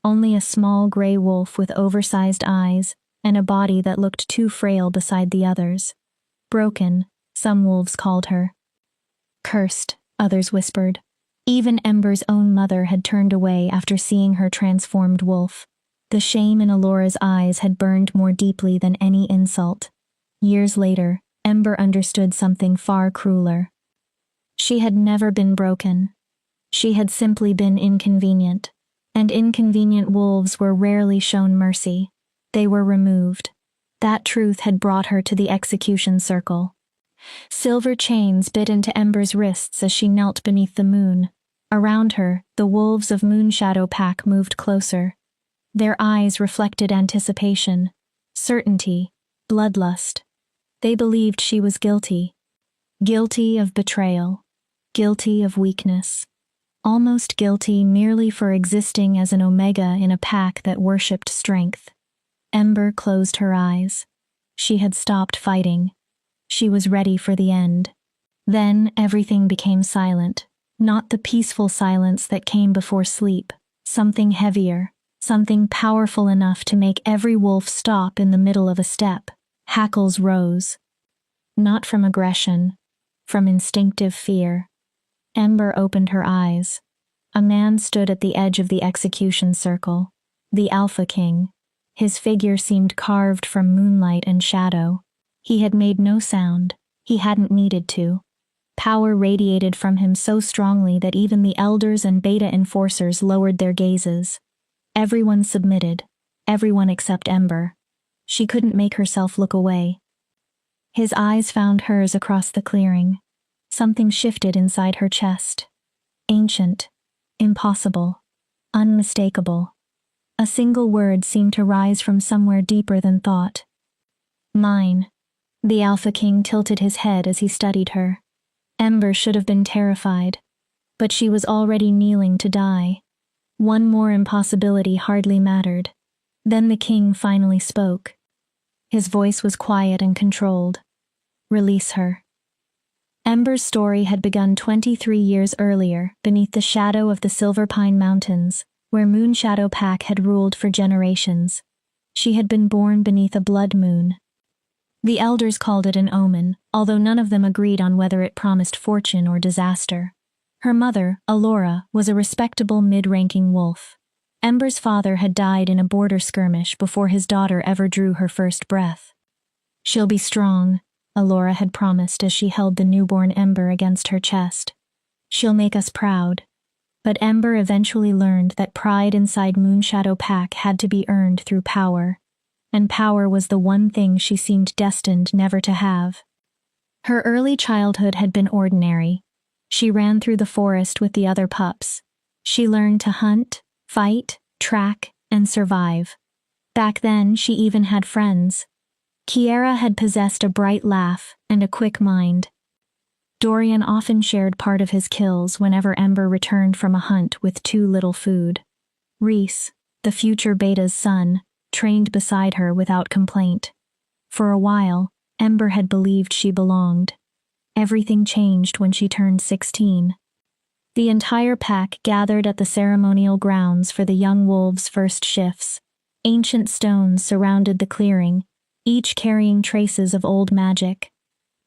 only a small gray wolf with oversized eyes and a body that looked too frail beside the others. Broken, some wolves called her. Cursed, others whispered. Even Ember's own mother had turned away after seeing her transformed wolf. The shame in Alora's eyes had burned more deeply than any insult. Years later, Ember understood something far crueler. She had never been broken. She had simply been inconvenient, and inconvenient wolves were rarely shown mercy. They were removed. That truth had brought her to the execution circle. Silver chains bit into Ember's wrists as she knelt beneath the moon. Around her, the wolves of Moonshadow Pack moved closer. Their eyes reflected anticipation, certainty, bloodlust. They believed she was guilty. Guilty of betrayal. Guilty of weakness. Almost guilty merely for existing as an omega in a pack that worshipped strength. Ember closed her eyes. She had stopped fighting. She was ready for the end. Then everything became silent. Not the peaceful silence that came before sleep. Something heavier. Something powerful enough to make every wolf stop in the middle of a step. Hackles rose. Not from aggression. From instinctive fear. Ember opened her eyes. A man stood at the edge of the execution circle. The Alpha King. His figure seemed carved from moonlight and shadow. He had made no sound. He hadn't needed to. Power radiated from him so strongly that even the elders and beta enforcers lowered their gazes. Everyone submitted. Everyone except Ember. She couldn't make herself look away. His eyes found hers across the clearing. Something shifted inside her chest. Ancient. Impossible. Unmistakable. A single word seemed to rise from somewhere deeper than thought. Mine. The Alpha King tilted his head as he studied her. Ember should have been terrified, but she was already kneeling to die. One more impossibility hardly mattered. Then the king finally spoke. His voice was quiet and controlled. Release her. Ember's story had begun 23 years earlier, beneath the shadow of the Silver Pine Mountains, where Moonshadow Pack had ruled for generations. She had been born beneath a blood moon. The elders called it an omen, although none of them agreed on whether it promised fortune or disaster. Her mother, Alora, was a respectable mid-ranking wolf. Ember's father had died in a border skirmish before his daughter ever drew her first breath. She'll be strong, Alora had promised as she held the newborn Ember against her chest. She'll make us proud. But Ember eventually learned that pride inside Moonshadow Pack had to be earned through power, and power was the one thing she seemed destined never to have. Her early childhood had been ordinary. She ran through the forest with the other pups. She learned to hunt, fight, track, and survive. Back then, she even had friends. Kiera had possessed a bright laugh and a quick mind. Dorian often shared part of his kills whenever Ember returned from a hunt with too little food. Reese, the future Beta's son, trained beside her without complaint. For a while, Ember had believed she belonged. Everything changed when she turned 16. The entire pack gathered at the ceremonial grounds for the young wolves' first shifts. Ancient stones surrounded the clearing, each carrying traces of old magic.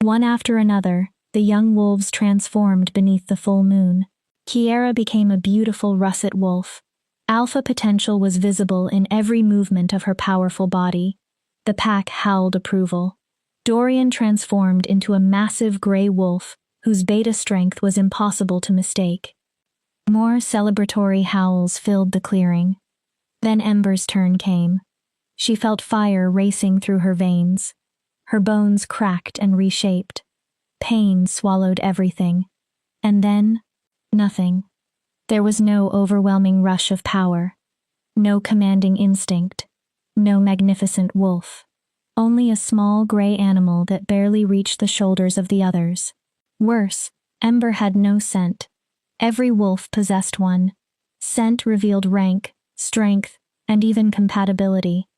One after another, the young wolves transformed beneath the full moon. Kiera became a beautiful russet wolf. Alpha potential was visible in every movement of her powerful body. The pack howled approval. Dorian transformed into a massive gray wolf whose beta strength was impossible to mistake. More celebratory howls filled the clearing. Then Ember's turn came. She felt fire racing through her veins. Her bones cracked and reshaped. Pain swallowed everything. And then, nothing. There was no overwhelming rush of power. No commanding instinct. No magnificent wolf. Only a small gray animal that barely reached the shoulders of the others. Worse, Ember had no scent. Every wolf possessed one. Scent revealed rank, strength, and even compatibility.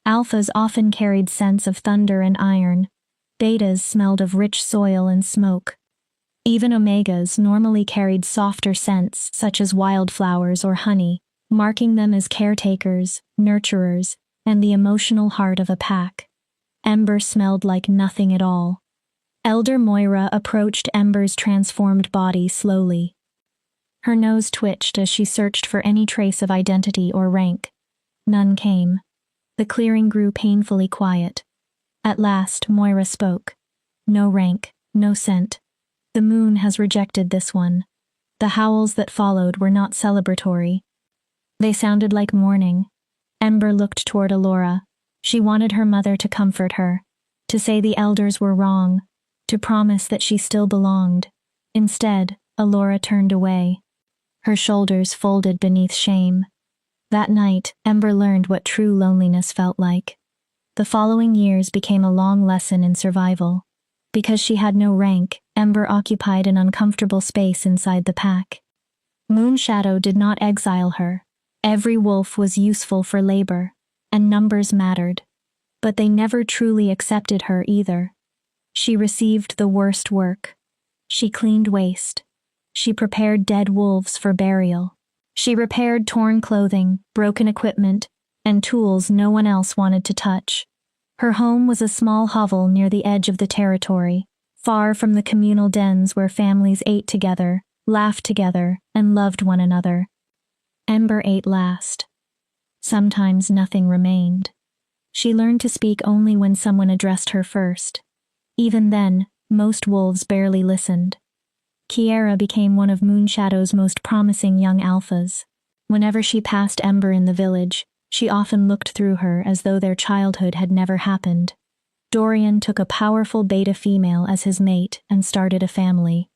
Alphas often carried scents of thunder and iron. Betas smelled of rich soil and smoke. Even omegas normally carried softer scents such as wildflowers or honey, marking them as caretakers, nurturers, and the emotional heart of a pack. Ember smelled like nothing at all. Elder Moira approached Ember's transformed body slowly. Her nose twitched as she searched for any trace of identity or rank. None came. The clearing grew painfully quiet. At last, Moira spoke. No rank, no scent. The moon has rejected this one. The howls that followed were not celebratory. They sounded like mourning. Ember looked toward Alora. She wanted her mother to comfort her, to say the elders were wrong, to promise that she still belonged. Instead, Alora turned away. Her shoulders folded beneath shame. That night, Ember learned what true loneliness felt like. The following years became a long lesson in survival. Because she had no rank, Ember occupied an uncomfortable space inside the pack. Moonshadow did not exile her. Every wolf was useful for labor, and numbers mattered. But they never truly accepted her either. She received the worst work. She cleaned waste. She prepared dead wolves for burial. She repaired torn clothing, broken equipment, and tools no one else wanted to touch. Her home was a small hovel near the edge of the territory, far from the communal dens where families ate together, laughed together, and loved one another. Ember ate last. Sometimes nothing remained. She learned to speak only when someone addressed her first. Even then, most wolves barely listened. Kiera became one of Moonshadow's most promising young alphas. Whenever she passed Ember in the village, she often looked through her as though their childhood had never happened. Dorian took a powerful beta female as his mate and started a family.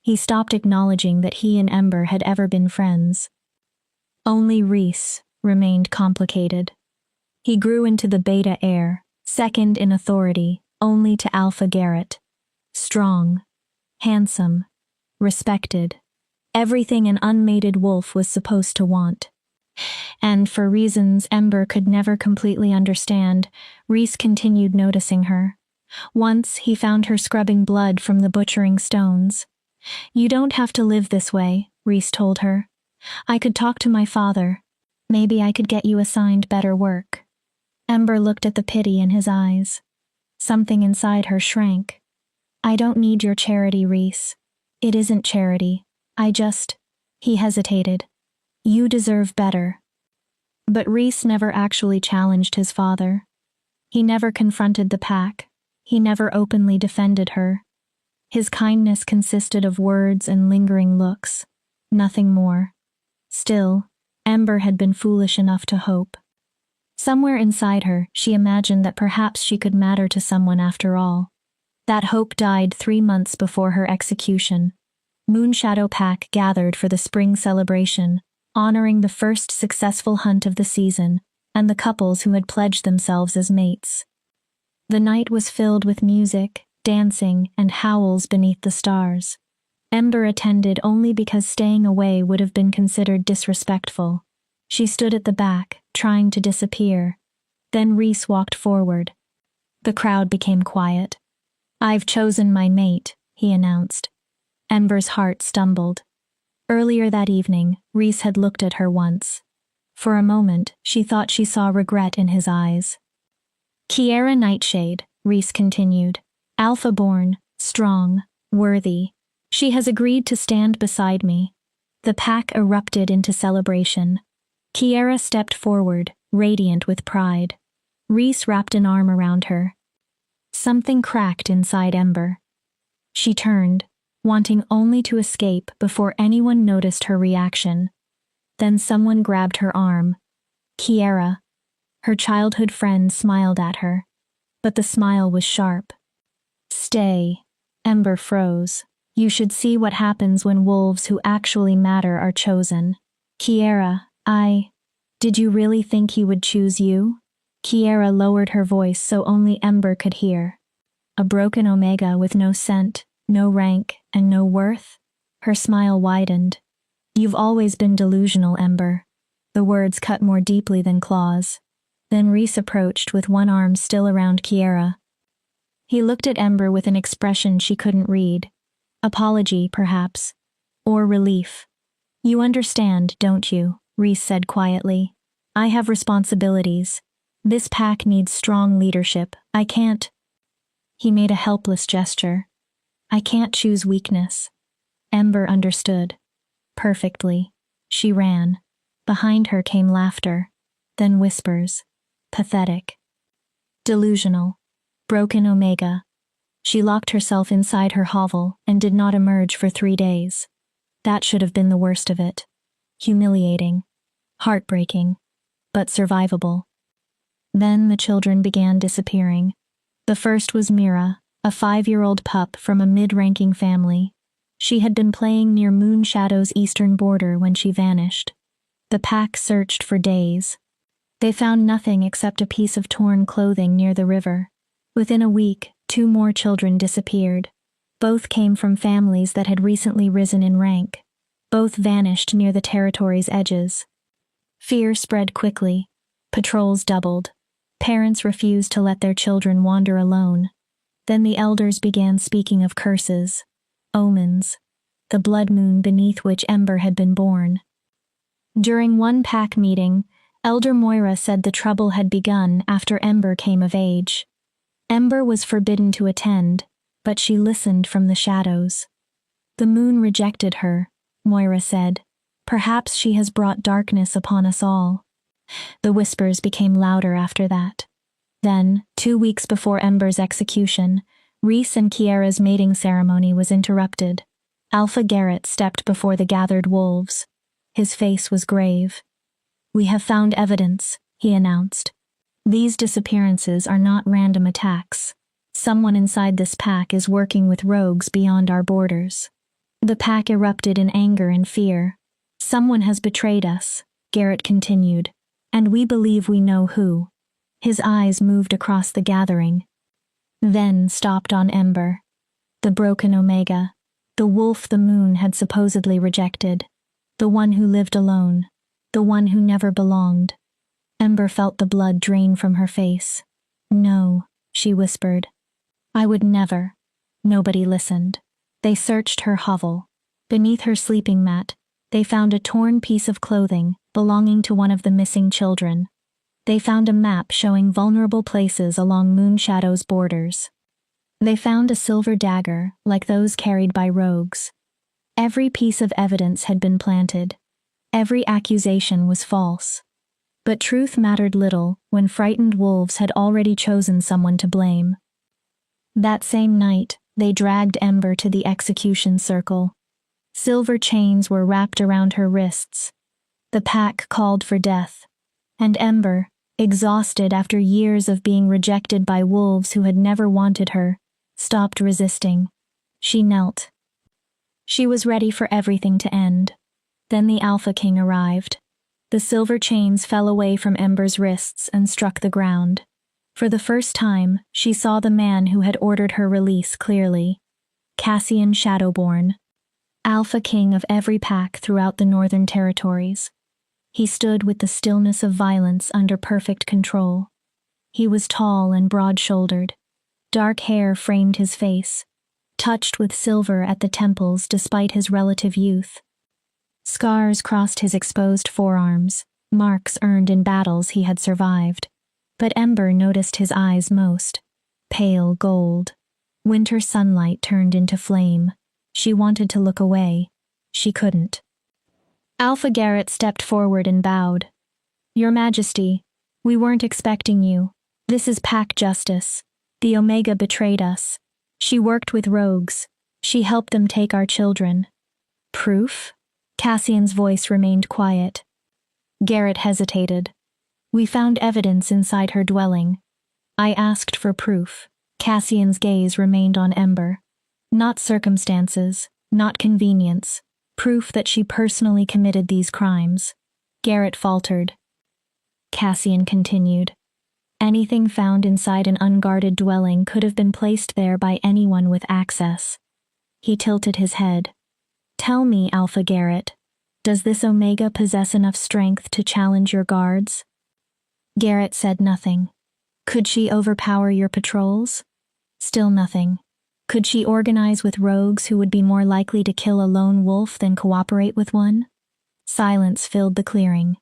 He stopped acknowledging that he and Ember had ever been friends. Only Reese remained complicated. He grew into the beta heir, second in authority, only to Alpha Garrett. Strong, handsome, respected. Everything an unmated wolf was supposed to want. And for reasons Ember could never completely understand, Reese continued noticing her. Once he found her scrubbing blood from the butchering stones. "You don't have to live this way," Reese told her. "I could talk to my father. Maybe I could get you assigned better work." Ember looked at the pity in his eyes. Something inside her shrank. "I don't need your charity, Reese. It isn't charity. He hesitated. "You deserve better." But Reese never actually challenged his father. He never confronted the pack. He never openly defended her. His kindness consisted of words and lingering looks. Nothing more. Still, Ember had been foolish enough to hope. Somewhere inside her, she imagined that perhaps she could matter to someone after all. That hope died 3 months before her execution. Moonshadow Pack gathered for the spring celebration, honoring the first successful hunt of the season and the couples who had pledged themselves as mates. The night was filled with music, dancing, and howls beneath the stars. Ember attended only because staying away would have been considered disrespectful. She stood at the back, trying to disappear. Then Reese walked forward. The crowd became quiet. "I've chosen my mate," he announced. Ember's heart stumbled. Earlier that evening, Reese had looked at her once. For a moment, she thought she saw regret in his eyes. "Kiera Nightshade," Reese continued. "Alpha-born, strong, worthy. She has agreed to stand beside me." The pack erupted into celebration. Kiera stepped forward, radiant with pride. Reese wrapped an arm around her. Something cracked inside Ember. She turned, wanting only to escape before anyone noticed her reaction. Then someone grabbed her arm. Kiera. Her childhood friend smiled at her, but the smile was sharp. "Stay." Ember froze. "You should see what happens when wolves who actually matter are chosen." "Kiera, did you really think he would choose you?" Kiera lowered her voice so only Ember could hear. "A broken omega with no scent, no rank, and no worth?" Her smile widened. "You've always been delusional, Ember." The words cut more deeply than claws. Then Reese approached with one arm still around Kiera. He looked at Ember with an expression she couldn't read. Apology, perhaps. Or relief. "You understand, don't you? Reese said quietly. I have responsibilities. This pack needs strong leadership. I can't. He made a helpless gesture. I can't choose weakness. Ember understood. Perfectly. She ran. Behind her came laughter. Then whispers. Pathetic. Delusional. Broken Omega. She locked herself inside her hovel and did not emerge for 3 days. That should have been the worst of it. Humiliating. Heartbreaking. But survivable. Then the children began disappearing. The first was Mira, a 5-year-old pup from a mid-ranking family. She had been playing near Moonshadow's eastern border when she vanished. The pack searched for days. They found nothing except a piece of torn clothing near the river. Within a week, 2 more children disappeared. Both came from families that had recently risen in rank. Both vanished near the territory's edges. Fear spread quickly. Patrols doubled. Parents refused to let their children wander alone. Then the elders began speaking of curses, omens, the blood moon beneath which Ember had been born. During one pack meeting, Elder Moira said the trouble had begun after Ember came of age. Ember was forbidden to attend, but she listened from the shadows. The moon rejected her, Moira said. Perhaps she has brought darkness upon us all. The whispers became louder after that. Then, 2 weeks before Ember's execution, Reese and Kiara's mating ceremony was interrupted. Alpha Garrett stepped before the gathered wolves. His face was grave. We have found evidence, he announced. These disappearances are not random attacks. Someone inside this pack is working with rogues beyond our borders. The pack erupted in anger and fear. Someone has betrayed us, Garrett continued, and we believe we know who. His eyes moved across the gathering, then stopped on Ember. The broken Omega, the wolf the moon had supposedly rejected, the one who lived alone, the one who never belonged. Ember felt the blood drain from her face. No, she whispered. I would never. Nobody listened. They searched her hovel. Beneath her sleeping mat, they found a torn piece of clothing belonging to one of the missing children. They found a map showing vulnerable places along Moonshadow's borders. They found a silver dagger, like those carried by rogues. Every piece of evidence had been planted. Every accusation was false. But truth mattered little when frightened wolves had already chosen someone to blame. That same night, they dragged Ember to the execution circle. Silver chains were wrapped around her wrists. The pack called for death, and Ember, exhausted after years of being rejected by wolves who had never wanted her, stopped resisting. She knelt. She was ready for everything to end. Then the Alpha King arrived. The silver chains fell away from Ember's wrists and struck the ground. For the first time, she saw the man who had ordered her release clearly. Cassian Shadowborn, Alpha King of every pack throughout the Northern Territories. He stood with the stillness of violence under perfect control. He was tall and broad-shouldered. Dark hair framed his face, touched with silver at the temples despite his relative youth. Scars crossed his exposed forearms, marks earned in battles he had survived. But Ember noticed his eyes most. Pale gold. Winter sunlight turned into flame. She wanted to look away. She couldn't. Alpha Garrett stepped forward and bowed. Your Majesty, we weren't expecting you. This is pack justice. The Omega betrayed us. She worked with rogues. She helped them take our children. Proof? Cassian's voice remained quiet. Garrett hesitated. We found evidence inside her dwelling. I asked for proof. Cassian's gaze remained on Ember. Not circumstances, not convenience. Proof that she personally committed these crimes. Garrett faltered. Cassian continued. Anything found inside an unguarded dwelling could have been placed there by anyone with access. He tilted his head. Tell me, Alpha Garrett, does this Omega possess enough strength to challenge your guards? Garrett said nothing. Could she overpower your patrols? Still nothing. Could she organize with rogues who would be more likely to kill a lone wolf than cooperate with one? Silence filled the clearing.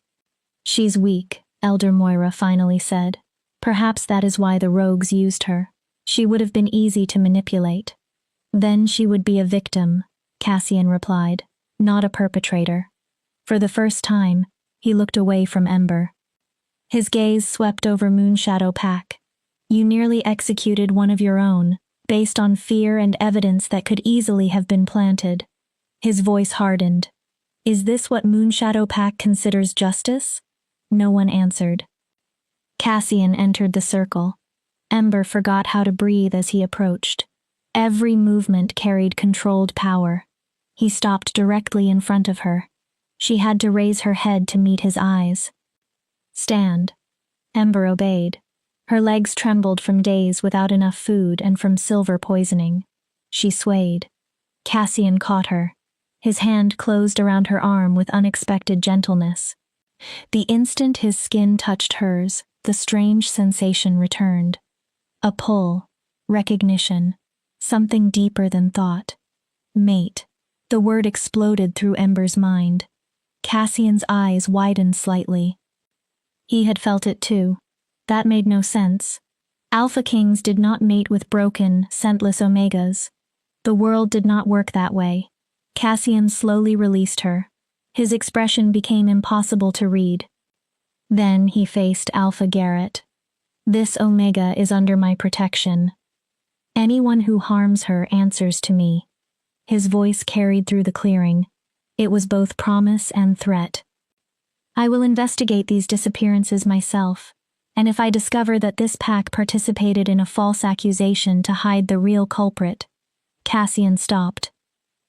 She's weak, Elder Moira finally said. Perhaps that is why the rogues used her. She would have been easy to manipulate. Then she would be a victim, Cassian replied, not a perpetrator. For the first time, he looked away from Ember. His gaze swept over Moonshadow Pack. You nearly executed one of your own, based on fear and evidence that could easily have been planted. His voice hardened. Is this what Moonshadow Pack considers justice? No one answered. Cassian entered the circle. Ember forgot how to breathe as he approached. Every movement carried controlled power. He stopped directly in front of her. She had to raise her head to meet his eyes. Stand. Ember obeyed. Her legs trembled from days without enough food and from silver poisoning. She swayed. Cassian caught her. His hand closed around her arm with unexpected gentleness. The instant his skin touched hers, the strange sensation returned. A pull, recognition, something deeper than thought. Mate. The word exploded through Ember's mind. Cassian's eyes widened slightly. He had felt it too. That made no sense. Alpha Kings did not mate with broken, scentless Omegas. The world did not work that way. Cassian slowly released her. His expression became impossible to read. Then he faced Alpha Garrett. This Omega is under my protection. Anyone who harms her answers to me. His voice carried through the clearing. It was both promise and threat. I will investigate these disappearances myself, and if I discover that this pack participated in a false accusation to hide the real culprit. Cassian stopped.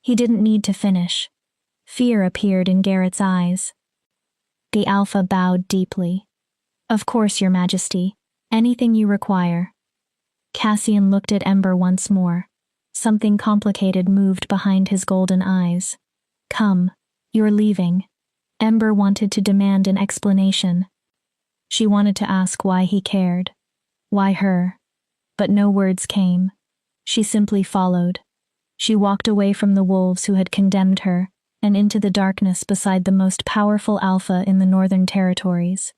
He didn't need to finish. Fear appeared in Garrett's eyes. The Alpha bowed deeply. Of course, Your Majesty. Anything you require. Cassian looked at Ember once more. Something complicated moved behind his golden eyes. Come, you're leaving. Ember wanted to demand an explanation. She wanted to ask why he cared. Why her? But no words came. She simply followed. She walked away from the wolves who had condemned her, and into the darkness beside the most powerful Alpha in the Northern Territories.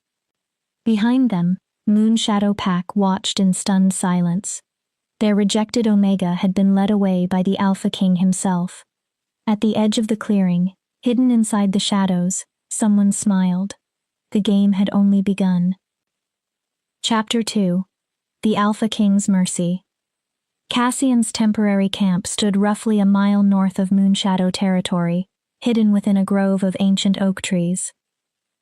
Behind them, Moonshadow Pack watched in stunned silence. Their rejected Omega had been led away by the Alpha King himself. At the edge of the clearing, hidden inside the shadows, someone smiled. The game had only begun. Chapter 2. The Alpha King's Mercy. Cassian's temporary camp stood roughly a mile north of Moonshadow territory, hidden within a grove of ancient oak trees.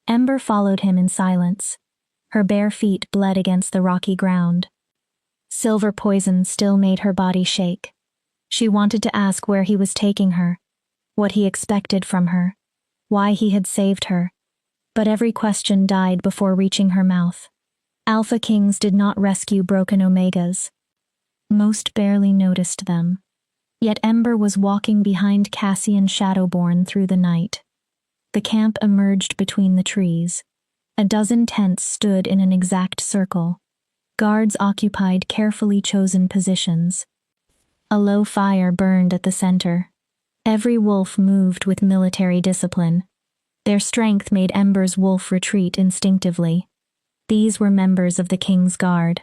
Ember followed him in silence. Her bare feet bled against the rocky ground. Silver poison still made her body shake. She wanted to ask where he was taking her, what he expected from her, why he had saved her, but every question died before reaching her mouth. Alpha Kings did not rescue broken Omegas. Most barely noticed them. Yet Ember was walking behind Cassian Shadowborn through the night. The camp emerged between the trees. A dozen tents stood in an exact circle. Guards occupied carefully chosen positions. A low fire burned at the center. Every wolf moved with military discipline. Their strength made Ember's wolf retreat instinctively. These were members of the King's Guard.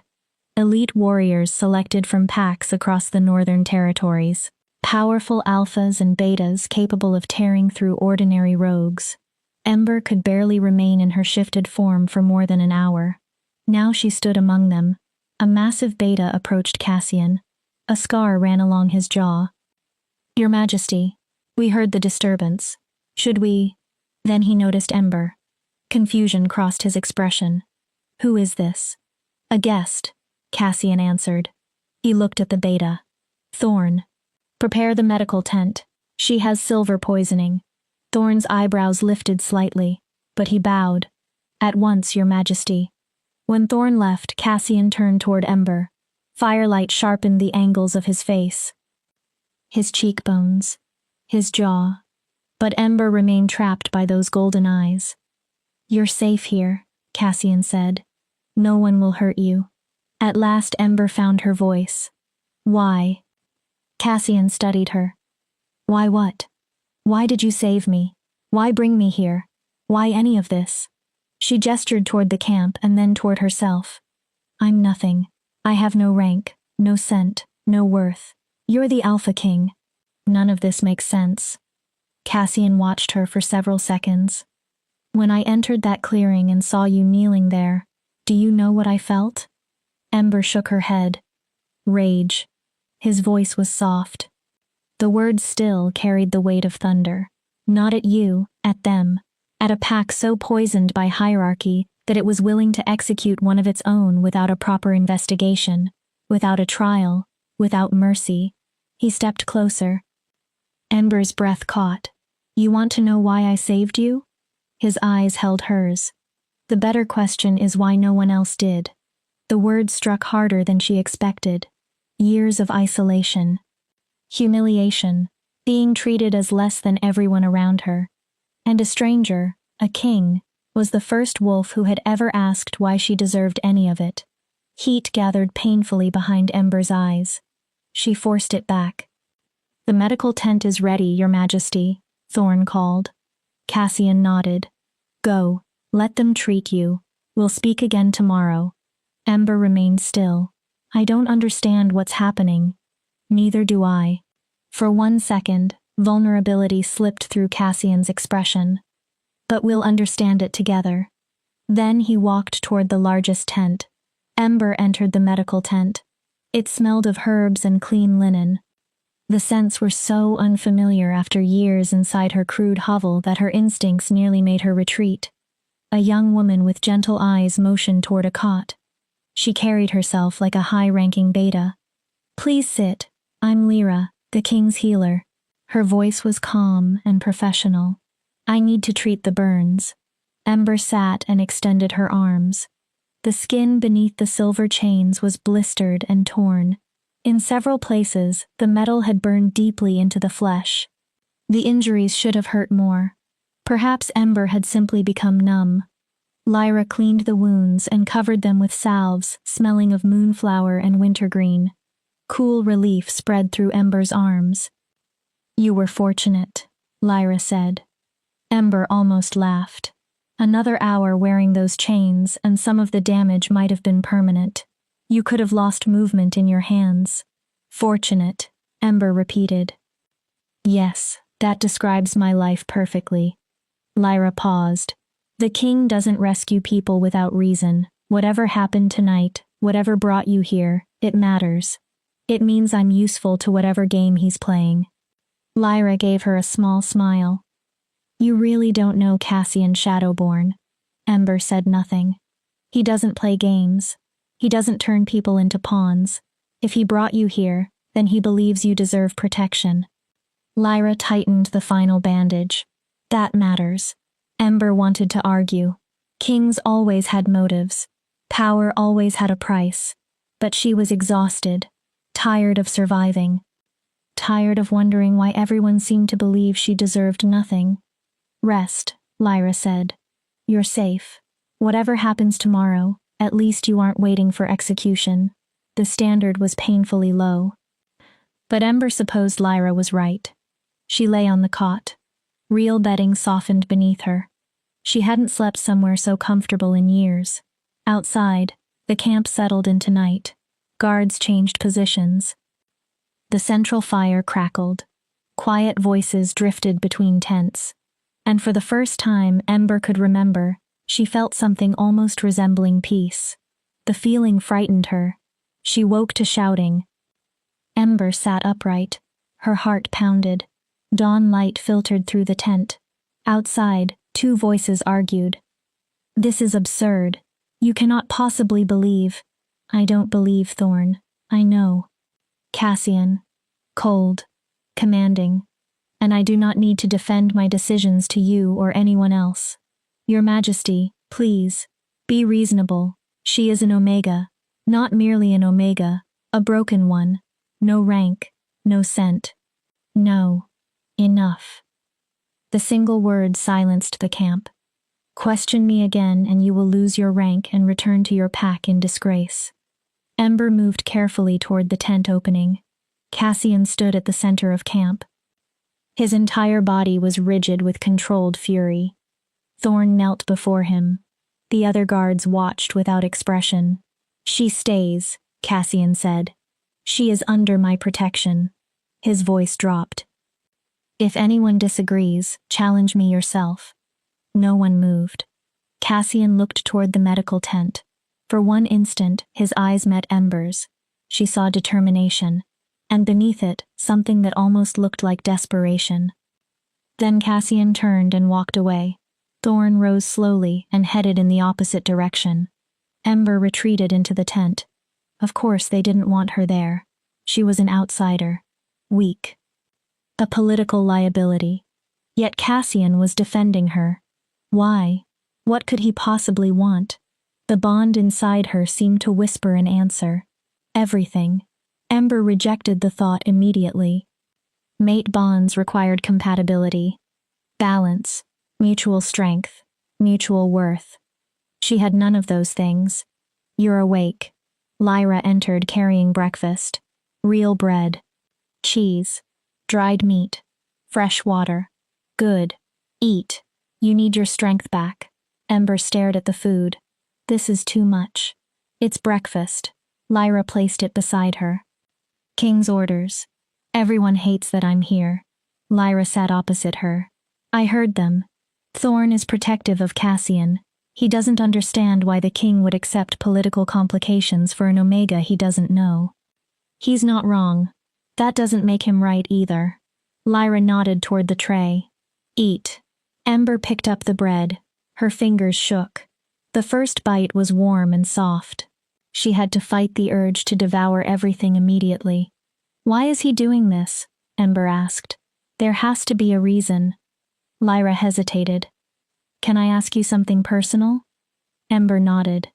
Elite warriors selected from packs across the Northern Territories. Powerful alphas and betas capable of tearing through ordinary rogues. Ember could barely remain in her shifted form for more than an hour. Now she stood among them. A massive beta approached Cassian. A scar ran along his jaw. Your Majesty, we heard the disturbance. Should we? Then he noticed Ember. Confusion crossed his expression. Who is this? A guest, Cassian answered. He looked at the beta. Thorn. Prepare the medical tent. She has silver poisoning. Thorn's eyebrows lifted slightly, but he bowed. At once, Your Majesty. When Thorn left, Cassian turned toward Ember. Firelight sharpened the angles of his face. His cheekbones. His jaw. But Ember remained trapped by those golden eyes. You're safe here, Cassian said. No one will hurt you. At last Ember found her voice. Why? Cassian studied her. Why what? Why did you save me? Why bring me here? Why any of this? She gestured toward the camp and then toward herself. I'm nothing. I have no rank, no scent, no worth. You're the Alpha King. None of this makes sense. Cassian watched her for several seconds. When I entered that clearing and saw you kneeling there, do you know what I felt? Ember shook her head. Rage. His voice was soft. The words still carried the weight of thunder. Not at you, at them. At a pack so poisoned by hierarchy that it was willing to execute one of its own without a proper investigation, without a trial, without mercy. He stepped closer. Ember's breath caught. You want to know why I saved you? His eyes held hers. The better question is why no one else did. The words struck harder than she expected. Years of isolation. Humiliation. Being treated as less than everyone around her. And a stranger, a king, was the first wolf who had ever asked why she deserved any of it. Heat gathered painfully behind Ember's eyes. She forced it back. The medical tent is ready, Your Majesty, Thorn called. Cassian nodded. Go, let them treat you. We'll speak again tomorrow. Ember remained still. I don't understand what's happening. Neither do I. For 1 second, vulnerability slipped through Cassian's expression. But we'll understand it together. Then he walked toward the largest tent. Ember entered the medical tent. It smelled of herbs and clean linen. The scents were so unfamiliar after years inside her crude hovel that her instincts nearly made her retreat. A young woman with gentle eyes motioned toward a cot. She carried herself like a high-ranking beta. Please sit. I'm Lyra, the king's healer. Her voice was calm and professional. I need to treat the burns. Ember sat and extended her arms. The skin beneath the silver chains was blistered and torn. In several places, the metal had burned deeply into the flesh. The injuries should have hurt more. Perhaps Ember had simply become numb. Lyra cleaned the wounds and covered them with salves smelling of moonflower and wintergreen. Cool relief spread through Ember's arms. You were fortunate, Lyra said. Ember almost laughed. Another hour wearing those chains and some of the damage might have been permanent. You could have lost movement in your hands. Fortunate, Ember repeated. Yes, that describes my life perfectly. Lyra paused. The king doesn't rescue people without reason. Whatever happened tonight, whatever brought you here, it matters. It means I'm useful to whatever game he's playing. Lyra gave her a small smile. You really don't know Cassian Shadowborn. Ember said nothing. He doesn't play games. He doesn't turn people into pawns. If he brought you here, then he believes you deserve protection. Lyra tightened the final bandage. That matters. Ember wanted to argue. Kings always had motives. Power always had a price. But she was exhausted, tired of surviving, tired of wondering why everyone seemed to believe she deserved nothing. Rest, Lyra said. You're safe. Whatever happens tomorrow, at least you aren't waiting for execution. The standard was painfully low. But Ember supposed Lyra was right. She lay on the cot. Real bedding softened beneath her. She hadn't slept somewhere so comfortable in years. Outside, the camp settled into night. Guards changed positions. The central fire crackled. Quiet voices drifted between tents. And for the first time Ember could remember, she felt something almost resembling peace. The feeling frightened her. She woke to shouting. Ember sat upright. Her heart pounded. Dawn light filtered through the tent. Outside, 2 voices argued. This is absurd. You cannot possibly believe. I don't believe, Thorn. I know. Cassian. Cold. Commanding. And I do not need to defend my decisions to you or anyone else. Your Majesty, please, be reasonable. She is an Omega. Not merely an Omega, a broken one. No rank, no scent. No. Enough. The single word silenced the camp. Question me again and you will lose your rank and return to your pack in disgrace. Ember moved carefully toward the tent opening. Cassian stood at the center of camp. His entire body was rigid with controlled fury. Thorn knelt before him. The other guards watched without expression. "She stays," Cassian said. "She is under my protection." His voice dropped. "If anyone disagrees, challenge me yourself." No one moved. Cassian looked toward the medical tent. For one instant, his eyes met Ember's. She saw determination, and beneath it, something that almost looked like desperation. Then Cassian turned and walked away. Thorn rose slowly and headed in the opposite direction. Ember retreated into the tent. Of course they didn't want her there. She was an outsider. Weak. A political liability. Yet Cassian was defending her. Why? What could he possibly want? The bond inside her seemed to whisper an answer. Everything. Ember rejected the thought immediately. Mate bonds required compatibility, balance, mutual strength, mutual worth. She had none of those things. "You're awake." Lyra entered carrying breakfast. Real bread. Cheese. Dried meat. Fresh water. "Good. Eat. You need your strength back." Ember stared at the food. "This is too much." "It's breakfast." Lyra placed it beside her. "King's orders. Everyone hates that I'm here." Lyra sat opposite her. "I heard them. Thorn is protective of Cassian. He doesn't understand why the king would accept political complications for an Omega he doesn't know." "He's not wrong. That doesn't make him right either." Lyra nodded toward the tray. "Eat." Ember picked up the bread. Her fingers shook. The first bite was warm and soft. She had to fight the urge to devour everything immediately. "Why is he doing this?" Ember asked. "There has to be a reason." Lyra hesitated. "Can I ask you something personal?" Ember nodded.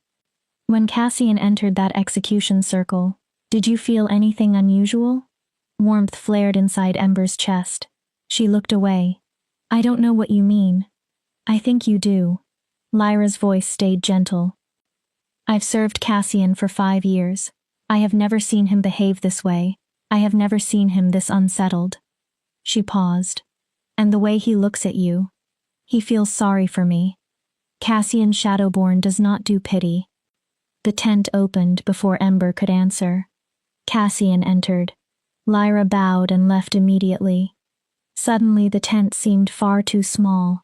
"When Cassian entered that execution circle, did you feel anything unusual?" Warmth flared inside Ember's chest. She looked away. "I don't know what you mean." "I think you do." Lyra's voice stayed gentle. "I've served Cassian for 5 years. I have never seen him behave this way. I have never seen him this unsettled." She paused. "And the way he looks at you. He feels sorry for me. Cassian Shadowborn does not do pity." The tent opened before Ember could answer. Cassian entered. Lyra bowed and left immediately. Suddenly the tent seemed far too small.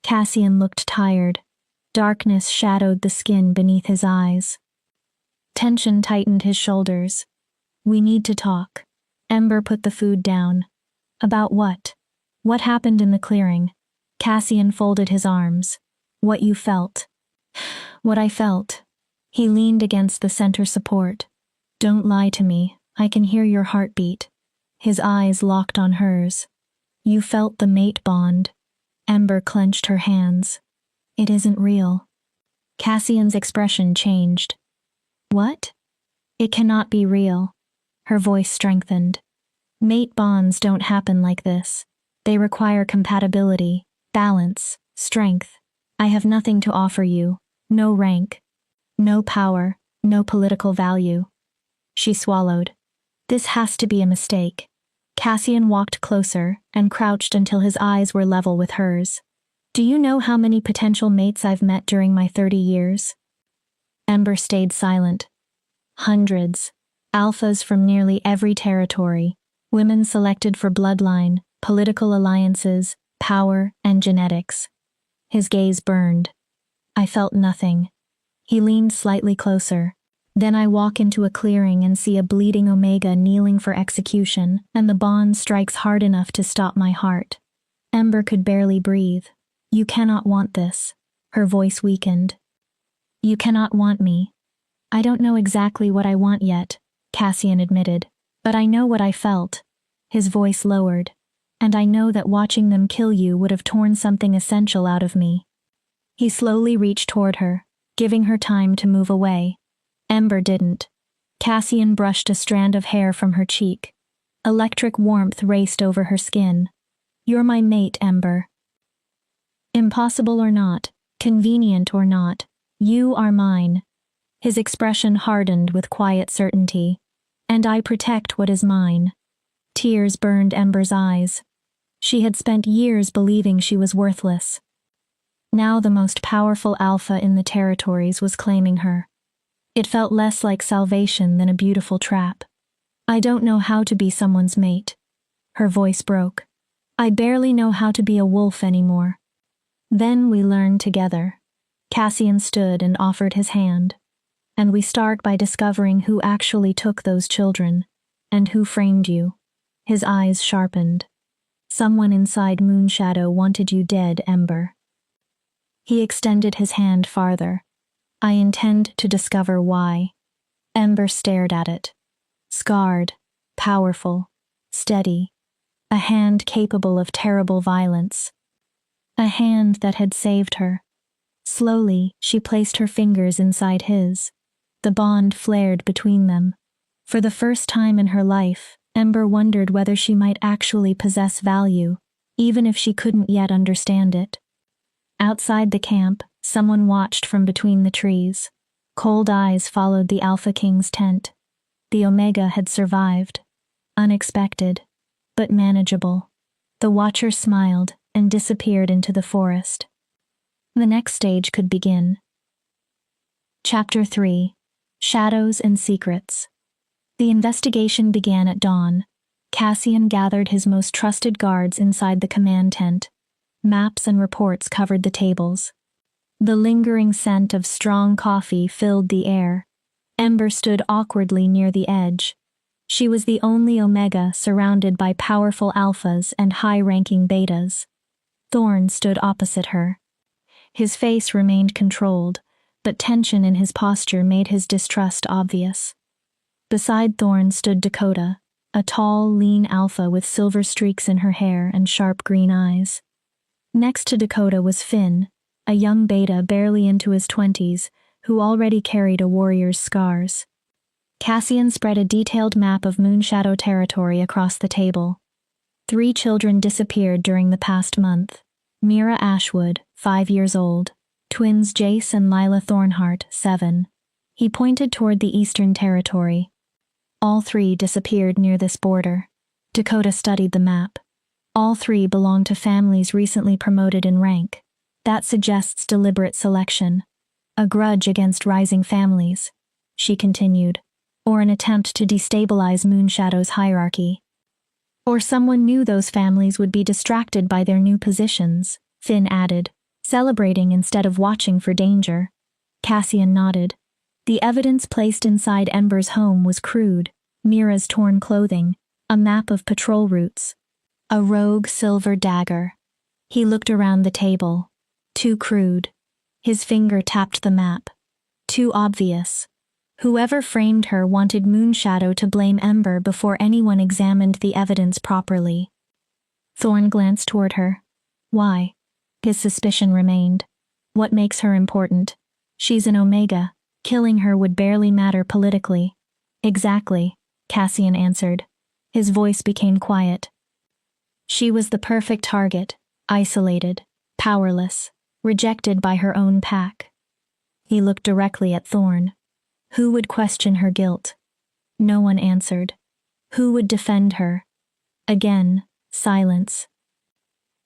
Cassian looked tired. Darkness shadowed the skin beneath his eyes. Tension tightened his shoulders. "We need to talk." Ember put the food down. "About what?" "What happened in the clearing?" Cassian folded his arms. "What you felt." "What I felt." He leaned against the center support. "Don't lie to me. I can hear your heartbeat." His eyes locked on hers. "You felt the mate bond." Ember clenched her hands. "It isn't real." Cassian's expression changed. "What?" "It cannot be real." Her voice strengthened. "Mate bonds don't happen like this. They require compatibility, balance, strength. I have nothing to offer you. No rank. No power. No political value." She swallowed. "This has to be a mistake." Cassian walked closer and crouched until his eyes were level with hers. "Do you know how many potential mates I've met during my 30 years?" Ember stayed silent. "Hundreds. Alphas from nearly every territory. Women selected for bloodline, political alliances, power, and genetics." His gaze burned. "I felt nothing." He leaned slightly closer. "Then I walk into a clearing and see a bleeding Omega kneeling for execution, and the bond strikes hard enough to stop my heart." Ember could barely breathe. "You cannot want this." Her voice weakened. "You cannot want me." "I don't know exactly what I want yet," Cassian admitted, "but I know what I felt." His voice lowered. "And I know that watching them kill you would have torn something essential out of me." He slowly reached toward her, giving her time to move away. Ember didn't. Cassian brushed a strand of hair from her cheek. Electric warmth raced over her skin. "You're my mate, Ember. Impossible or not, convenient or not, you are mine." His expression hardened with quiet certainty. "And I protect what is mine." Tears burned Ember's eyes. She had spent years believing she was worthless. Now the most powerful alpha in the territories was claiming her. It felt less like salvation than a beautiful trap. I don't know how to be someone's mate. Her voice broke. I barely know how to be a wolf anymore. Then we learned together. Cassian stood and offered his hand. And we start by discovering who actually took those children, and who framed you. His eyes sharpened. Someone inside Moonshadow wanted you dead, Ember. He extended his hand farther. I intend to discover why. Ember stared at it. Scarred, powerful, steady. A hand capable of terrible violence. A hand that had saved her. Slowly, she placed her fingers inside his. The bond flared between them. For the first time in her life, Ember wondered whether she might actually possess value, even if she couldn't yet understand it. Outside the camp, someone watched from between the trees. Cold eyes followed the Alpha King's tent. The Omega had survived. Unexpected, but manageable. The watcher smiled and disappeared into the forest. The next stage could begin. Chapter 3. Shadows and Secrets. The investigation began at dawn. Cassian gathered his most trusted guards inside the command tent. Maps and reports covered the tables. The lingering scent of strong coffee filled the air. Ember stood awkwardly near the edge. She was the only Omega surrounded by powerful alphas and high-ranking betas. Thorn stood opposite her. His face remained controlled, but tension in his posture made his distrust obvious. Beside Thorn stood Dakota, a tall, lean alpha with silver streaks in her hair and sharp green eyes. Next to Dakota was Finn, a young beta barely into his 20s, who already carried a warrior's scars. Cassian spread a detailed map of Moonshadow territory across the table. 3 children disappeared during the past month. Mira Ashwood, 5 years old. Twins Jace and Lila Thornhart, 7. He pointed toward the Eastern Territory. All 3 disappeared near this border. Dakota studied the map. All 3 belonged to families recently promoted in rank. That suggests deliberate selection. A grudge against rising families, she continued, or an attempt to destabilize Moonshadow's hierarchy. Or someone knew those families would be distracted by their new positions, Finn added, celebrating instead of watching for danger. Cassian nodded. The evidence placed inside Ember's home was crude: Mira's torn clothing, a map of patrol routes, a rogue silver dagger. He looked around the table. Too crude. His finger tapped the map. Too obvious. Whoever framed her wanted Moonshadow to blame Ember before anyone examined the evidence properly. Thorn glanced toward her. Why? His suspicion remained. What makes her important? She's an Omega. Killing her would barely matter politically. Exactly, Cassian answered. His voice became quiet. She was the perfect target, isolated, powerless, rejected by her own pack. He looked directly at Thorn. Who would question her guilt? No one answered. Who would defend her? Again, silence.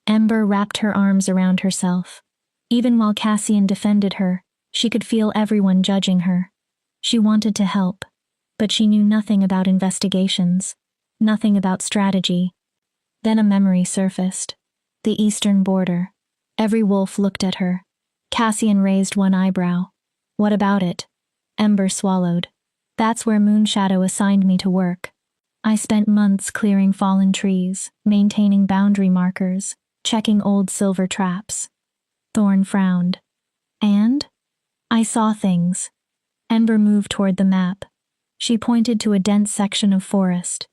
Ember wrapped her arms around herself. Even while Cassian defended her, she could feel everyone judging her. She wanted to help, but she knew nothing about investigations, nothing about strategy. Then a memory surfaced. The eastern border. Every wolf looked at her. Cassian raised one eyebrow. What about it? Ember swallowed. That's where Moonshadow assigned me to work. I spent months clearing fallen trees, maintaining boundary markers, checking old silver traps. Thorn frowned. And? I saw things. Ember moved toward the map. She pointed to a dense section of forest.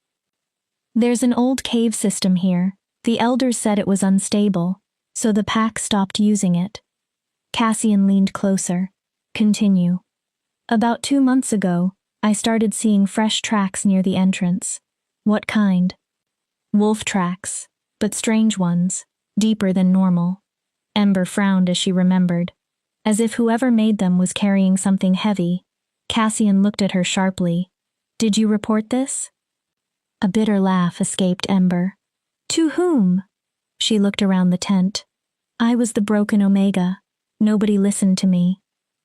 There's an old cave system here. The elders said it was unstable, so the pack stopped using it. Cassian leaned closer. Continue. About 2 months ago, I started seeing fresh tracks near the entrance. What kind? Wolf tracks, but strange ones, deeper than normal. Ember frowned as she remembered. As if whoever made them was carrying something heavy. Cassian looked at her sharply. Did you report this? A bitter laugh escaped Ember. To whom? She looked around the tent. I was the broken Omega. Nobody listened to me.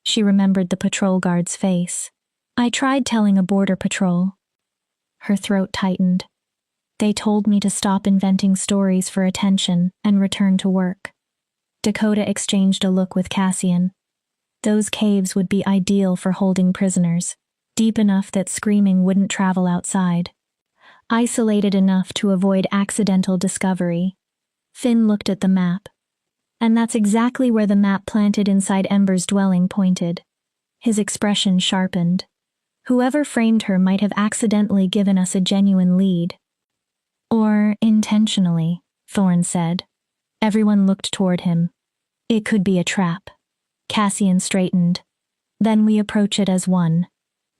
She remembered the patrol guard's face. I tried telling a border patrol. Her throat tightened. They told me to stop inventing stories for attention and return to work. Dakota exchanged a look with Cassian. Those caves would be ideal for holding prisoners, deep enough that screaming wouldn't travel outside. Isolated enough to avoid accidental discovery. Finn looked at the map. And that's exactly where the map planted inside Ember's dwelling pointed. His expression sharpened. Whoever framed her might have accidentally given us a genuine lead. Or intentionally, Thorne said. Everyone looked toward him. It could be a trap. Cassian straightened. Then we approach it as one.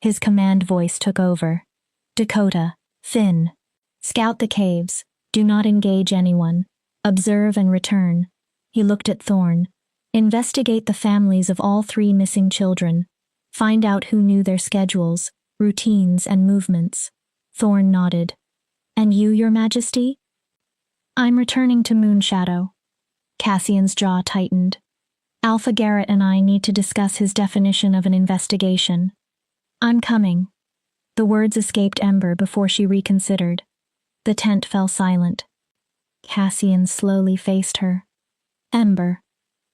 His command voice took over. Dakota, Finn. Scout the caves. Do not engage anyone. Observe and return. He looked at Thorne. Investigate the families of all 3 missing children. Find out who knew their schedules, routines, and movements. Thorne nodded. And you, Your Majesty? I'm returning to Moonshadow. Cassian's jaw tightened. Alpha Garrett and I need to discuss his definition of an investigation. I'm coming. The words escaped Ember before she reconsidered. The tent fell silent. Cassian slowly faced her. Ember.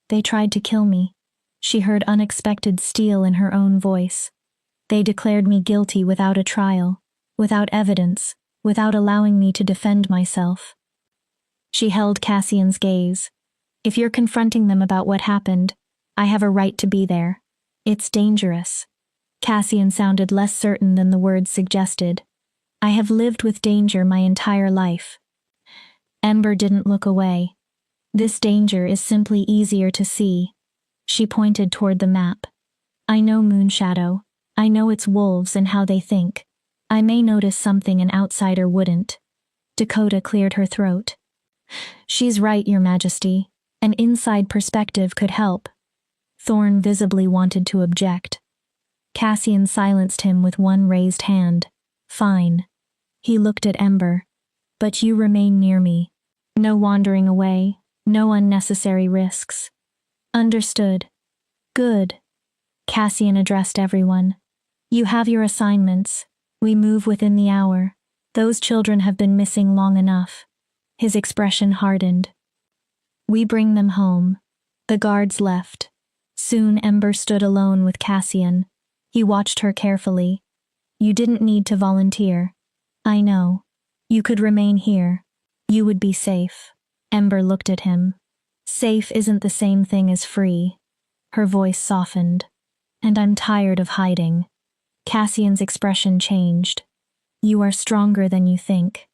They tried to kill me. She heard unexpected steel in her own voice. They declared me guilty without a trial, without evidence, without allowing me to defend myself. She held Cassian's gaze. If you're confronting them about what happened, I have a right to be there. It's dangerous. Cassian sounded less certain than the words suggested. I have lived with danger my entire life. Ember didn't look away. This danger is simply easier to see. She pointed toward the map. I know Moonshadow. I know its wolves and how they think. I may notice something an outsider wouldn't. Dakota cleared her throat. She's right, Your Majesty. An inside perspective could help. Thorne visibly wanted to object. Cassian silenced him with one raised hand. Fine. He looked at Ember. But you remain near me. No wandering away. No unnecessary risks. Understood. Good. Cassian addressed everyone. You have your assignments. We move within the hour. Those children have been missing long enough. His expression hardened. We bring them home. The guards left. Soon Ember stood alone with Cassian. He watched her carefully. You didn't need to volunteer. I know. You could remain here. You would be safe. Ember looked at him. Safe isn't the same thing as free. Her voice softened. And I'm tired of hiding. Cassian's expression changed. You are stronger than you think.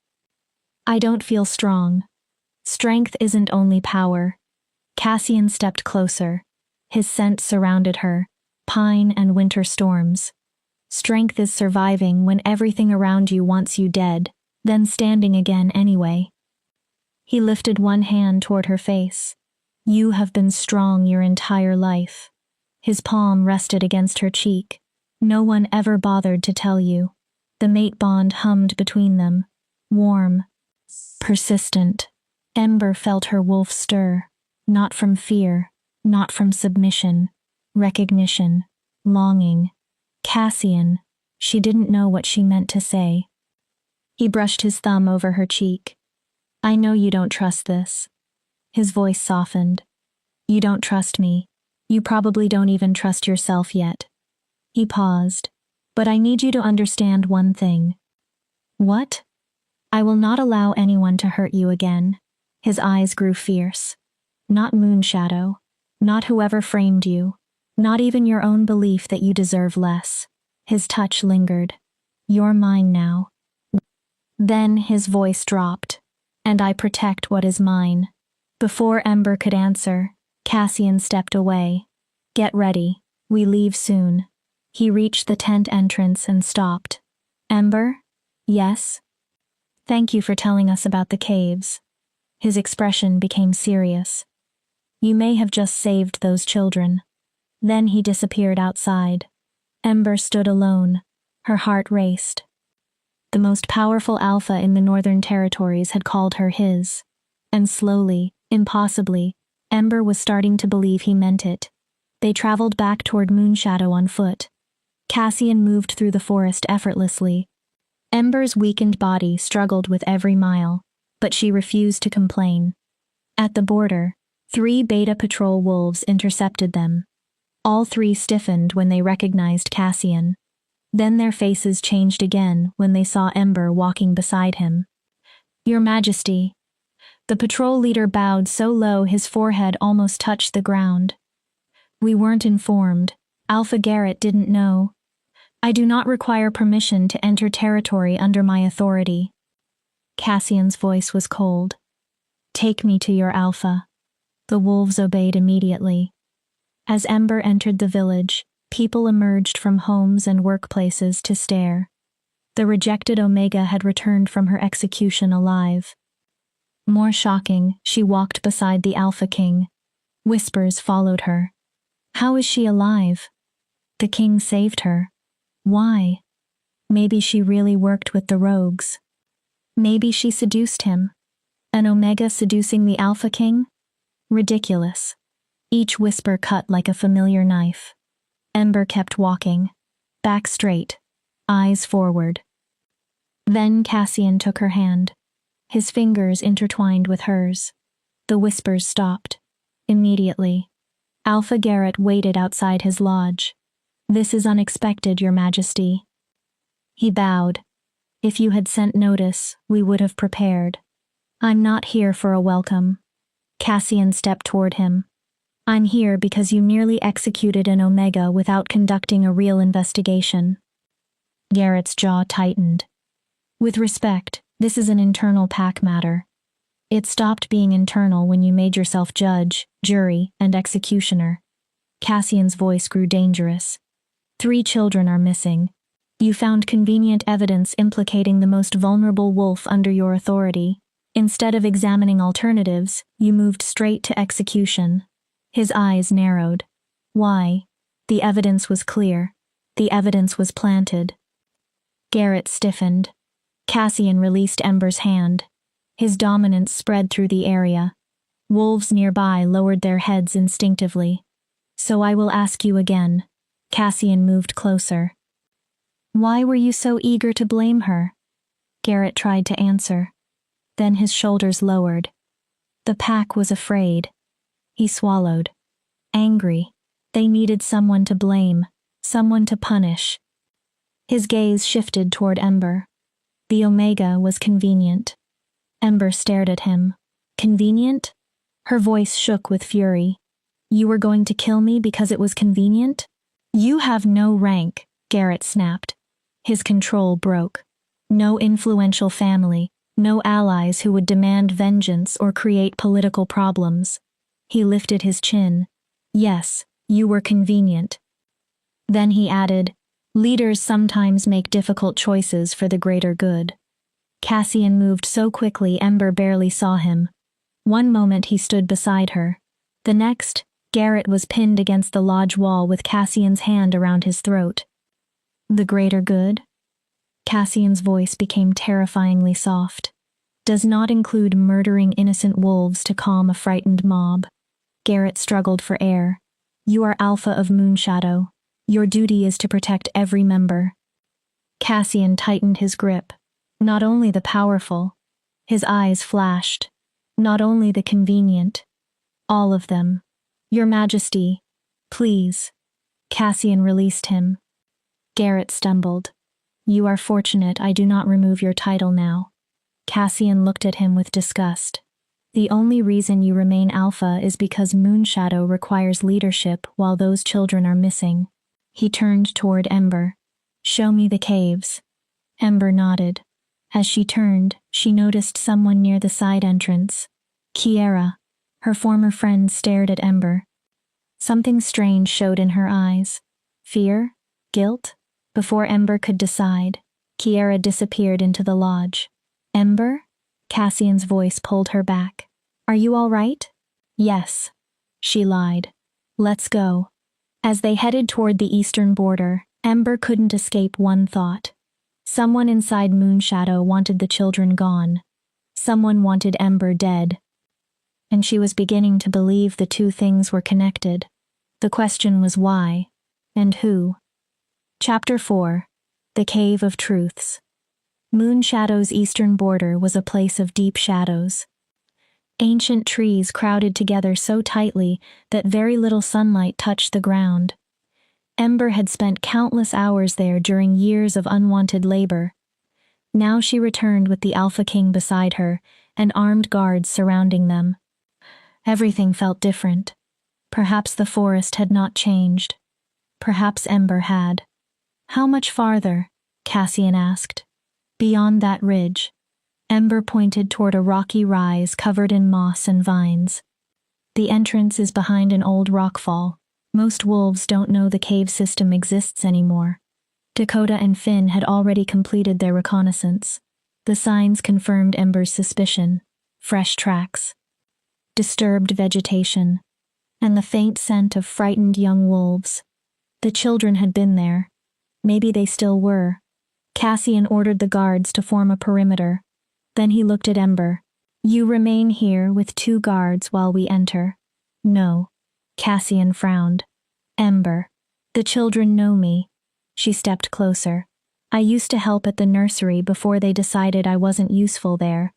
I don't feel strong. Strength isn't only power. Cassian stepped closer. His scent surrounded her, pine and winter storms. Strength is surviving when everything around you wants you dead, then standing again anyway. He lifted one hand toward her face. You have been strong your entire life. His palm rested against her cheek. No one ever bothered to tell you. The mate bond hummed between them. Warm. Persistent. Ember felt her wolf stir. Not from fear. Not from submission. Recognition. Longing. Cassian. She didn't know what she meant to say. He brushed his thumb over her cheek. I know you don't trust this. His voice softened. You don't trust me. You probably don't even trust yourself yet. He paused. But I need you to understand one thing. What? I will not allow anyone to hurt you again. His eyes grew fierce. Not Moonshadow. Not whoever framed you. Not even your own belief that you deserve less. His touch lingered. You're mine now. Then his voice dropped. And I protect what is mine. Before Ember could answer, Cassian stepped away. Get ready. We leave soon. He reached the tent entrance and stopped. Ember? Yes? Thank you for telling us about the caves. His expression became serious. You may have just saved those children. Then he disappeared outside. Ember stood alone. Her heart raced. The most powerful alpha in the Northern Territories had called her his. And slowly, impossibly, Ember was starting to believe he meant it. They traveled back toward Moonshadow on foot. Cassian moved through the forest effortlessly. Ember's weakened body struggled with every mile, but she refused to complain. At the border, 3 Beta Patrol wolves intercepted them. All 3 stiffened when they recognized Cassian. Then their faces changed again when they saw Ember walking beside him. "Your Majesty." The patrol leader bowed so low his forehead almost touched the ground. "We weren't informed. Alpha Garrett didn't know. I do not require permission to enter territory under my authority." Cassian's voice was cold. "Take me to your Alpha." The wolves obeyed immediately. As Ember entered the village, people emerged from homes and workplaces to stare. The rejected Omega had returned from her execution alive. More shocking, she walked beside the Alpha King. Whispers followed her. How is she alive? The king saved her. Why? Maybe she really worked with the rogues. Maybe she seduced him. An Omega seducing the Alpha King? Ridiculous. Each whisper cut like a familiar knife. Ember kept walking. Back straight. Eyes forward. Then Cassian took her hand. His fingers intertwined with hers. The whispers stopped. Immediately. Alpha Garrett waited outside his lodge. "This is unexpected, Your Majesty." He bowed. "If you had sent notice, we would have prepared. I'm not here for a welcome." Cassian stepped toward him. "I'm here because you nearly executed an Omega without conducting a real investigation." Garrett's jaw tightened. "With respect, this is an internal pack matter. It stopped being internal when you made yourself judge, jury, and executioner." Cassian's voice grew dangerous. 3 children are missing. You found convenient evidence implicating the most vulnerable wolf under your authority. Instead of examining alternatives, you moved straight to execution. His eyes narrowed. Why? The evidence was clear. The evidence was planted. Garrett stiffened. Cassian released Ember's hand. His dominance spread through the area. Wolves nearby lowered their heads instinctively. "So I will ask you again." Cassian moved closer. "Why were you so eager to blame her?" Garrett tried to answer. Then his shoulders lowered. The pack was afraid. He swallowed. Angry. They needed someone to blame, someone to punish. His gaze shifted toward Ember. The Omega was convenient. Ember stared at him. Convenient? Her voice shook with fury. "You were going to kill me because it was convenient?" "You have no rank," Garrett snapped. His control broke. No influential family, no allies who would demand vengeance or create political problems. He lifted his chin. "Yes, you were convenient." Then he added, "Leaders sometimes make difficult choices for the greater good." Cassian moved so quickly Ember barely saw him. One moment he stood beside her. The next, Garrett was pinned against the lodge wall with Cassian's hand around his throat. "The greater good?" Cassian's voice became terrifyingly soft. "Does not include murdering innocent wolves to calm a frightened mob." Garrett struggled for air. "You are Alpha of Moonshadow. Your duty is to protect every member." Cassian tightened his grip. "Not only the powerful." His eyes flashed. "Not only the convenient. All of them. Your Majesty, please." Cassian released him. Garrett stumbled. "You are fortunate I do not remove your title now." Cassian looked at him with disgust. "The only reason you remain Alpha is because Moonshadow requires leadership while those children are missing." He turned toward Ember. "Show me the caves." Ember nodded. As she turned, she noticed someone near the side entrance. Kiera. Her former friend stared at Ember. Something strange showed in her eyes. Fear? Guilt? Before Ember could decide, Kiera disappeared into the lodge. "Ember?" Cassian's voice pulled her back. "Are you all right?" "Yes." She lied. "Let's go." As they headed toward the eastern border, Ember couldn't escape one thought. Someone inside Moonshadow wanted the children gone. Someone wanted Ember dead, and she was beginning to believe the two things were connected. The question was why, and who. Chapter 4. The Cave of Truths. Moonshadow's eastern border was a place of deep shadows. Ancient trees crowded together so tightly that very little sunlight touched the ground. Ember had spent countless hours there during years of unwanted labor. Now she returned with the Alpha King beside her and armed guards surrounding them. Everything felt different. Perhaps the forest had not changed. Perhaps Ember had. How much farther? Cassian asked. Beyond that ridge. Ember pointed toward a rocky rise covered in moss and vines. The entrance is behind an old rockfall. Most wolves don't know the cave system exists anymore. Dakota and Finn had already completed their reconnaissance. The signs confirmed Ember's suspicion. Fresh tracks. Disturbed vegetation. And the faint scent of frightened young wolves. The children had been there. Maybe they still were. Cassian ordered the guards to form a perimeter. Then he looked at Ember. You remain here with 2 guards while we enter. No. Cassian frowned. Ember. The children know me. She stepped closer. I used to help at the nursery before they decided I wasn't useful there.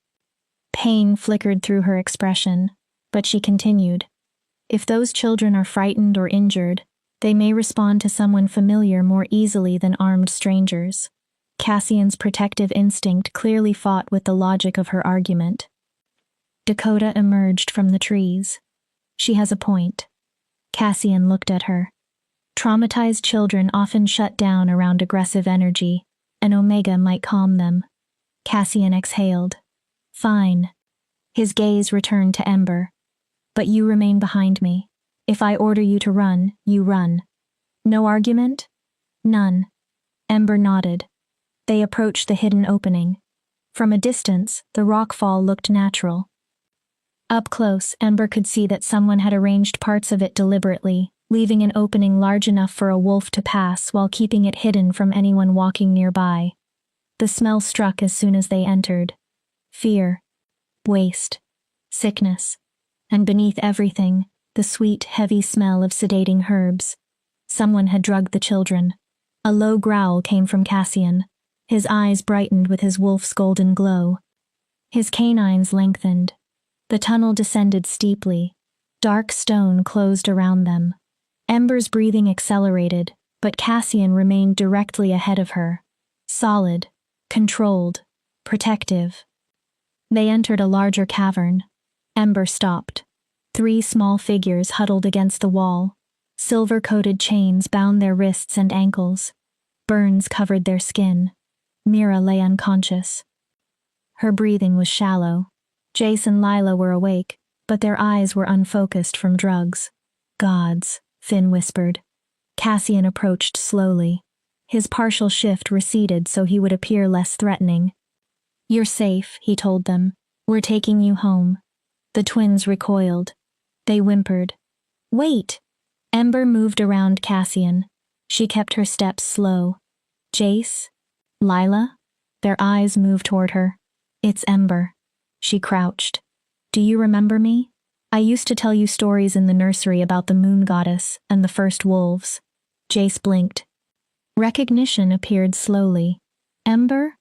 Pain flickered through her expression, but she continued. If those children are frightened or injured, they may respond to someone familiar more easily than armed strangers. Cassian's protective instinct clearly fought with the logic of her argument. Dakota emerged from the trees. She has a point. Cassian looked at her. Traumatized children often shut down around aggressive energy. An Omega might calm them. Cassian exhaled. Fine. His gaze returned to Ember. But you remain behind me. If I order you to run, you run. No argument? None. Ember nodded. They approached the hidden opening. From a distance, the rockfall looked natural. Up close, Ember could see that someone had arranged parts of it deliberately, leaving an opening large enough for a wolf to pass while keeping it hidden from anyone walking nearby. The smell struck as soon as they entered. Fear. Waste. Sickness. And beneath everything, the sweet, heavy smell of sedating herbs. Someone had drugged the children. A low growl came from Cassian. His eyes brightened with his wolf's golden glow. His canines lengthened. The tunnel descended steeply. Dark stone closed around them. Ember's breathing accelerated, but Cassian remained directly ahead of her. Solid, controlled, protective. They entered a larger cavern. Ember stopped. 3 small figures huddled against the wall. Silver-coated chains bound their wrists and ankles. Burns covered their skin. Mira lay unconscious. Her breathing was shallow. Jace and Lila were awake, but their eyes were unfocused from drugs. Gods, Finn whispered. Cassian approached slowly. His partial shift receded so he would appear less threatening. You're safe, he told them. We're taking you home. The twins recoiled. They whimpered. Wait! Ember moved around Cassian. She kept her steps slow. Jace? Lila? Their eyes moved toward her. It's Ember. She crouched. Do you remember me? I used to tell you stories in the nursery about the moon goddess and the first wolves. Jace blinked. Recognition appeared slowly. Ember?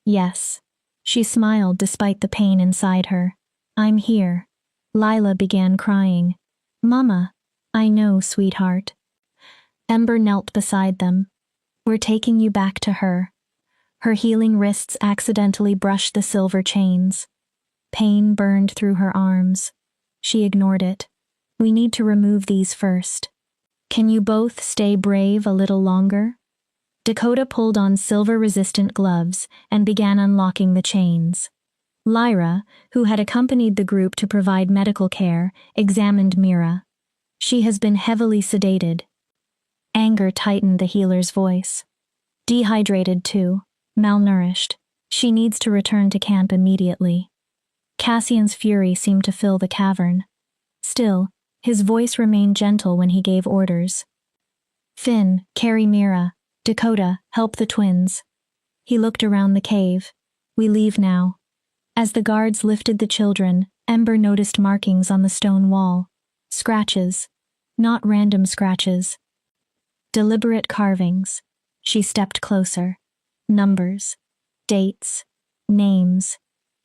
Yes. She smiled despite the pain inside her. I'm here. Lila began crying. Mama. I know, sweetheart. Ember knelt beside them. We're taking you back to her. Her healing wrists accidentally brushed the silver chains. Pain burned through her arms. She ignored it. We need to remove these first. Can you both stay brave a little longer? Dakota pulled on silver-resistant gloves and began unlocking the chains. Lyra, who had accompanied the group to provide medical care, examined Mira. She has been heavily sedated. Anger tightened the healer's voice. Dehydrated too. Malnourished. She needs to return to camp immediately. Cassian's fury seemed to fill the cavern. Still, his voice remained gentle when he gave orders. Finn, carry Mira. Dakota, help the twins. He looked around the cave. We leave now. As the guards lifted the children, Ember noticed markings on the stone wall. Scratches. Not random scratches. Deliberate carvings. She stepped closer. Numbers. Dates. Names.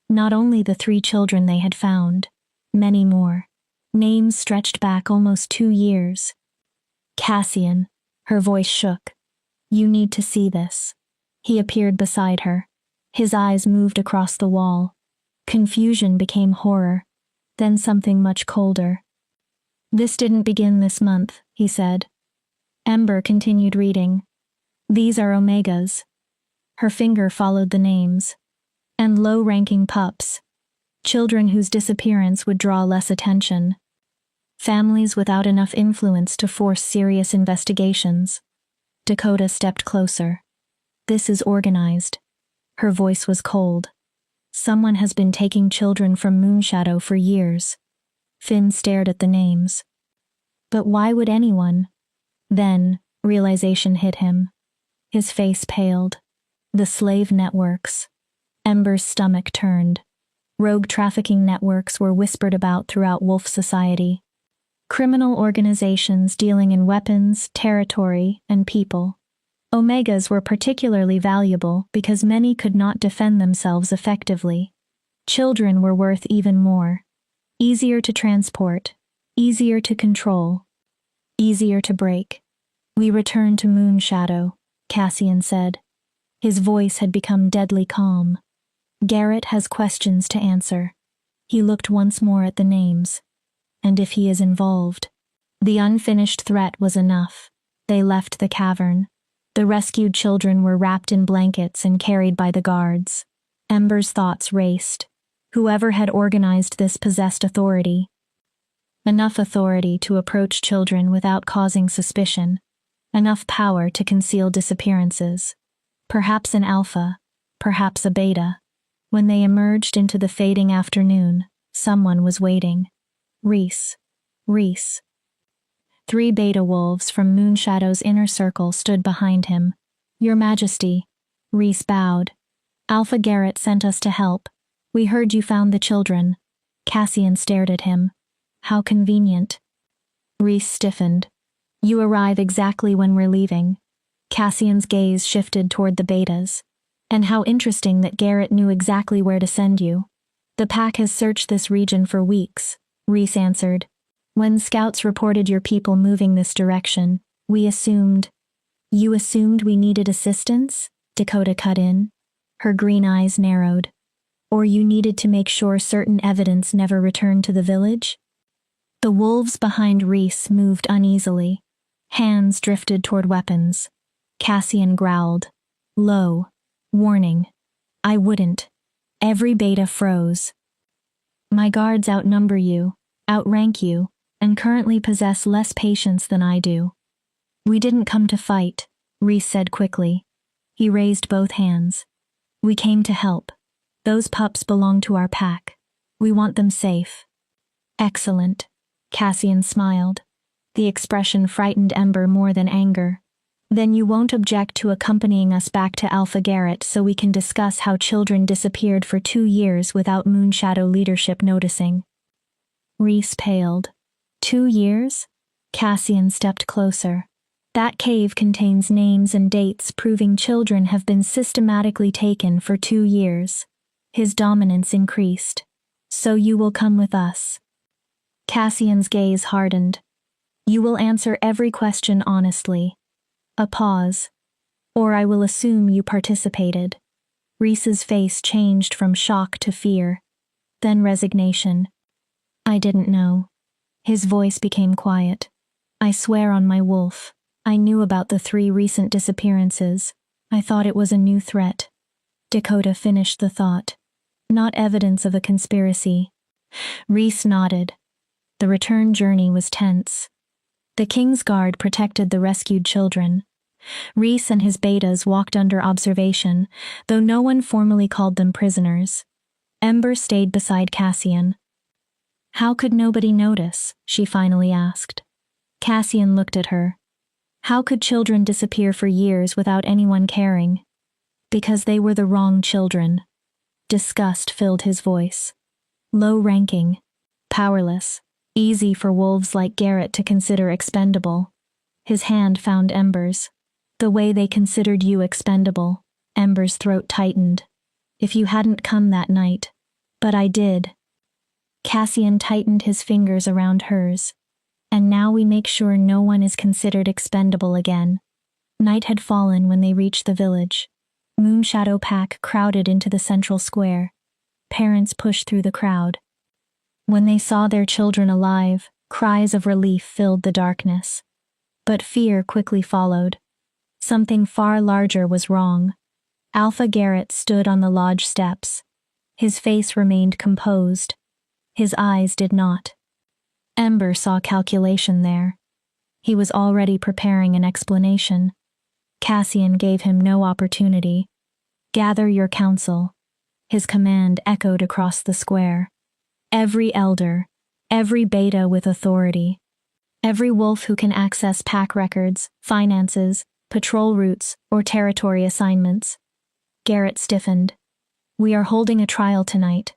Not only the 3 children they had found. Many more. Names stretched back almost 2 years. Cassian. Her voice shook. You need to see this. He appeared beside her. His eyes moved across the wall. Confusion became horror. Then something much colder. This didn't begin this month, he said. Ember continued reading. These are Omegas. Her finger followed the names. And low-ranking pups. Children whose disappearance would draw less attention. Families without enough influence to force serious investigations. Dakota stepped closer. This is organized. Her voice was cold. Someone has been taking children from Moonshadow for years. Finn stared at the names. But why would anyone? Then, realization hit him. His face paled. The slave networks. Ember's stomach turned. Rogue trafficking networks were whispered about throughout Wolf Society. Criminal organizations dealing in weapons, territory, and people. Omegas were particularly valuable because many could not defend themselves effectively. Children were worth even more. Easier to transport. Easier to control. Easier to break. We return to Moonshadow, Cassian said. His voice had become deadly calm. Garrett has questions to answer. He looked once more at the names. And if he is involved. The unfinished threat was enough. They left the cavern. The rescued children were wrapped in blankets and carried by the guards. Ember's thoughts raced. Whoever had organized this possessed authority. Enough authority to approach children without causing suspicion. Enough power to conceal disappearances. Perhaps an alpha, perhaps a beta. When they emerged into the fading afternoon, someone was waiting. Reese. 3 beta wolves from Moonshadow's inner circle stood behind him. Your Majesty. Reese bowed. Alpha Garrett sent us to help. We heard you found the children. Cassian stared at him. How convenient. Reese stiffened. You arrive exactly when we're leaving. Cassian's gaze shifted toward the betas. And how interesting that Garrett knew exactly where to send you. The pack has searched this region for weeks, Reese answered. When scouts reported your people moving this direction, we assumed. You assumed we needed assistance? Dakota cut in. Her green eyes narrowed. Or you needed to make sure certain evidence never returned to the village? The wolves behind Reese moved uneasily. Hands drifted toward weapons. Cassian growled. Low. Warning. I wouldn't. Every beta froze. My guards outnumber you, outrank you, and currently possess less patience than I do. We didn't come to fight, Reese said quickly. He raised both hands. We came to help. Those pups belong to our pack. We want them safe. Excellent. Cassian smiled. The expression frightened Ember more than anger. Then you won't object to accompanying us back to Alpha Garrett so we can discuss how children disappeared for 2 years without Moonshadow leadership noticing. Reese paled. 2 years? Cassian stepped closer. That cave contains names and dates proving children have been systematically taken for 2 years. His dominance increased. So you will come with us. Cassian's gaze hardened. You will answer every question honestly. A pause. Or I will assume you participated. Reese's face changed from shock to fear. Then resignation. I didn't know. His voice became quiet. I swear on my wolf. I knew about the 3 recent disappearances. I thought it was a new threat. Dakota finished the thought. Not evidence of a conspiracy. Reese nodded. The return journey was tense. The King's Guard protected the rescued children. Reese and his betas walked under observation, though no one formally called them prisoners. Ember stayed beside Cassian. How could nobody notice? She finally asked. Cassian looked at her. How could children disappear for years without anyone caring? Because they were the wrong children. Disgust filled his voice. Low-ranking. Powerless. Easy for wolves like Garrett to consider expendable. His hand found Ember's. The way they considered you expendable. Ember's throat tightened. If you hadn't come that night. But I did. Cassian tightened his fingers around hers. And now we make sure no one is considered expendable again. Night had fallen when they reached the village. Moonshadow Pack crowded into the central square. Parents pushed through the crowd. When they saw their children alive, cries of relief filled the darkness. But fear quickly followed. Something far larger was wrong. Alpha Garrett stood on the lodge steps. His face remained composed. His eyes did not. Ember saw calculation there. He was already preparing an explanation. Cassian gave him no opportunity. Gather your council. His command echoed across the square. Every elder, every beta with authority, every wolf who can access pack records, finances, patrol routes, or territory assignments. Garrett stiffened. We are holding a trial tonight.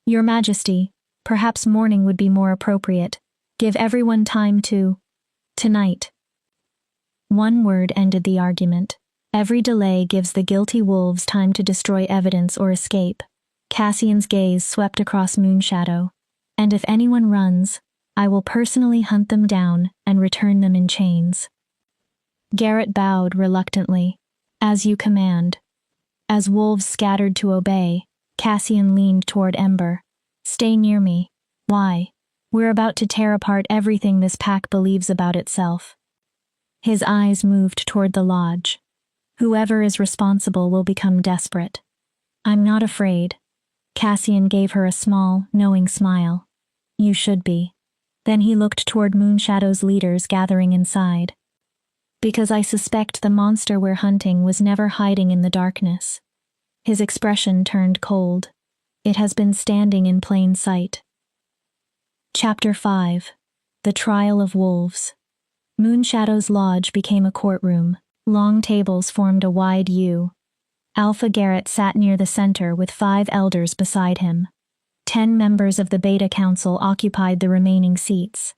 Your Majesty, perhaps morning would be more appropriate. Give everyone time to... Tonight. One word ended the argument. Every delay gives the guilty wolves time to destroy evidence or escape. Cassian's gaze swept across Moonshadow. And if anyone runs, I will personally hunt them down and return them in chains. Garrett bowed reluctantly. As you command. As wolves scattered to obey, Cassian leaned toward Ember. Stay near me. Why? We're about to tear apart everything this pack believes about itself. His eyes moved toward the lodge. Whoever is responsible will become desperate. I'm not afraid. Cassian gave her a small, knowing smile. You should be. Then he looked toward Moonshadow's leaders gathering inside. Because I suspect the monster we're hunting was never hiding in the darkness. His expression turned cold. It has been standing in plain sight. Chapter 5. The Trial of Wolves. Moonshadow's lodge became a courtroom. Long tables formed a wide U. Alpha Garrett sat near the center with 5 elders beside him. 10 members of the Beta Council occupied the remaining seats.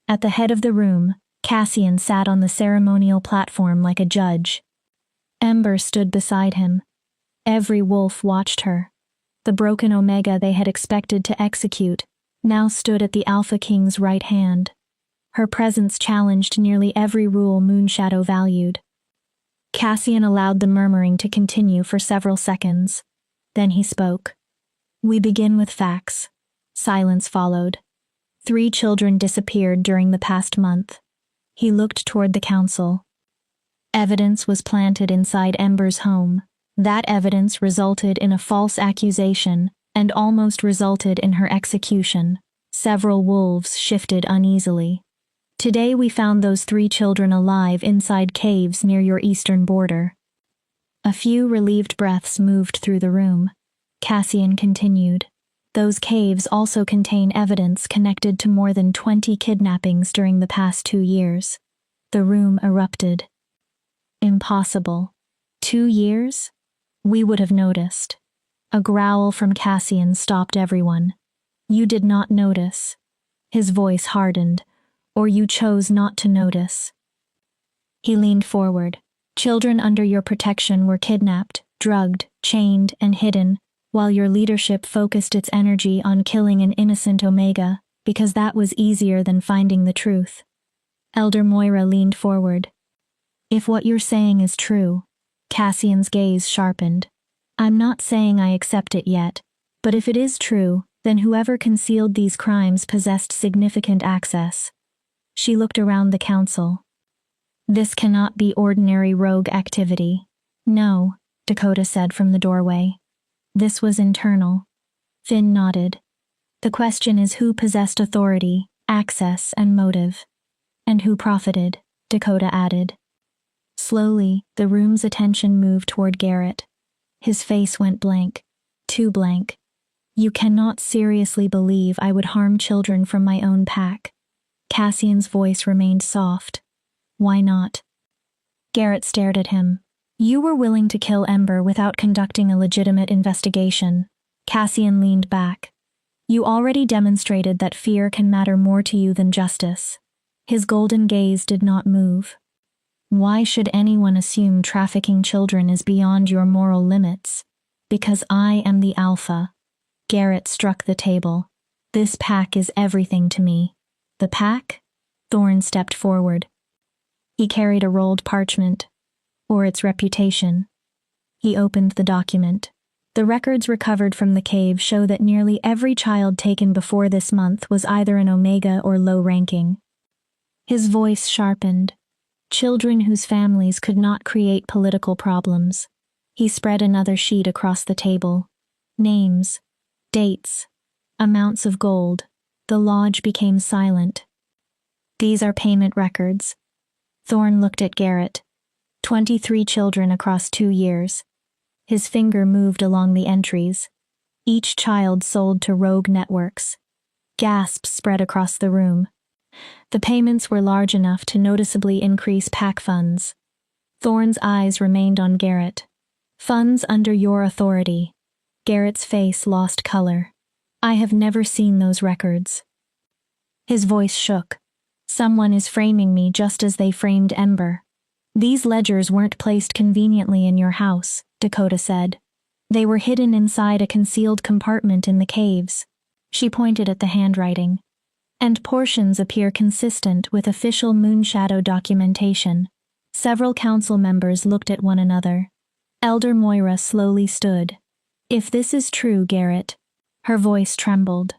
At the head of the room, Cassian sat on the ceremonial platform like a judge. Ember stood beside him. Every wolf watched her. The broken Omega they had expected to execute now stood at the Alpha King's right hand. Her presence challenged nearly every rule Moonshadow valued. Cassian allowed the murmuring to continue for several seconds. Then he spoke. We begin with facts. Silence followed. 3 children disappeared during the past month. He looked toward the council. Evidence was planted inside Ember's home. That evidence resulted in a false accusation and almost resulted in her execution. Several wolves shifted uneasily. Today we found those 3 children alive inside caves near your eastern border. A few relieved breaths moved through the room. Cassian continued. Those caves also contain evidence connected to more than 20 kidnappings during the past 2 years. The room erupted. Impossible. 2 years? We would have noticed. A growl from Cassian stopped everyone. You did not notice. His voice hardened. Or you chose not to notice. He leaned forward. Children under your protection were kidnapped, drugged, chained, and hidden, while your leadership focused its energy on killing an innocent Omega, because that was easier than finding the truth. Elder Moira leaned forward. If what you're saying is true, Cassian's gaze sharpened. I'm not saying I accept it yet, but if it is true, then whoever concealed these crimes possessed significant access. She looked around the council. This cannot be ordinary rogue activity. No, Dakota said from the doorway. This was internal. Finn nodded. The question is who possessed authority, access, and motive. And who profited, Dakota added. Slowly, the room's attention moved toward Garrett. His face went blank. Too blank. You cannot seriously believe I would harm children from my own pack. Cassian's voice remained soft. Why not? Garrett stared at him. You were willing to kill Ember without conducting a legitimate investigation. Cassian leaned back. You already demonstrated that fear can matter more to you than justice. His golden gaze did not move. Why should anyone assume trafficking children is beyond your moral limits? Because I am the alpha. Garrett struck the table. This pack is everything to me. The pack? Thorne stepped forward. He carried a rolled parchment, or its reputation. He opened the document. The records recovered from the cave show that nearly every child taken before this month was either an Omega or low-ranking. His voice sharpened. Children whose families could not create political problems. He spread another sheet across the table. Names, dates, amounts of gold. The lodge became silent. These are payment records. Thorne looked at Garrett. 23 children across 2 years. His finger moved along the entries. Each child sold to rogue networks. Gasps spread across the room. The payments were large enough to noticeably increase PAC funds. Thorne's eyes remained on Garrett. Funds under your authority. Garrett's face lost color. I have never seen those records. His voice shook. Someone is framing me just as they framed Ember. These ledgers weren't placed conveniently in your house, Dakota said. They were hidden inside a concealed compartment in the caves. She pointed at the handwriting. And portions appear consistent with official Moonshadow documentation. Several council members looked at one another. Elder Moira slowly stood. If this is true, Garrett. Her voice trembled.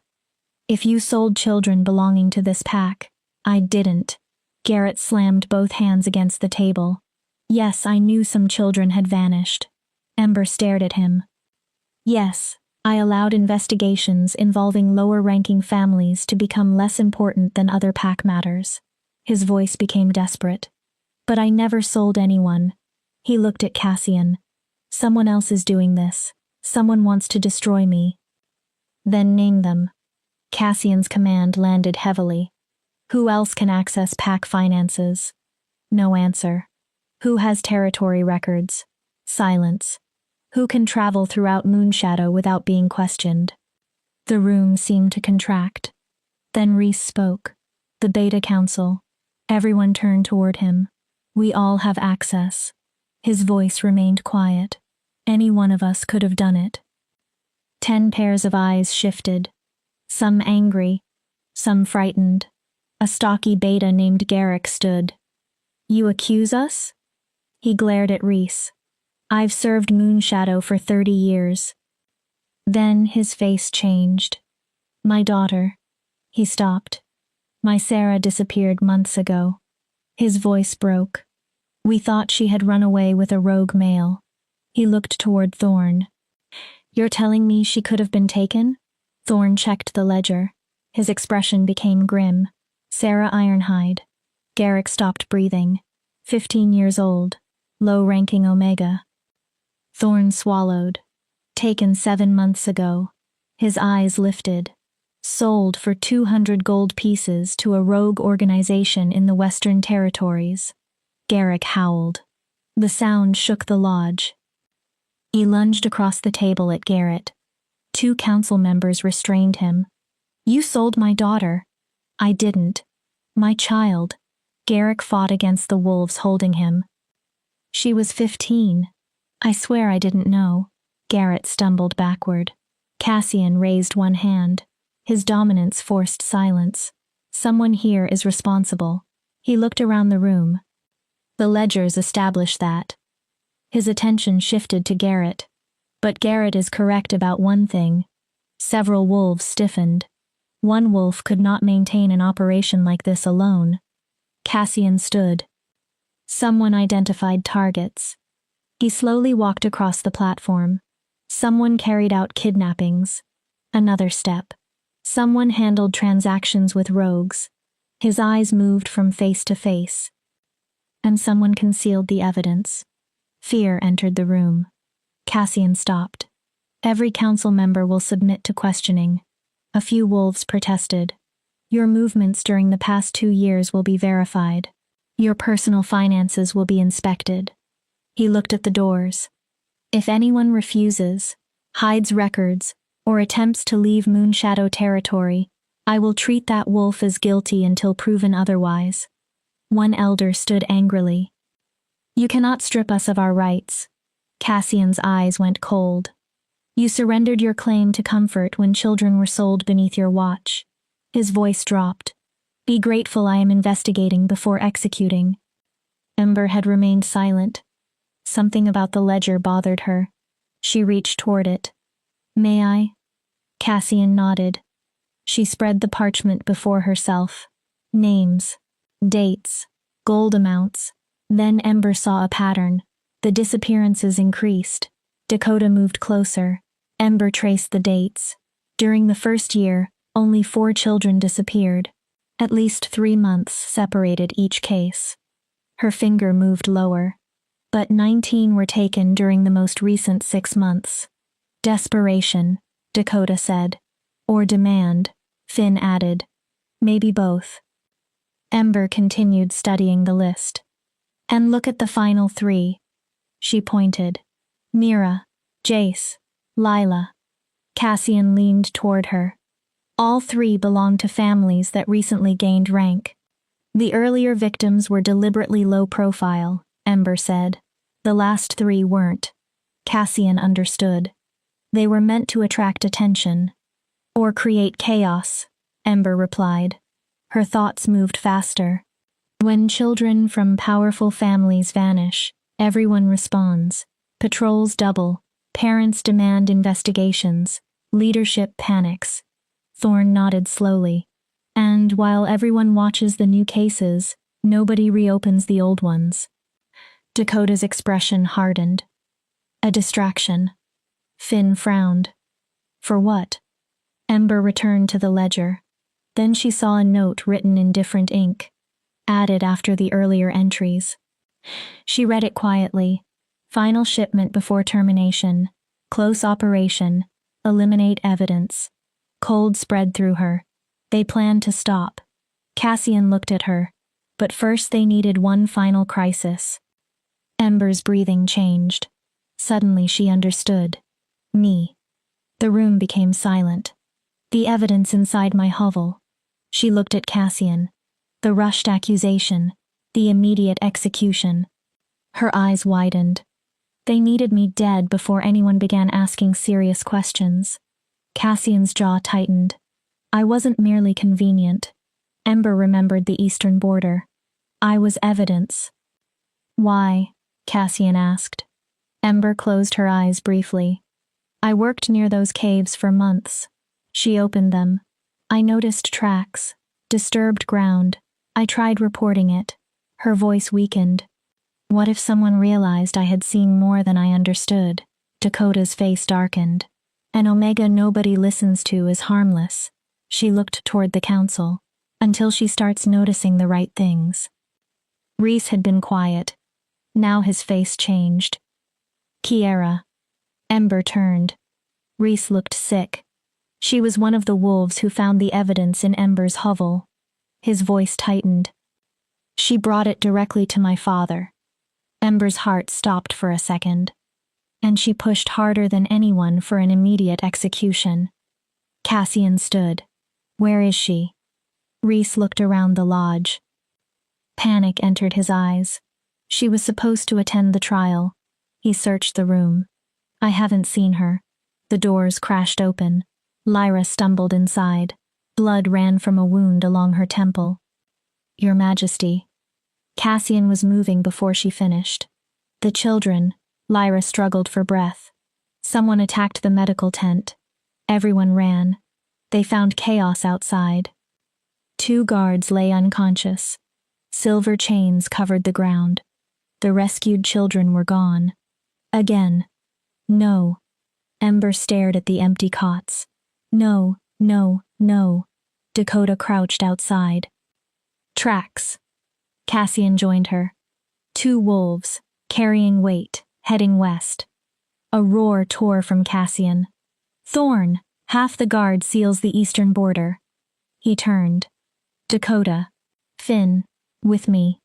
If you sold children belonging to this pack, I didn't. Garrett slammed both hands against the table. Yes, I knew some children had vanished. Ember stared at him. Yes, I allowed investigations involving lower-ranking families to become less important than other pack matters. His voice became desperate. But I never sold anyone. He looked at Cassian. Someone else is doing this. Someone wants to destroy me. Then name them. Cassian's command landed heavily. Who else can access pack finances? No answer. Who has territory records? Silence. Who can travel throughout Moonshadow without being questioned? The room seemed to contract. Then Reese spoke. The Beta Council. Everyone turned toward him. We all have access. His voice remained quiet. Any one of us could have done it. 10 pairs of eyes shifted. Some angry, some frightened. A stocky beta named Garrick stood. You accuse us? He glared at Reese. I've served Moonshadow for 30 years. Then his face changed. My daughter. He stopped. My Sarah disappeared months ago. His voice broke. We thought she had run away with a rogue male. He looked toward Thorne. You're telling me she could have been taken? Thorne checked the ledger. His expression became grim. Sarah Ironhide. Garrick stopped breathing. 15 years old. Low-ranking Omega. Thorne swallowed. Taken 7 months ago. His eyes lifted. Sold for 200 gold pieces to a rogue organization in the Western Territories. Garrick howled. The sound shook the lodge. He lunged across the table at Garrett. 2 council members restrained him. You sold my daughter. I didn't. My child. Garrick fought against the wolves holding him. She was 15. I swear I didn't know. Garrett stumbled backward. Cassian raised one hand. His dominance forced silence. Someone here is responsible. He looked around the room. The ledgers established that. His attention shifted to Garrett. But Garrett is correct about one thing. Several wolves stiffened. One wolf could not maintain an operation like this alone. Cassian stood. Someone identified targets. He slowly walked across the platform. Someone carried out kidnappings. Another step. Someone handled transactions with rogues. His eyes moved from face to face. And someone concealed the evidence. Fear entered the room. Cassian stopped. Every council member will submit to questioning. A few wolves protested. Your movements during the past 2 years will be verified. Your personal finances will be inspected. He looked at the doors. If anyone refuses, hides records, or attempts to leave Moonshadow territory, I will treat that wolf as guilty until proven otherwise. One elder stood angrily. You cannot strip us of our rights. Cassian's eyes went cold. You surrendered your claim to comfort when children were sold beneath your watch. His voice dropped. Be grateful I am investigating before executing. Ember had remained silent. Something about the ledger bothered her. She reached toward it. May I? Cassian nodded. She spread the parchment before herself. Names, dates, gold amounts. Then Ember saw a pattern. The disappearances increased. Dakota moved closer. Ember traced the dates. During the first year, only 4 children disappeared. At least 3 months separated each case. Her finger moved lower. But 19 were taken during the most recent 6 months. Desperation, Dakota said. Or demand, Finn added. Maybe both. Ember continued studying the list. And look at the final 3. She pointed. Mira, Jace, Lila. Cassian leaned toward her. All 3 belonged to families that recently gained rank. The earlier victims were deliberately low profile, Ember said. The last 3 weren't. Cassian understood. They were meant to attract attention. Or create chaos, Ember replied. Her thoughts moved faster. When children from powerful families vanish, everyone responds. Patrols double. Parents demand investigations. Leadership panics. Thorne nodded slowly. And while everyone watches the new cases, nobody reopens the old ones. Dakota's expression hardened. A distraction. Finn frowned. For what? Ember returned to the ledger. Then she saw a note written in different ink, added after the earlier entries. She read it quietly. Final shipment before termination. Close operation. Eliminate evidence. Cold spread through her. They planned to stop. Cassian looked at her. But first they needed one final crisis. Ember's breathing changed. Suddenly she understood. Me. The room became silent. The evidence inside my hovel. She looked at Cassian. The rushed accusation. The immediate execution. Her eyes widened. They needed me dead before anyone began asking serious questions. Cassian's jaw tightened. I wasn't merely convenient. Ember remembered the eastern border. I was evidence. Why? Cassian asked. Ember closed her eyes briefly. I worked near those caves for months. She opened them. I noticed tracks. Disturbed ground. I tried reporting it. Her voice weakened. What if someone realized I had seen more than I understood? Dakota's face darkened. An Omega nobody listens to is harmless. She looked toward the council. Until she starts noticing the right things. Reese had been quiet. Now his face changed. Kiera. Ember turned. Reese looked sick. She was one of the wolves who found the evidence in Ember's hovel. His voice tightened. She brought it directly to my father. Ember's heart stopped for a second. And she pushed harder than anyone for an immediate execution. Cassian stood. Where is she? Reese looked around the lodge. Panic entered his eyes. She was supposed to attend the trial. He searched the room. I haven't seen her. The doors crashed open. Lyra stumbled inside. Blood ran from a wound along her temple. Your Majesty. Cassian was moving before she finished. The children. Lyra struggled for breath. Someone attacked the medical tent. Everyone ran. They found chaos outside. 2 guards lay unconscious. Silver chains covered the ground. The rescued children were gone. Again. No. Ember stared at the empty cots. No, no, no. Dakota crouched outside. Tracks. Cassian joined her. 2 wolves, carrying weight, heading west. A roar tore from Cassian. Thorne! Half the guard seals the eastern border. He turned. Dakota. Finn. With me.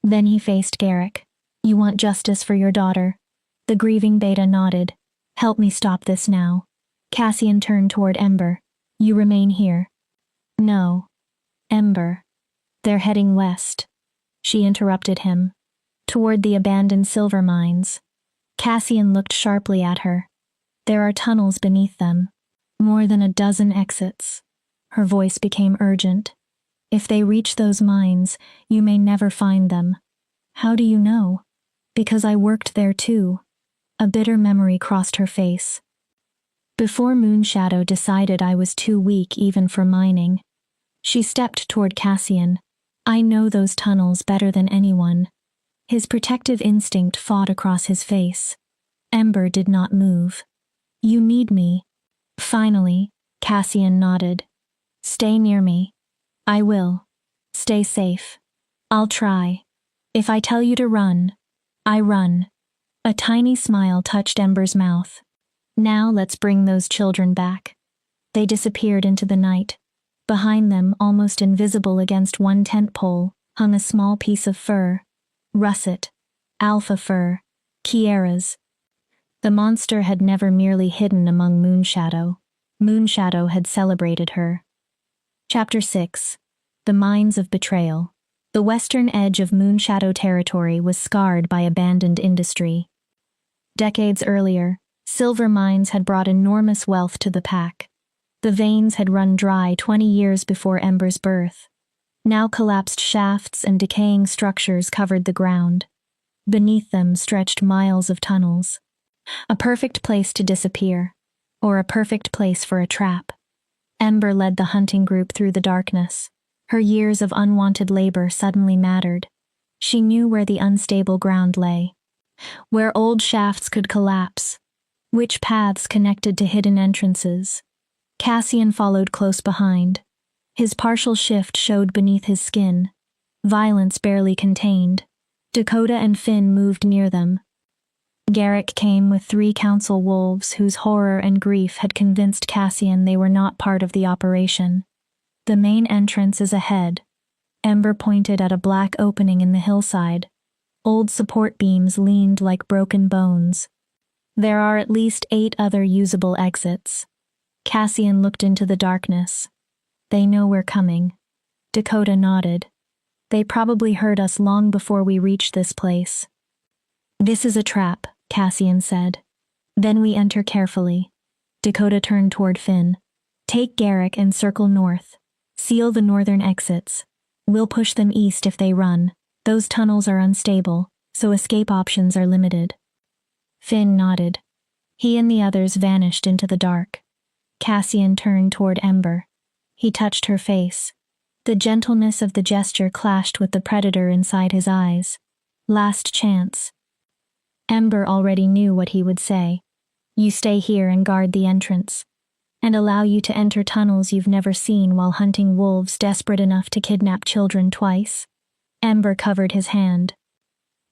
Then he faced Garrick. You want justice for your daughter? The grieving Beta nodded. Help me stop this now. Cassian turned toward Ember. You remain here. No. Ember. They're heading west. She interrupted him. Toward the abandoned silver mines. Cassian looked sharply at her. There are tunnels beneath them. More than a dozen exits. Her voice became urgent. If they reach those mines, you may never find them. How do you know? Because I worked there too. A bitter memory crossed her face. Before Moonshadow decided I was too weak even for mining. She stepped toward Cassian. I know those tunnels better than anyone. His protective instinct fought across his face. Ember did not move. You need me. Finally, Cassian nodded. Stay near me. I will. Stay safe. I'll try. If I tell you to run, I run. A tiny smile touched Ember's mouth. Now let's bring those children back. They disappeared into the night. Behind them, almost invisible against one tent pole, hung a small piece of fur. Russet. Alpha fur. Kiera's. The monster had never merely hidden among Moonshadow. Moonshadow had celebrated her. Chapter 6. The Mines of Betrayal. The western edge of Moonshadow territory was scarred by abandoned industry. Decades earlier, silver mines had brought enormous wealth to the pack. The veins had run dry 20 years before Ember's birth. Now collapsed shafts and decaying structures covered the ground. Beneath them stretched miles of tunnels. A perfect place to disappear, or a perfect place for a trap. Ember led the hunting group through the darkness. Her years of unwanted labor suddenly mattered. She knew where the unstable ground lay, where old shafts could collapse, which paths connected to hidden entrances. Cassian followed close behind. His partial shift showed beneath his skin, violence barely contained. Dakota and Finn moved near them. Garrick came with 3 council wolves whose horror and grief had convinced Cassian they were not part of the operation. The main entrance is ahead. Ember pointed at a black opening in the hillside. Old support beams leaned like broken bones. There are at least 8 other usable exits. Cassian looked into the darkness. They know we're coming. Dakota nodded. They probably heard us long before we reached this place. This is a trap, Cassian said. Then we enter carefully. Dakota turned toward Finn. Take Garrick and circle north. Seal the northern exits. We'll push them east if they run. Those tunnels are unstable, so escape options are limited. Finn nodded. He and the others vanished into the dark. Cassian turned toward Ember. He touched her face. The gentleness of the gesture clashed with the predator inside his eyes. Last chance. Ember already knew what he would say. You stay here and guard the entrance, and allow you to enter tunnels you've never seen while hunting wolves desperate enough to kidnap children twice. Ember covered his hand.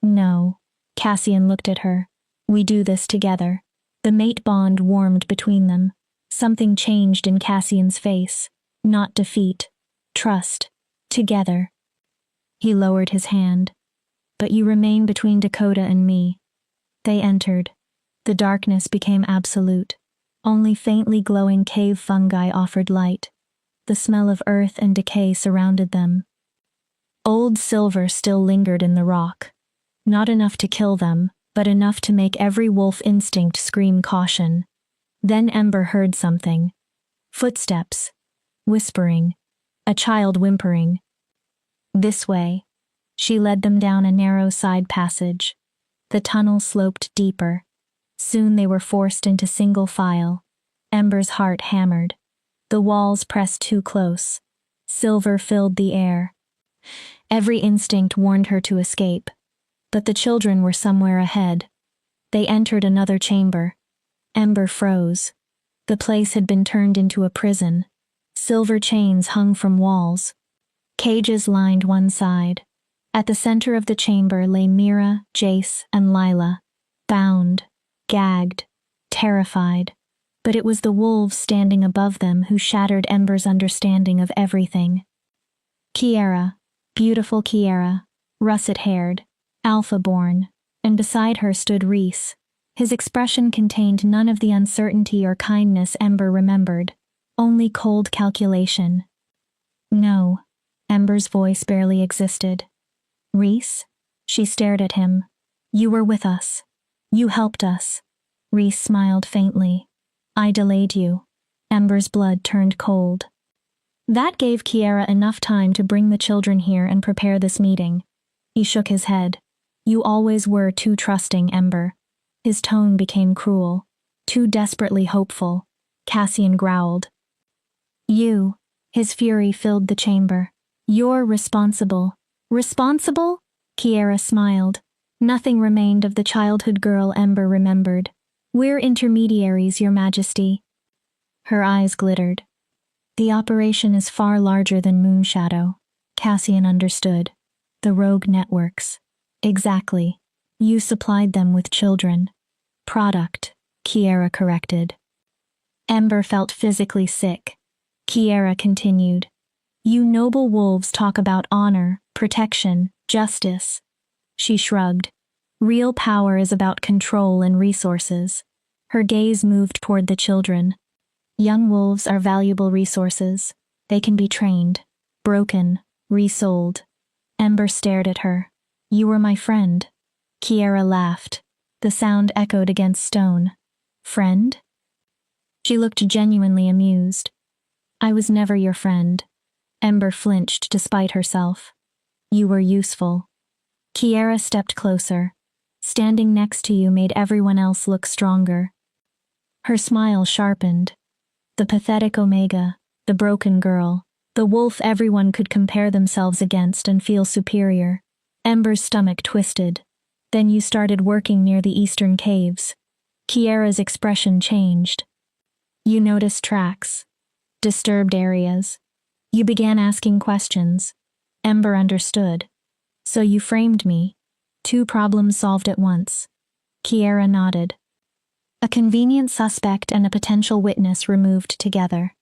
No. Cassian looked at her. We do this together. The mate bond warmed between them. Something changed in Cassian's face. Not defeat. Trust. Together. He lowered his hand. But you remain between Dakota and me. They entered. The darkness became absolute. Only faintly glowing cave fungi offered light. The smell of earth and decay surrounded them. Old silver still lingered in the rock. Not enough to kill them, but enough to make every wolf instinct scream caution. Then Ember heard something. Footsteps. Whispering. A child whimpering. This way. She led them down a narrow side passage. The tunnel sloped deeper. Soon they were forced into single file. Ember's heart hammered. The walls pressed too close. Silver filled the air. Every instinct warned her to escape. But the children were somewhere ahead. They entered another chamber. Ember froze. The place had been turned into a prison. Silver chains hung from walls. Cages lined one side. At the center of the chamber lay Mira, Jace, and Lila, bound, gagged, terrified. But it was the wolves standing above them who shattered Ember's understanding of everything. Kiera, beautiful Kiera, russet-haired, alpha-born, and beside her stood Reese, His expression contained none of the uncertainty or kindness Ember remembered, only cold calculation. No, Ember's voice barely existed. Reese? She stared at him. You were with us. You helped us. Reese smiled faintly. I delayed you. Ember's blood turned cold. That gave Kiera enough time to bring the children here and prepare this meeting. He shook his head. You always were too trusting, Ember. His tone became cruel. Too desperately hopeful. Cassian growled. You. His fury filled the chamber. You're responsible. Responsible? Kiera smiled. Nothing remained of the childhood girl Ember remembered. We're intermediaries, Your Majesty. Her eyes glittered. The operation is far larger than Moonshadow. Cassian understood. The rogue networks. Exactly. You supplied them with children. Product, Kiera corrected. Ember felt physically sick. Kiera continued. You noble wolves talk about honor, protection, justice. She shrugged. Real power is about control and resources. Her gaze moved toward the children. Young wolves are valuable resources. They can be trained, broken, resold. Ember stared at her. You were my friend. Kiera laughed. The sound echoed against stone. Friend? She looked genuinely amused. I was never your friend. Ember flinched despite herself. You were useful. Kiera stepped closer. Standing next to you made everyone else look stronger. Her smile sharpened. The pathetic Omega, the broken girl, the wolf everyone could compare themselves against and feel superior. Ember's stomach twisted. Then you started working near the eastern caves. Kiera's expression changed. You noticed tracks. Disturbed areas. You began asking questions. Ember understood. So you framed me. 2 problems solved at once. Kiera nodded. A convenient suspect and a potential witness removed together.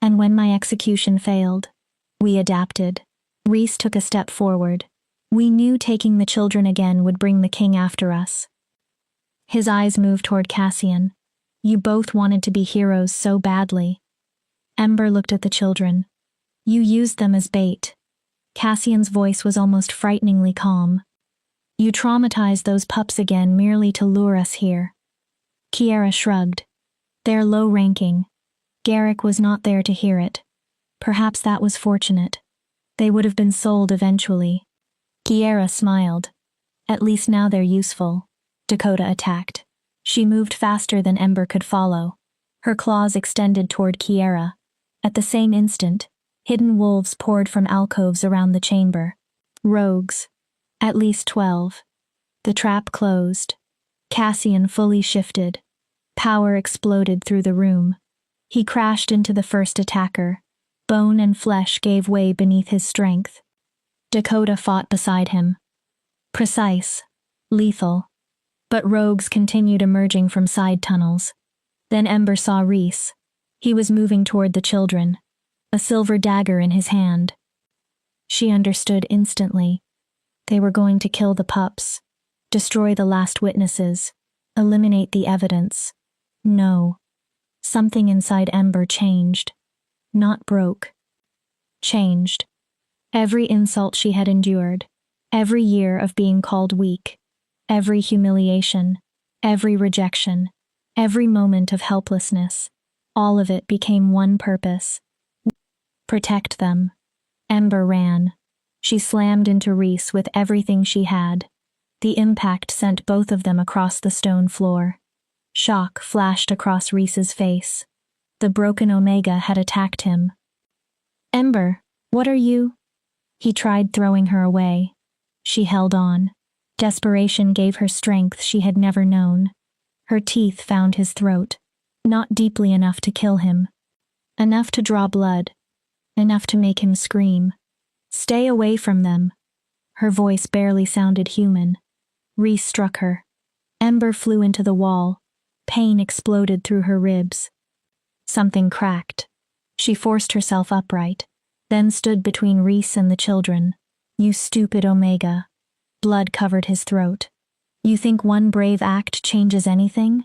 And when my execution failed, we adapted. Reese took a step forward. We knew taking the children again would bring the king after us. His eyes moved toward Cassian. You both wanted to be heroes so badly. Ember looked at the children. You used them as bait. Cassian's voice was almost frighteningly calm. You traumatized those pups again merely to lure us here. Kiera shrugged. They're low-ranking. Garrick was not there to hear it. Perhaps that was fortunate. They would have been sold eventually. Kiera smiled. At least now they're useful. Dakota attacked. She moved faster than Ember could follow. Her claws extended toward Kiera. At the same instant, hidden wolves poured from alcoves around the chamber. Rogues. At least 12. The trap closed. Cassian fully shifted. Power exploded through the room. He crashed into the first attacker. Bone and flesh gave way beneath his strength. Dakota fought beside him. Precise. Lethal. But rogues continued emerging from side tunnels. Then Ember saw Reese. He was moving toward the children. A silver dagger in his hand. She understood instantly. They were going to kill the pups. Destroy the last witnesses. Eliminate the evidence. No. Something inside Ember changed. Not broke. Changed. Every insult she had endured. Every year of being called weak. Every humiliation. Every rejection. Every moment of helplessness. All of it became one purpose. Protect them. Ember ran. She slammed into Reese with everything she had. The impact sent both of them across the stone floor. Shock flashed across Reese's face. The broken Omega had attacked him. Ember, what are you? He tried throwing her away. She held on. Desperation gave her strength she had never known. Her teeth found his throat. Not deeply enough to kill him. Enough to draw blood. Enough to make him scream. Stay away from them. Her voice barely sounded human. Reese struck her. Ember flew into the wall. Pain exploded through her ribs. Something cracked. She forced herself upright, then stood between Reese and the children. You stupid Omega. Blood covered his throat. You think one brave act changes anything?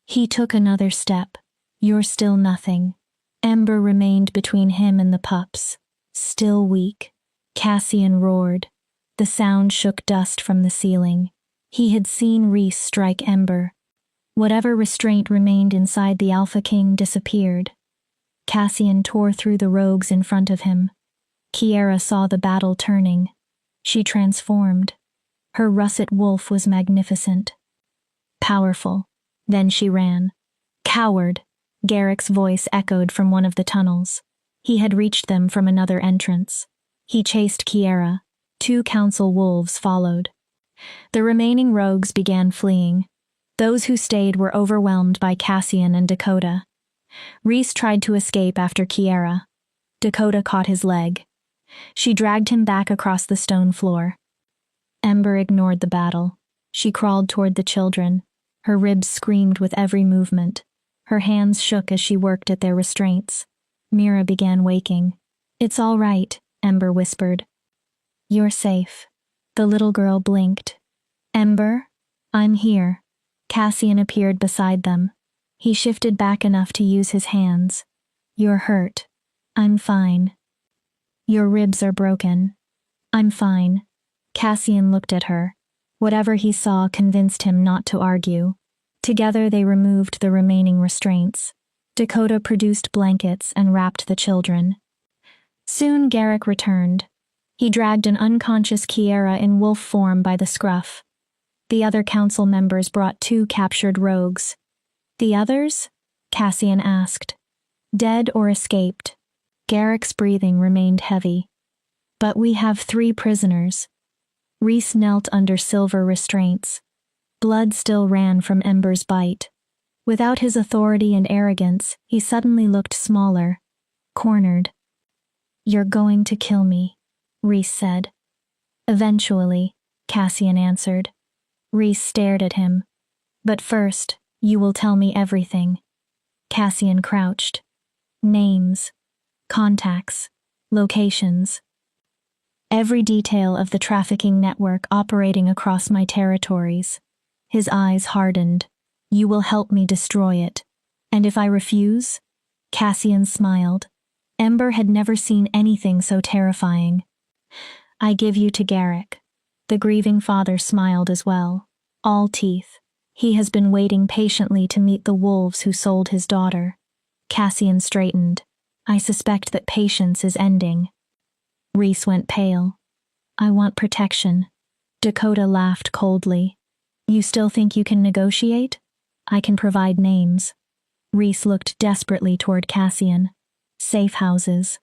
He took another step. You're still nothing. Ember remained between him and the pups. Still weak. Cassian roared. The sound shook dust from the ceiling. He had seen Rhys strike Ember. Whatever restraint remained inside the Alpha King disappeared. Cassian tore through the rogues in front of him. Kiera saw the battle turning. She transformed. Her russet wolf was magnificent. Powerful. Then she ran. Coward! Garrick's voice echoed from one of the tunnels. He had reached them from another entrance. He chased Kiera. 2 council wolves followed. The remaining rogues began fleeing. Those who stayed were overwhelmed by Cassian and Dakota. Rhys tried to escape after Kiera. Dakota caught his leg. She dragged him back across the stone floor. Ember ignored the battle. She crawled toward the children. Her ribs screamed with every movement. Her hands shook as she worked at their restraints. Mira began waking. "It's all right," Ember whispered. "You're safe." The little girl blinked. "Ember? I'm here." Cassian appeared beside them. He shifted back enough to use his hands. "You're hurt." "I'm fine." "Your ribs are broken." "I'm fine." Cassian looked at her. Whatever he saw convinced him not to argue. Together they removed the remaining restraints. Dakota produced blankets and wrapped the children. Soon Garrick returned. He dragged an unconscious Kiera in wolf form by the scruff. The other council members brought 2 captured rogues. "The others?" Cassian asked. "Dead or escaped." Garrick's breathing remained heavy. "But we have 3 prisoners." Rhys knelt under silver restraints. Blood still ran from Ember's bite. Without his authority and arrogance, he suddenly looked smaller, cornered. "You're going to kill me," Rhys said. "Eventually," Cassian answered. Rhys stared at him. "But first, you will tell me everything." Cassian crouched. "Names, contacts, locations. Every detail of the trafficking network operating across my territories." His eyes hardened. "You will help me destroy it. And if I refuse?" Cassian smiled. Ember had never seen anything so terrifying. "I give you to Garrick." The grieving father smiled as well, all teeth. He has been waiting patiently to meet the wolves who sold his daughter. Cassian straightened. "I suspect that patience is ending." Rhys went pale. "I want protection." Dakota laughed coldly. "You still think you can negotiate? I can provide names." Rhys looked desperately toward Cassian. "Safe houses.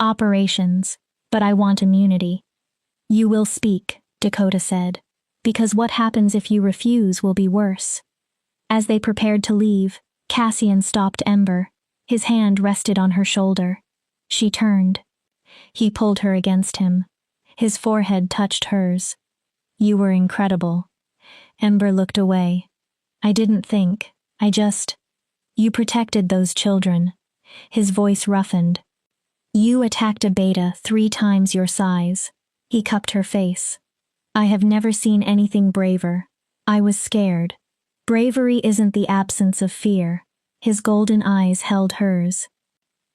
Operations. But I want immunity." "You will speak," Dakota said, "because what happens if you refuse will be worse." As they prepared to leave, Cassian stopped Ember. His hand rested on her shoulder. She turned. He pulled her against him. His forehead touched hers. "You were incredible." Ember looked away. "I didn't think. You protected those children." His voice roughened. "You attacked a beta 3 times your size." He cupped her face. "I have never seen anything braver. I was scared." "Bravery isn't the absence of fear." His golden eyes held hers.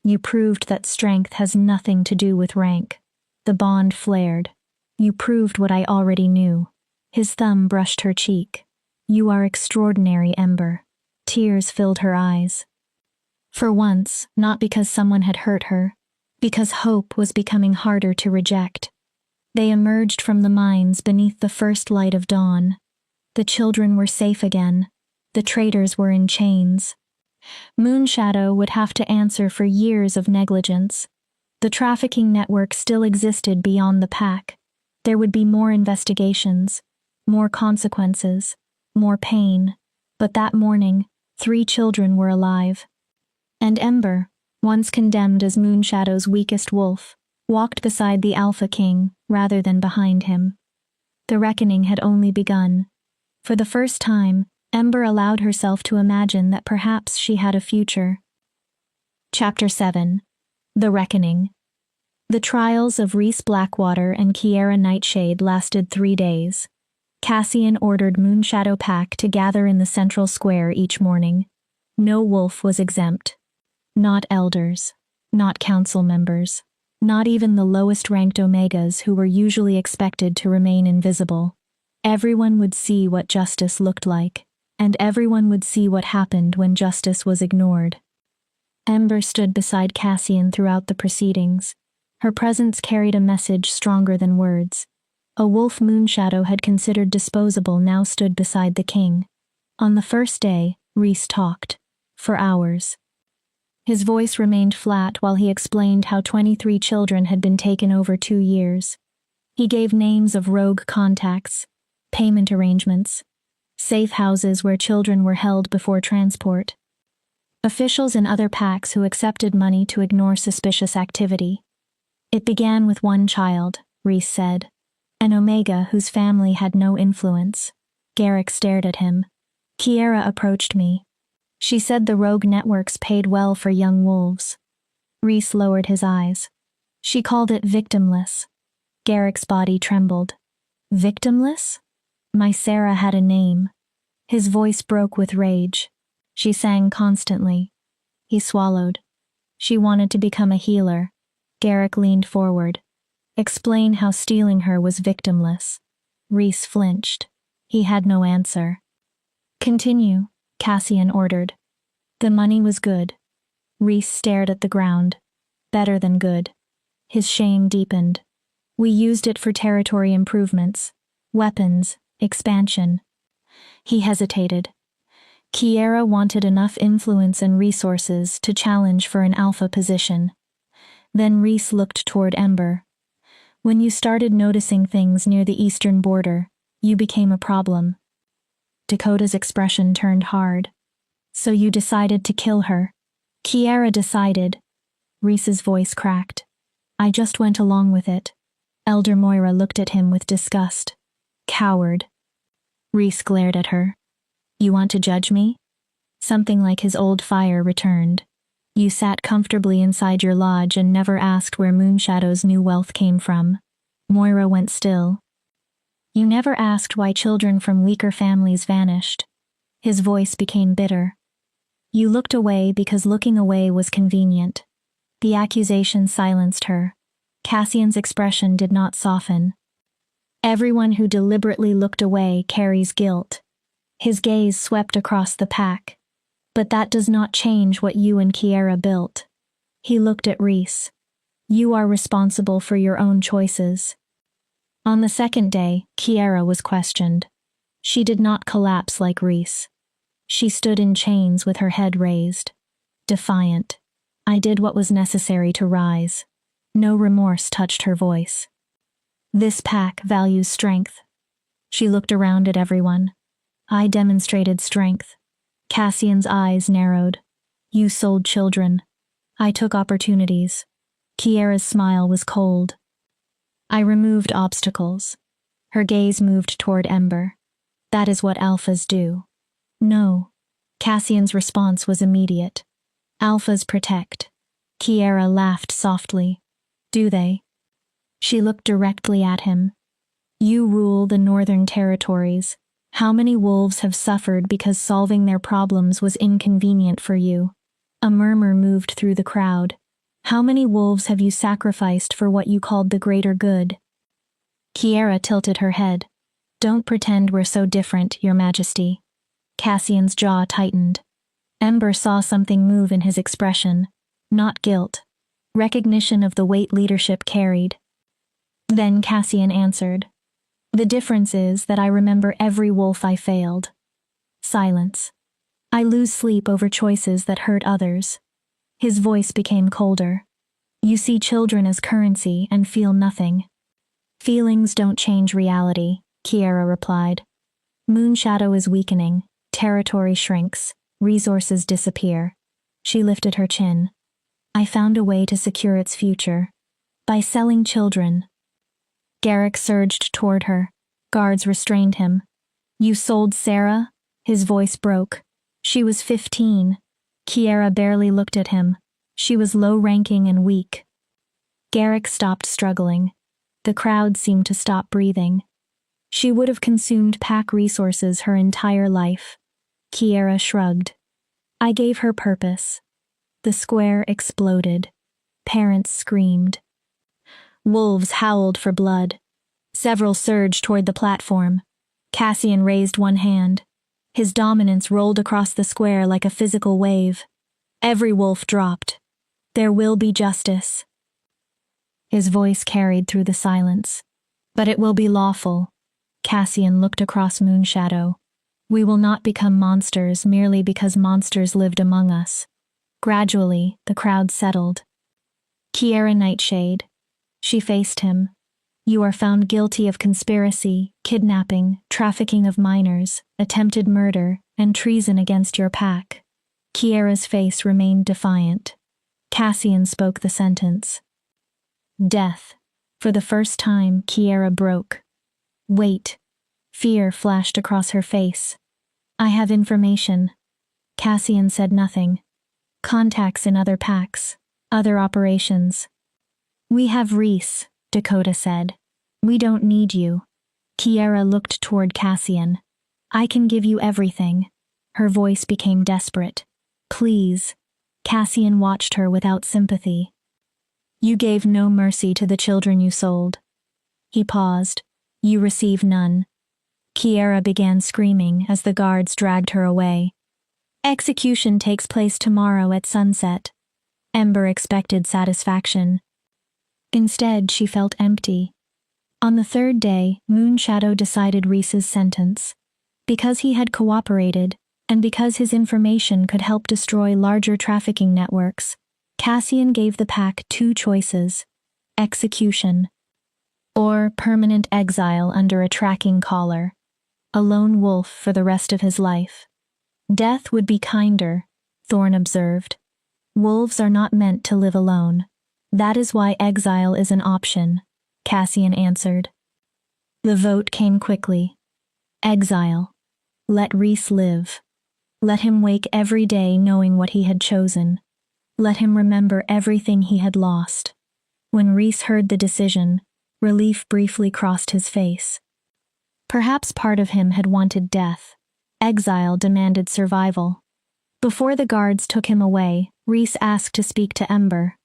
"You proved that strength has nothing to do with rank." The bond flared. "You proved what I already knew." His thumb brushed her cheek. "You are extraordinary, Ember." Tears filled her eyes. For once, not because someone had hurt her, because hope was becoming harder to reject. They emerged from the mines beneath the first light of dawn. The children were safe again. The traitors were in chains. Moonshadow would have to answer for years of negligence. The trafficking network still existed beyond the pack. There would be more investigations, more consequences, more pain. But that morning, 3 children were alive. And Ember, once condemned as Moonshadow's weakest wolf, walked beside the Alpha King rather than behind him. The reckoning had only begun. For the first time, Ember allowed herself to imagine that perhaps she had a future. Chapter 7. The Reckoning. The trials of Rhys Blackwater and Kiera Nightshade lasted 3 days. Cassian ordered Moonshadow Pack to gather in the central square each morning. No wolf was exempt. Not elders. Not council members. Not even the lowest-ranked Omegas who were usually expected to remain invisible. Everyone would see what justice looked like, and everyone would see what happened when justice was ignored. Ember stood beside Cassian throughout the proceedings. Her presence carried a message stronger than words. A wolf Moonshadow had considered disposable now stood beside the king. On the first day, Rhys talked. For hours. His voice remained flat while he explained how 23 children had been taken over 2 years. He gave names of rogue contacts, payment arrangements, safe houses where children were held before transport. Officials in other packs who accepted money to ignore suspicious activity. It began with one child, Rhys said. An Omega whose family had no influence. Garrick stared at him. Kiera approached me. She said the rogue networks paid well for young wolves. Rhys lowered his eyes. She called it victimless. Garrick's body trembled. Victimless? My Sarah had a name. His voice broke with rage. She sang constantly. He swallowed. She wanted to become a healer. Garrick leaned forward. Explain how stealing her was victimless. Rhys flinched. He had no answer. Continue, Cassian ordered. The money was good. Rhys stared at the ground. Better than good. His shame deepened. We used it for territory improvements, weapons, expansion. He hesitated. Kiera wanted enough influence and resources to challenge for an alpha position. Then Rhys looked toward Ember. When you started noticing things near the eastern border, you became a problem. Dakota's expression turned hard. So you decided to kill her. Kiera decided. Rhys's voice cracked. I just went along with it. Elder Moira looked at him with disgust. Coward. Rhys glared at her. You want to judge me? Something like his old fire returned. You sat comfortably inside your lodge and never asked where Moonshadow's new wealth came from. Moira went still. You never asked why children from weaker families vanished. His voice became bitter. You looked away because looking away was convenient. The accusation silenced her. Cassian's expression did not soften. Everyone who deliberately looked away carries guilt. His gaze swept across the pack. But that does not change what you and Kiera built. He looked at Rhys. You are responsible for your own choices. On the second day, Kiera was questioned. She did not collapse like Rhys. She stood in chains with her head raised. Defiant. I did what was necessary to rise. No remorse touched her voice. This pack values strength. She looked around at everyone. I demonstrated strength. Cassian's eyes narrowed. You sold children. I took opportunities. Kiera's smile was cold. I removed obstacles. Her gaze moved toward Ember. That is what alphas do. No. Cassian's response was immediate. Alphas protect. Kiera laughed softly. Do they? She looked directly at him. You rule the northern territories. How many wolves have suffered because solving their problems was inconvenient for you? A murmur moved through the crowd. How many wolves have you sacrificed for what you called the greater good? Kiera tilted her head. Don't pretend we're so different, Your Majesty. Cassian's jaw tightened. Ember saw something move in his expression. Not guilt. Recognition of the weight leadership carried. Then Cassian answered. The difference is that I remember every wolf I failed. Silence. I lose sleep over choices that hurt others. His voice became colder. You see children as currency and feel nothing. Feelings don't change reality, Kiera replied. Moonshadow is weakening, territory shrinks, resources disappear. She lifted her chin. I found a way to secure its future. By selling children. Garrick surged toward her. Guards restrained him. You sold Sarah? His voice broke. She was 15. Kiera barely looked at him. She was low-ranking and weak. Garrick stopped struggling. The crowd seemed to stop breathing. She would have consumed pack resources her entire life. Kiera shrugged. I gave her purpose. The square exploded. Parents screamed. Wolves howled for blood. Several surged toward the platform. Cassian raised one hand. His dominance rolled across the square like a physical wave. Every wolf dropped. There will be justice. His voice carried through the silence. But it will be lawful. Cassian looked across Moonshadow. We will not become monsters merely because monsters lived among us. Gradually, the crowd settled. Kiera Nightshade. She faced him. You are found guilty of conspiracy, kidnapping, trafficking of minors, attempted murder, and treason against your pack. Kiera's face remained defiant. Cassian spoke the sentence. Death. For the first time, Kiera broke. Wait. Fear flashed across her face. I have information. Cassian said nothing. Contacts in other packs, other operations. We have Reese, Dakota said. We don't need you. Kiera looked toward Cassian. I can give you everything. Her voice became desperate. Please. Cassian watched her without sympathy. You gave no mercy to the children you sold. He paused. You receive none. Kiera began screaming as the guards dragged her away. Execution takes place tomorrow at sunset. Ember expected satisfaction. Instead, she felt empty. On the third day, Moonshadow decided Reese's sentence. Because he had cooperated, and because his information could help destroy larger trafficking networks, Cassian gave the pack two choices: execution, or permanent exile under a tracking collar, a lone wolf for the rest of his life. Death would be kinder, Thorn observed. Wolves are not meant to live alone. That is why exile is an option, Cassian answered. The vote came quickly. Exile. Let Reese live. Let him wake every day knowing what he had chosen. Let him remember everything he had lost. When Reese heard the decision, relief briefly crossed his face. Perhaps part of him had wanted death. Exile demanded survival. Before the guards took him away, Reese asked to speak to Ember.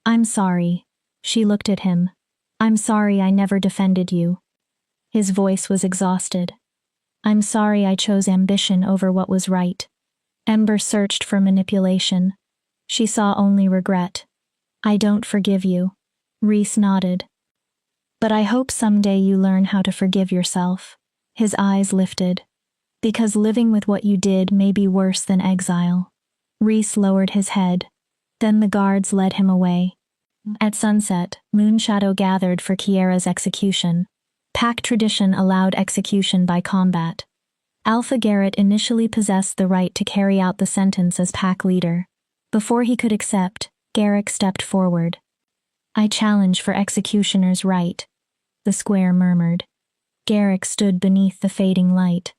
I'm sorry. She looked at him. I'm sorry I never defended you. His voice was exhausted. I'm sorry I chose ambition over what was right. Ember searched for manipulation. She saw only regret. I don't forgive you. Reese nodded. But I hope someday you learn how to forgive yourself. His eyes lifted. Because living with what you did may be worse than exile. Reese lowered his head. Then the guards led him away. At sunset, Moonshadow gathered for Kiera's execution. Pack tradition allowed execution by combat. Alpha Garrett initially possessed the right to carry out the sentence as pack leader. Before he could accept, Garrick stepped forward. I challenge for executioner's right, the square murmured. Garrick stood beneath the fading light.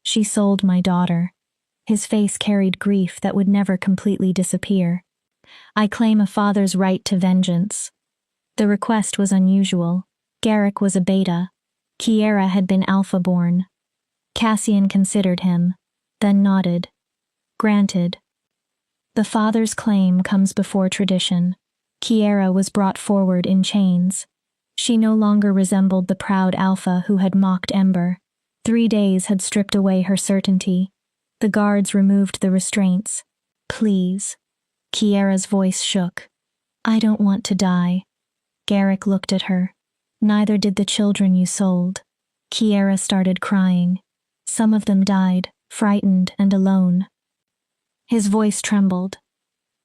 She sold my daughter. His face carried grief that would never completely disappear. I claim a father's right to vengeance. The request was unusual. Garrick was a beta. Kiera had been alpha-born. Cassian considered him, then nodded. Granted. The father's claim comes before tradition. Kiera was brought forward in chains. She no longer resembled the proud alpha who had mocked Ember. 3 days had stripped away her certainty. The guards removed the restraints. Please. Kiera's voice shook. I don't want to die. Garrick looked at her. Neither did the children you sold. Kiera started crying. Some of them died, frightened and alone. His voice trembled.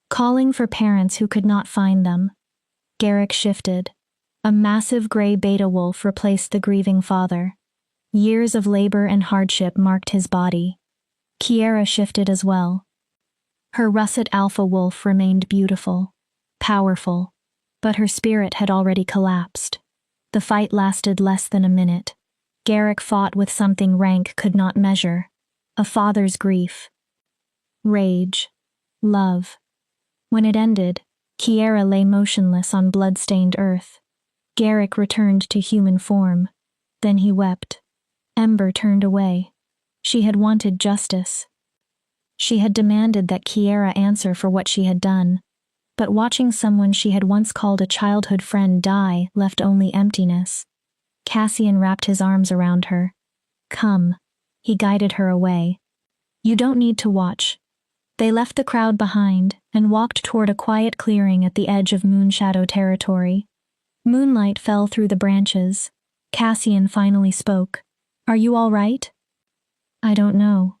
Calling for parents who could not find them. Garrick shifted. A massive gray beta wolf replaced the grieving father. Years of labor and hardship marked his body. Kiera shifted as well. Her russet alpha wolf remained beautiful, powerful, but her spirit had already collapsed. The fight lasted less than a minute. Garrick fought with something rank could not measure. A father's grief. Rage. Love. When it ended, Kiera lay motionless on blood-stained earth. Garrick returned to human form. Then he wept. Ember turned away. She had wanted justice. She had demanded that Kiera answer for what she had done. But watching someone she had once called a childhood friend die left only emptiness. Cassian wrapped his arms around her. Come. He guided her away. You don't need to watch. They left the crowd behind and walked toward a quiet clearing at the edge of Moonshadow territory. Moonlight fell through the branches. Cassian finally spoke. Are you all right? I don't know.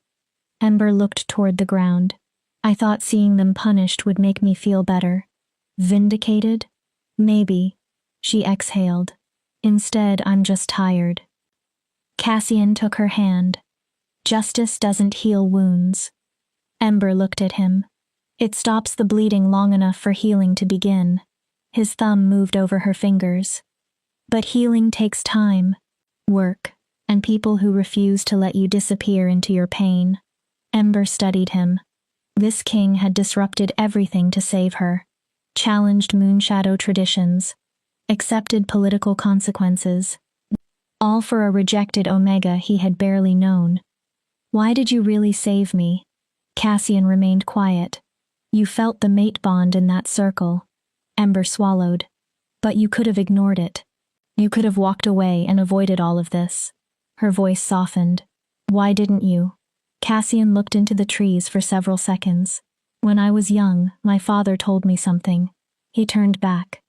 Ember looked toward the ground. I thought seeing them punished would make me feel better. Vindicated? Maybe. She exhaled. Instead, I'm just tired. Cassian took her hand. Justice doesn't heal wounds. Ember looked at him. It stops the bleeding long enough for healing to begin. His thumb moved over her fingers. But healing takes time, work, and people who refuse to let you disappear into your pain. Ember studied him. This king had disrupted everything to save her, challenged Moonshadow traditions, accepted political consequences, all for a rejected Omega he had barely known. Why did you really save me? Cassian remained quiet. You felt the mate bond in that circle. Ember swallowed. But you could have ignored it. You could have walked away and avoided all of this. Her voice softened. Why didn't you? Cassian looked into the trees for several seconds. When I was young, my father told me something. He turned back.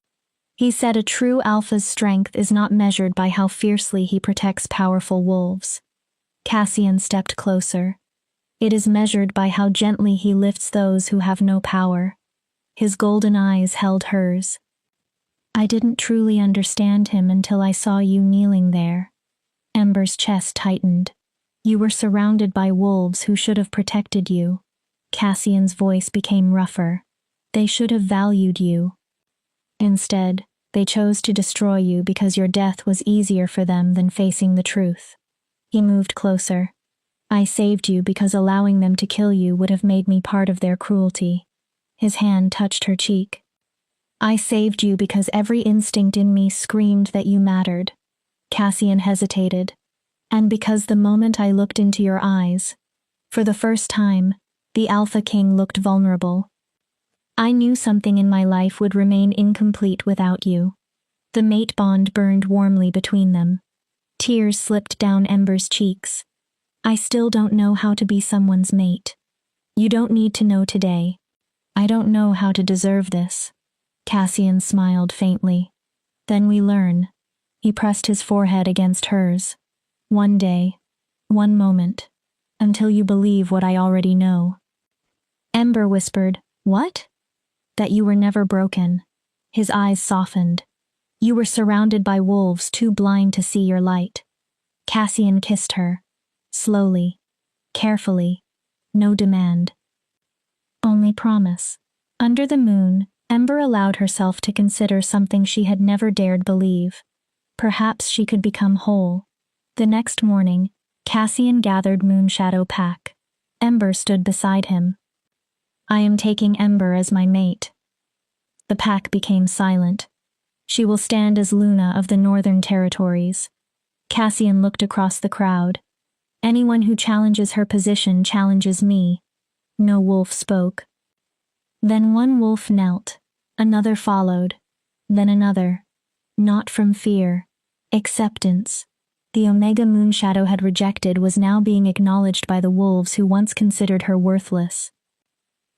He said a true alpha's strength is not measured by how fiercely he protects powerful wolves. Cassian stepped closer. It is measured by how gently he lifts those who have no power. His golden eyes held hers. I didn't truly understand him until I saw you kneeling there. Ember's chest tightened. You were surrounded by wolves who should have protected you. Cassian's voice became rougher. They should have valued you. Instead, they chose to destroy you because your death was easier for them than facing the truth. He moved closer. I saved you because allowing them to kill you would have made me part of their cruelty. His hand touched her cheek. I saved you because every instinct in me screamed that you mattered. Cassian hesitated. And because the moment I looked into your eyes, for the first time, the Alpha King looked vulnerable. I knew something in my life would remain incomplete without you. The mate bond burned warmly between them. Tears slipped down Ember's cheeks. I still don't know how to be someone's mate. You don't need to know today. I don't know how to deserve this. Cassian smiled faintly. Then we learn. He pressed his forehead against hers. One day, one moment, until you believe what I already know. Ember whispered, What? That you were never broken. His eyes softened. You were surrounded by wolves too blind to see your light. Cassian kissed her. Slowly, carefully, no demand. Only promise. Under the moon, Ember allowed herself to consider something she had never dared believe. Perhaps she could become whole. The next morning, Cassian gathered Moonshadow pack. Ember stood beside him. I am taking Ember as my mate. The pack became silent. She will stand as Luna of the Northern Territories. Cassian looked across the crowd. Anyone who challenges her position challenges me. No wolf spoke. Then one wolf knelt. Another followed. Then another. Not from fear. Acceptance. The Omega Moonshadow had rejected was now being acknowledged by the wolves who once considered her worthless.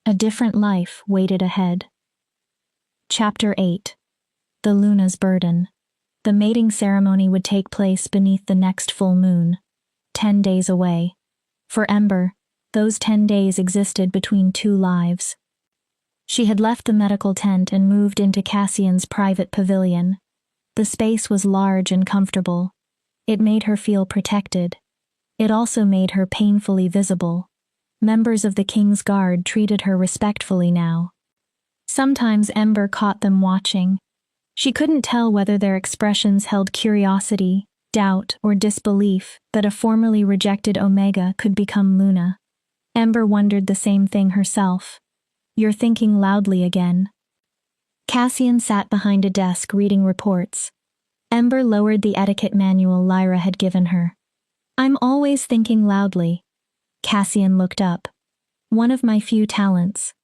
A different life waited ahead. Chapter 8. The Luna's Burden. The mating ceremony would take place beneath the next full moon. 10 days away. For Ember, those 10 days existed between two lives. She had left the medical tent and moved into Cassian's private pavilion. The space was large and comfortable. It made her feel protected. It also made her painfully visible. Members of the King's Guard treated her respectfully now. Sometimes Ember caught them watching. She couldn't tell whether their expressions held curiosity, doubt, or disbelief that a formerly rejected Omega could become Luna. Ember wondered the same thing herself. You're thinking loudly again. Cassian sat behind a desk reading reports. Ember lowered the etiquette manual Lyra had given her. I'm always thinking loudly. Cassian looked up. One of my few talents.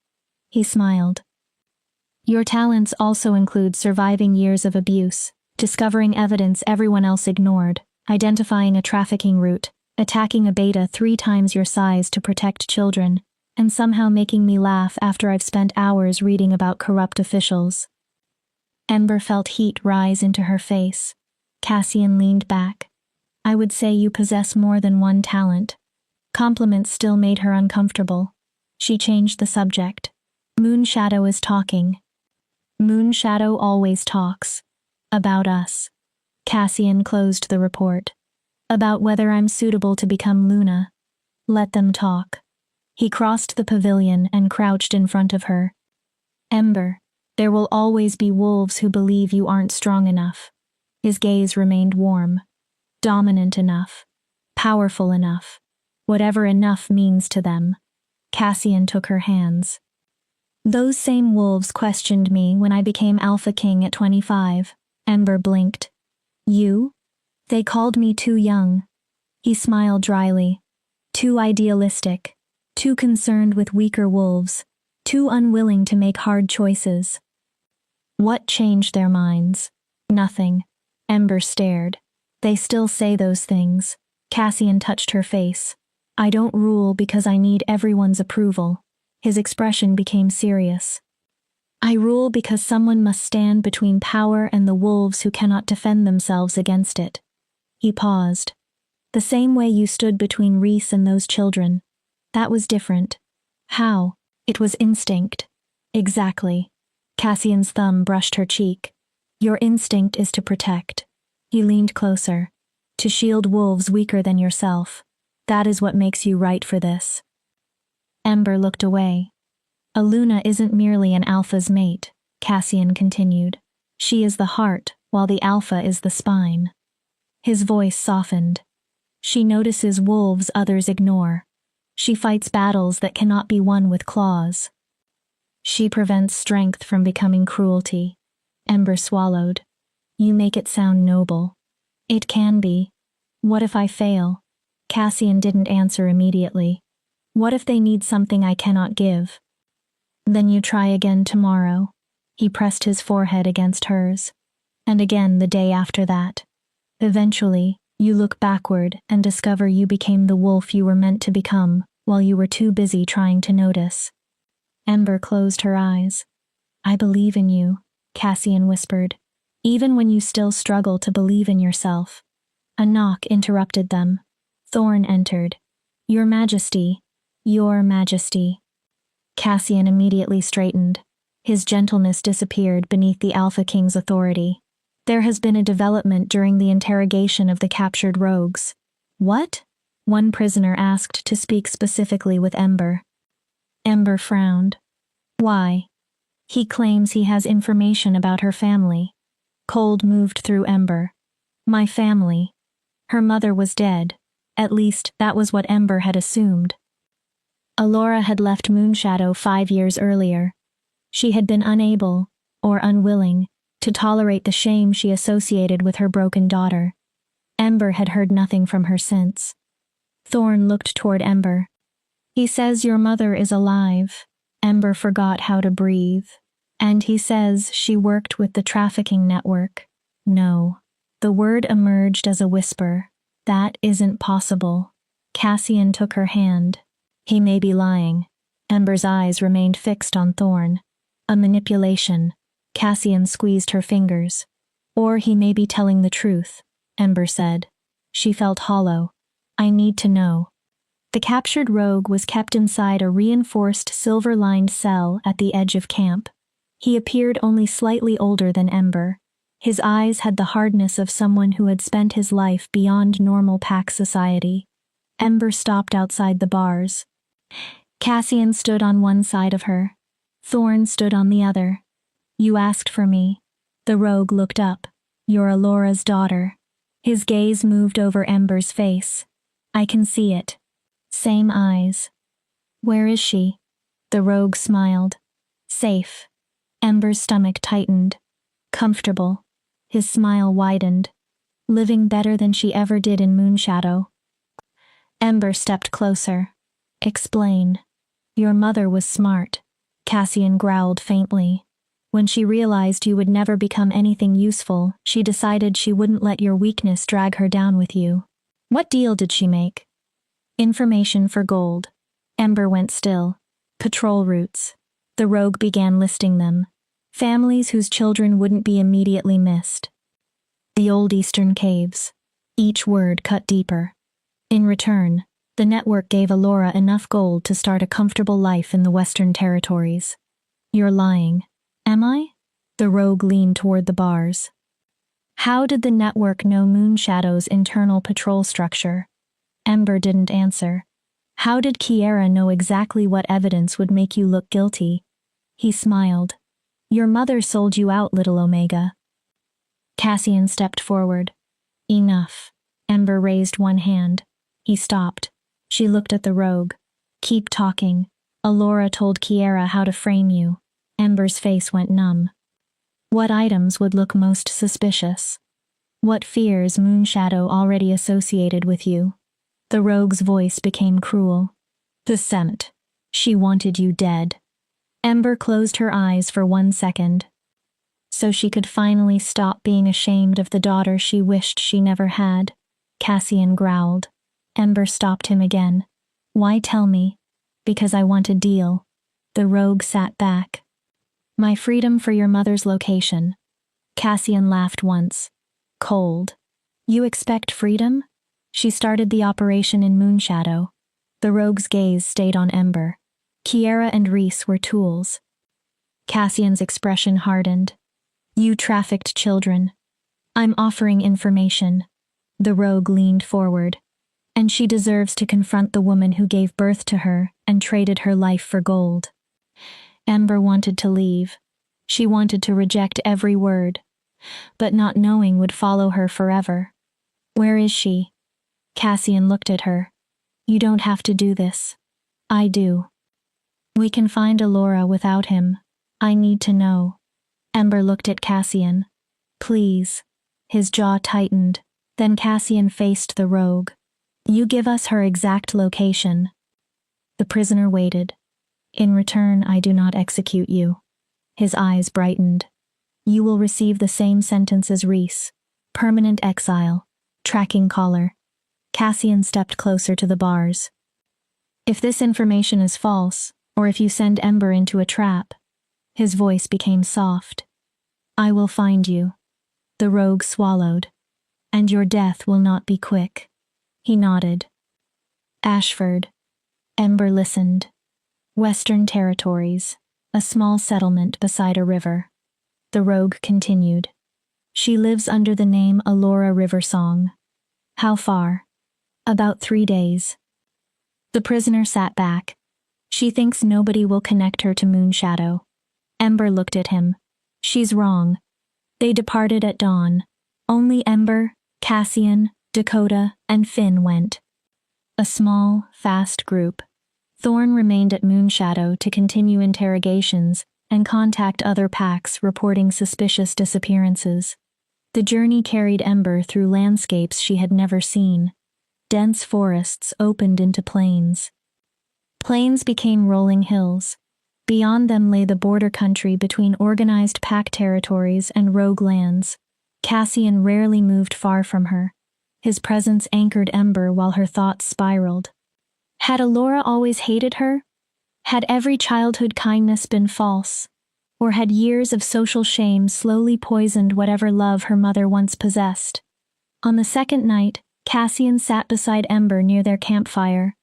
He smiled. Your talents also include surviving years of abuse, discovering evidence everyone else ignored, identifying a trafficking route, attacking a beta 3 times your size to protect children, and somehow making me laugh after I've spent hours reading about corrupt officials. Ember felt heat rise into her face. Cassian leaned back. I would say you possess more than one talent. Compliments still made her uncomfortable. She changed the subject. Moonshadow is talking. Moonshadow always talks. About us. Cassian closed the report. About whether I'm suitable to become Luna. Let them talk. He crossed the pavilion and crouched in front of her. Ember, there will always be wolves who believe you aren't strong enough. His gaze remained warm. Dominant enough. Powerful enough. Whatever enough means to them. Cassian took her hands. Those same wolves questioned me when I became Alpha King at 25. Ember blinked. You? They called me too young. He smiled dryly. Too idealistic. Too concerned with weaker wolves. Too unwilling to make hard choices. What changed their minds? Nothing. Ember stared. They still say those things. Cassian touched her face. I don't rule because I need everyone's approval. His expression became serious. I rule because someone must stand between power and the wolves who cannot defend themselves against it. He paused. The same way you stood between Reese and those children. That was different. How? It was instinct. Exactly. Cassian's thumb brushed her cheek. Your instinct is to protect. He leaned closer. To shield wolves weaker than yourself. That is what makes you right for this. Ember looked away. A Luna isn't merely an alpha's mate, Cassian continued. She is the heart, while the alpha is the spine. His voice softened. She notices wolves others ignore. She fights battles that cannot be won with claws. She prevents strength from becoming cruelty. Ember swallowed. You make it sound noble. It can be. What if I fail? Cassian didn't answer immediately. What if they need something I cannot give? Then you try again tomorrow. He pressed his forehead against hers. And again the day after that. Eventually, you look backward and discover you became the wolf you were meant to become, while you were too busy trying to notice. Ember closed her eyes. I believe in you, Cassian whispered, even when you still struggle to believe in yourself. A knock interrupted them. Thorn entered. Your Majesty. Your Majesty. Cassian immediately straightened. His gentleness disappeared beneath the Alpha King's authority. There has been a development during the interrogation of the captured rogues. What? One prisoner asked to speak specifically with Ember. Ember frowned. Why? He claims he has information about her family. Cold moved through Ember. My family. Her mother was dead. At least, that was what Ember had assumed. Alora had left Moonshadow 5 years earlier. She had been unable, or unwilling, to tolerate the shame she associated with her broken daughter. Ember had heard nothing from her since. Thorn looked toward Ember. He says your mother is alive. Ember forgot how to breathe. And he says she worked with the trafficking network. No. The word emerged as a whisper. That isn't possible. Cassian took her hand. He may be lying. Ember's eyes remained fixed on Thorn. A manipulation. Cassian squeezed her fingers. Or he may be telling the truth, Ember said. She felt hollow. I need to know. The captured rogue was kept inside a reinforced silver-lined cell at the edge of camp. He appeared only slightly older than Ember. His eyes had the hardness of someone who had spent his life beyond normal pack society. Ember stopped outside the bars. Cassian stood on one side of her. Thorn stood on the other. You asked for me. The rogue looked up. You're Alora's daughter. His gaze moved over Ember's face. I can see it. Same eyes. Where is she? The rogue smiled. Safe. Ember's stomach tightened. Comfortable. His smile widened. Living better than she ever did in Moonshadow. Ember stepped closer. Explain. Your mother was smart. Cassian growled faintly. When she realized you would never become anything useful, she decided she wouldn't let your weakness drag her down with you. What deal did she make? Information for gold. Ember went still. Patrol routes. The rogue began listing them. Families whose children wouldn't be immediately missed. The old eastern caves. Each word cut deeper. In return, the network gave Alora enough gold to start a comfortable life in the Western Territories. You're lying. Am I? The rogue leaned toward the bars. How did the network know Moonshadow's internal patrol structure? Ember didn't answer. How did Kiera know exactly what evidence would make you look guilty? He smiled. Your mother sold you out, little Omega. Cassian stepped forward. Enough. Ember raised one hand. He stopped. She looked at the rogue. Keep talking. Alora told Kiera how to frame you. Ember's face went numb. What items would look most suspicious? What fears Moonshadow already associated with you? The rogue's voice became cruel. The scent. She wanted you dead. Ember closed her eyes for 1 second. So she could finally stop being ashamed of the daughter she wished she never had. Cassian growled. Ember stopped him again. Why tell me? Because I want a deal. The rogue sat back. My freedom for your mother's location. Cassian laughed once. Cold. You expect freedom? She started the operation in Moonshadow. The rogue's gaze stayed on Ember. Kiera and Reese were tools. Cassian's expression hardened. You trafficked children. I'm offering information. The rogue leaned forward. And she deserves to confront the woman who gave birth to her and traded her life for gold. Ember wanted to leave. She wanted to reject every word. But not knowing would follow her forever. Where is she? Cassian looked at her. You don't have to do this. I do. We can find Alora without him. I need to know. Ember looked at Cassian. Please. His jaw tightened. Then Cassian faced the rogue. You give us her exact location. The prisoner waited. In return, I do not execute you. His eyes brightened. You will receive the same sentence as Reese. Permanent exile. Tracking collar. Cassian stepped closer to the bars. If this information is false, or if you send Ember into a trap, his voice became soft. I will find you. The rogue swallowed. And your death will not be quick. He nodded. Ashford. Ember listened. Western Territories, a small settlement beside a river. The rogue continued. She lives under the name Alora Riversong. How far? About 3 days. The prisoner sat back. She thinks nobody will connect her to Moonshadow. Ember looked at him. She's wrong. They departed at dawn. Only Ember, Cassian, Dakota, and Finn went. A small, fast group. Thorn remained at Moonshadow to continue interrogations and contact other packs reporting suspicious disappearances. The journey carried Ember through landscapes she had never seen. Dense forests opened into plains. Plains became rolling hills. Beyond them lay the border country between organized pack territories and rogue lands. Cassian rarely moved far from her. His presence anchored Ember while her thoughts spiraled. Had Alora always hated her? Had every childhood kindness been false? Or had years of social shame slowly poisoned whatever love her mother once possessed? On the second night, Cassian sat beside Ember near their campfire.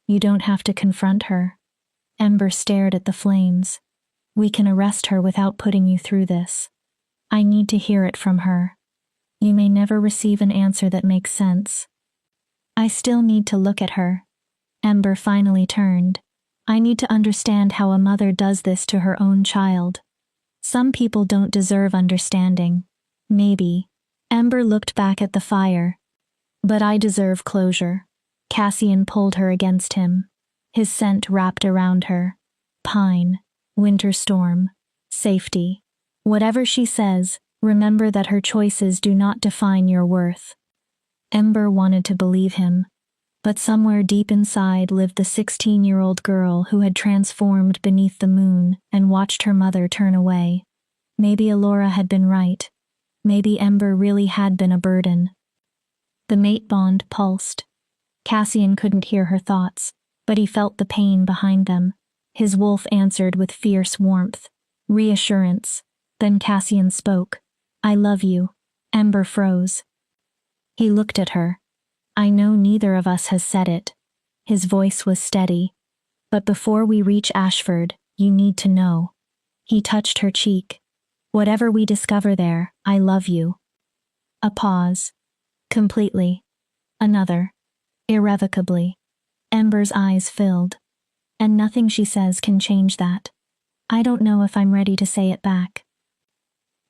You don't have to confront her. Ember stared at the flames. We can arrest her without putting you through this. I need to hear it from her. You may never receive an answer that makes sense. I still need to look at her. Ember finally turned. I need to understand how a mother does this to her own child. Some people don't deserve understanding. Maybe. Ember looked back at the fire. But I deserve closure. Cassian pulled her against him. His scent wrapped around her. Pine. Winter storm. Safety. Whatever she says, remember that her choices do not define your worth. Ember wanted to believe him. But somewhere deep inside lived the 16-year-old girl who had transformed beneath the moon and watched her mother turn away. Maybe Alora had been right. Maybe Ember really had been a burden. The mate bond pulsed. Cassian couldn't hear her thoughts, but he felt the pain behind them. His wolf answered with fierce warmth, reassurance. Then Cassian spoke. I love you. Ember froze. He looked at her. I know neither of us has said it. His voice was steady. But before we reach Ashford, you need to know. He touched her cheek. Whatever we discover there, I love you. A pause. Completely. Another. Irrevocably. Ember's eyes filled. And nothing she says can change that. I don't know if I'm ready to say it back.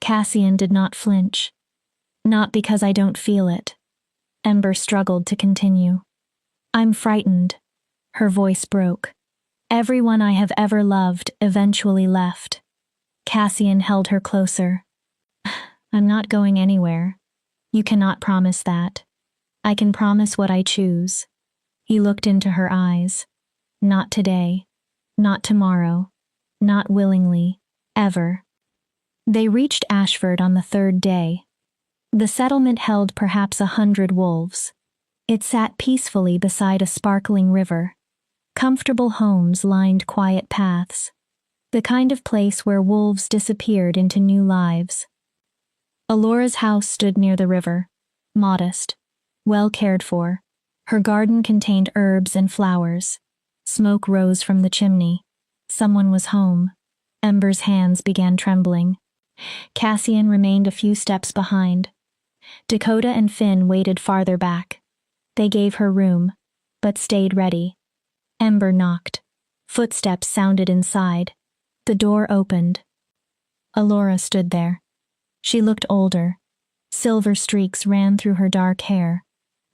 Cassian did not flinch. Not because I don't feel it. Ember struggled to continue. I'm frightened. Her voice broke. Everyone I have ever loved eventually left. Cassian held her closer. I'm not going anywhere. You cannot promise that. I can promise what I choose. He looked into her eyes. Not today. Not tomorrow. Not willingly. Ever. They reached Ashford on the third day. The settlement held perhaps 100 wolves. It sat peacefully beside a sparkling river. Comfortable homes lined quiet paths. The kind of place where wolves disappeared into new lives. Alora's house stood near the river, modest, well cared for. Her garden contained herbs and flowers. Smoke rose from the chimney. Someone was home. Ember's hands began trembling. Cassian remained a few steps behind. Dakota and Finn waited farther back. They gave her room, but stayed ready. Ember knocked. Footsteps sounded inside. The door opened. Alora stood there. She looked older. Silver streaks ran through her dark hair.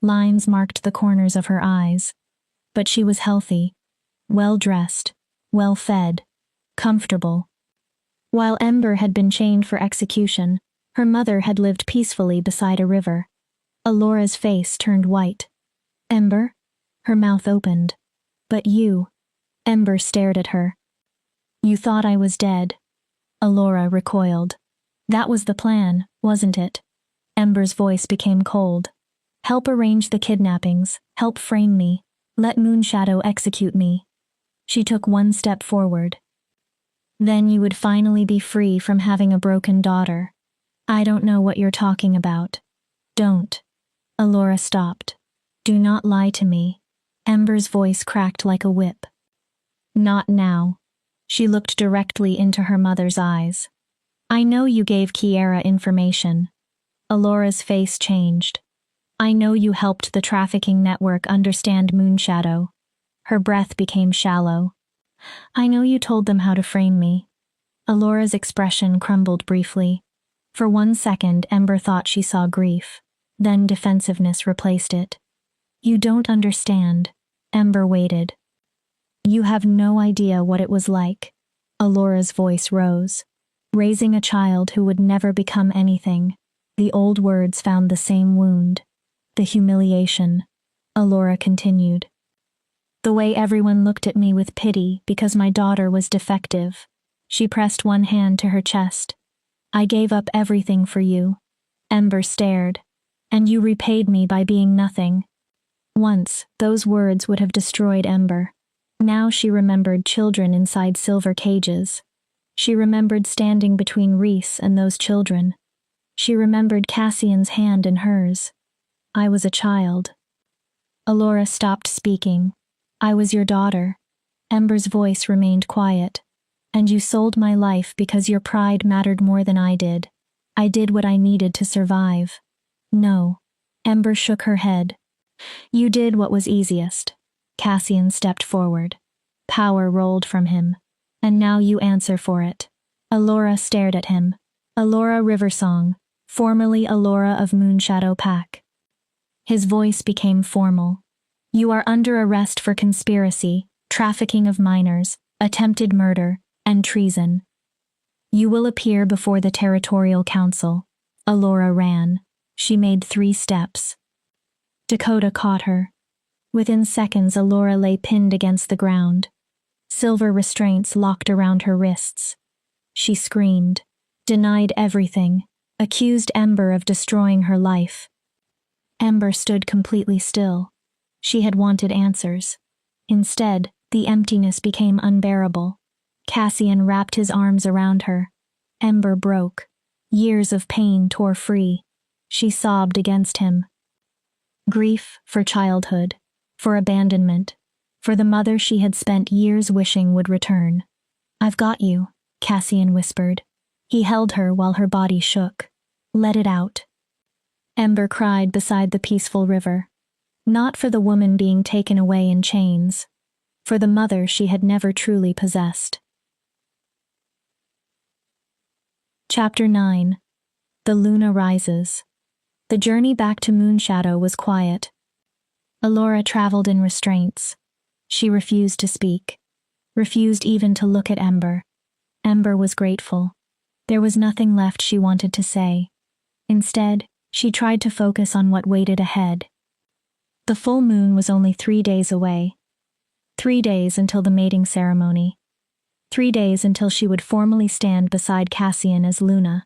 Lines marked the corners of her eyes. But she was healthy, well-dressed, well-fed, comfortable. While Ember had been chained for execution, her mother had lived peacefully beside a river. Alora's face turned white. Ember? Her mouth opened. But you. Ember stared at her. You thought I was dead. Alora recoiled. That was the plan, wasn't it? Ember's voice became cold. Help arrange the kidnappings, help frame me, let Moonshadow execute me. She took one step forward. Then you would finally be free from having a broken daughter. I don't know what you're talking about. Don't. Alora stopped. Do not lie to me. Ember's voice cracked like a whip. Not now. She looked directly into her mother's eyes. I know you gave Kiera information. Alora's face changed. I know you helped the trafficking network understand Moonshadow. Her breath became shallow. I know you told them how to frame me. Alora's expression crumbled briefly. For 1 second, Ember thought she saw grief. Then defensiveness replaced it. You don't understand. Ember waited. You have no idea what it was like. Alora's voice rose. Raising a child who would never become anything. The old words found the same wound. The humiliation. Alora continued. The way everyone looked at me with pity because my daughter was defective. She pressed one hand to her chest. I gave up everything for you. Ember stared. And you repaid me by being nothing. Once, those words would have destroyed Ember. Now she remembered children inside silver cages. She remembered standing between Reese and those children. She remembered Cassian's hand in hers. I was a child. Alora stopped speaking. I was your daughter. Ember's voice remained quiet. And you sold my life because your pride mattered more than I did. I did what I needed to survive. No. Ember shook her head. You did what was easiest. Cassian stepped forward. Power rolled from him. And now you answer for it. Alora stared at him. Alora Riversong, formerly Alora of Moonshadow Pack. His voice became formal. You are under arrest for conspiracy, trafficking of minors, attempted murder, and treason. You will appear before the Territorial Council. Alora ran. She made 3 steps. Dakota caught her. Within seconds, Alora lay pinned against the ground. Silver restraints locked around her wrists. She screamed, denied everything, accused Ember of destroying her life. Ember stood completely still. She had wanted answers. Instead, the emptiness became unbearable. Cassian wrapped his arms around her. Ember broke. Years of pain tore free. She sobbed against him. Grief for childhood, for abandonment, for the mother she had spent years wishing would return. "I've got you," Cassian whispered. He held her while her body shook. "Let it out." Ember cried beside the peaceful river. Not for the woman being taken away in chains. For the mother she had never truly possessed. Chapter 9. The Luna Rises. The journey back to Moonshadow was quiet. Alora traveled in restraints. She refused to speak. Refused even to look at Ember. Ember was grateful. There was nothing left she wanted to say. Instead, she tried to focus on what waited ahead. The full moon was only 3 days away. 3 days until the mating ceremony. 3 days until she would formally stand beside Cassian as Luna.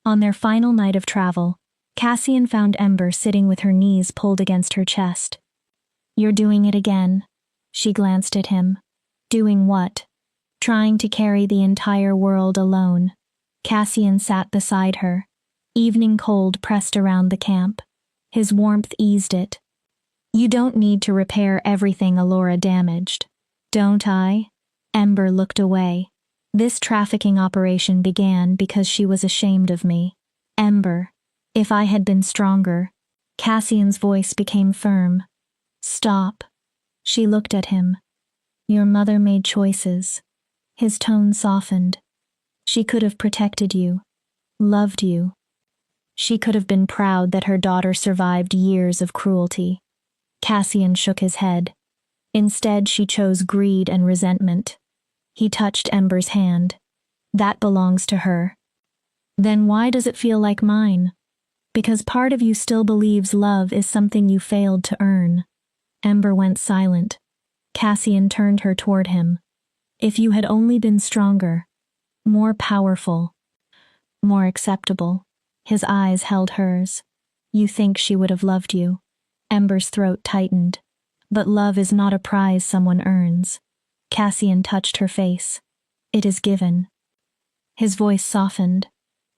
On their final night of travel, Cassian found Ember sitting with her knees pulled against her chest. "You're doing it again." She glanced at him. Doing what? Trying to carry the entire world alone. Cassian sat beside her. Evening cold pressed around the camp. His warmth eased it. "You don't need to repair everything Alora damaged." "Don't I?" Ember looked away. "This trafficking operation began because she was ashamed of me. Ember, if I had been stronger." Cassian's voice became firm. "Stop." She looked at him. "Your mother made choices." His tone softened. "She could have protected you, loved you. She could have been proud that her daughter survived years of cruelty." Cassian shook his head. Instead, she chose greed and resentment. He touched Ember's hand. "That belongs to her." "Then why does it feel like mine?" "Because part of you still believes love is something you failed to earn." Ember went silent. Cassian turned her toward him. "If you had only been stronger, more powerful, more acceptable." His eyes held hers. "You think she would have loved you?" Ember's throat tightened. "But love is not a prize someone earns." Cassian touched her face. "It is given." His voice softened.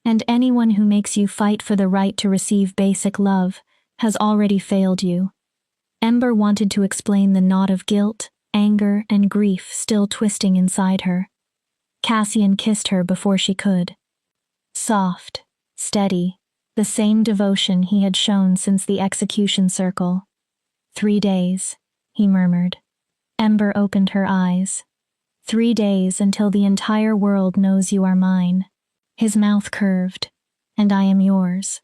"And anyone who makes you fight for the right to receive basic love has already failed you." Ember wanted to explain the knot of guilt, anger, and grief still twisting inside her. Cassian kissed her before she could. Soft, steady, the same devotion he had shown since the execution circle. 3 days, he murmured. Ember opened her eyes. 3 days until the entire world knows you are mine. His mouth curved. "And I am yours."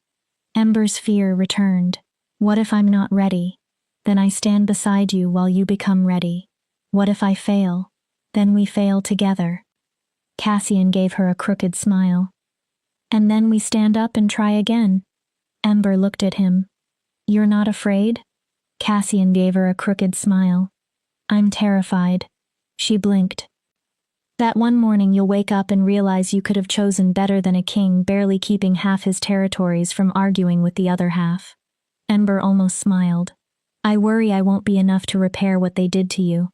Ember's fear returned. "What if I'm not ready? Then I stand beside you while you become ready. What if I fail? Then we fail together." Cassian gave her a crooked smile. "And then we stand up and try again." Ember looked at him. "You're not afraid?" Cassian gave her a crooked smile. "I'm terrified." She blinked. "That one morning you'll wake up and realize you could have chosen better than a king barely keeping half his territories from arguing with the other half." Ember almost smiled. "I worry I won't be enough to repair what they did to you."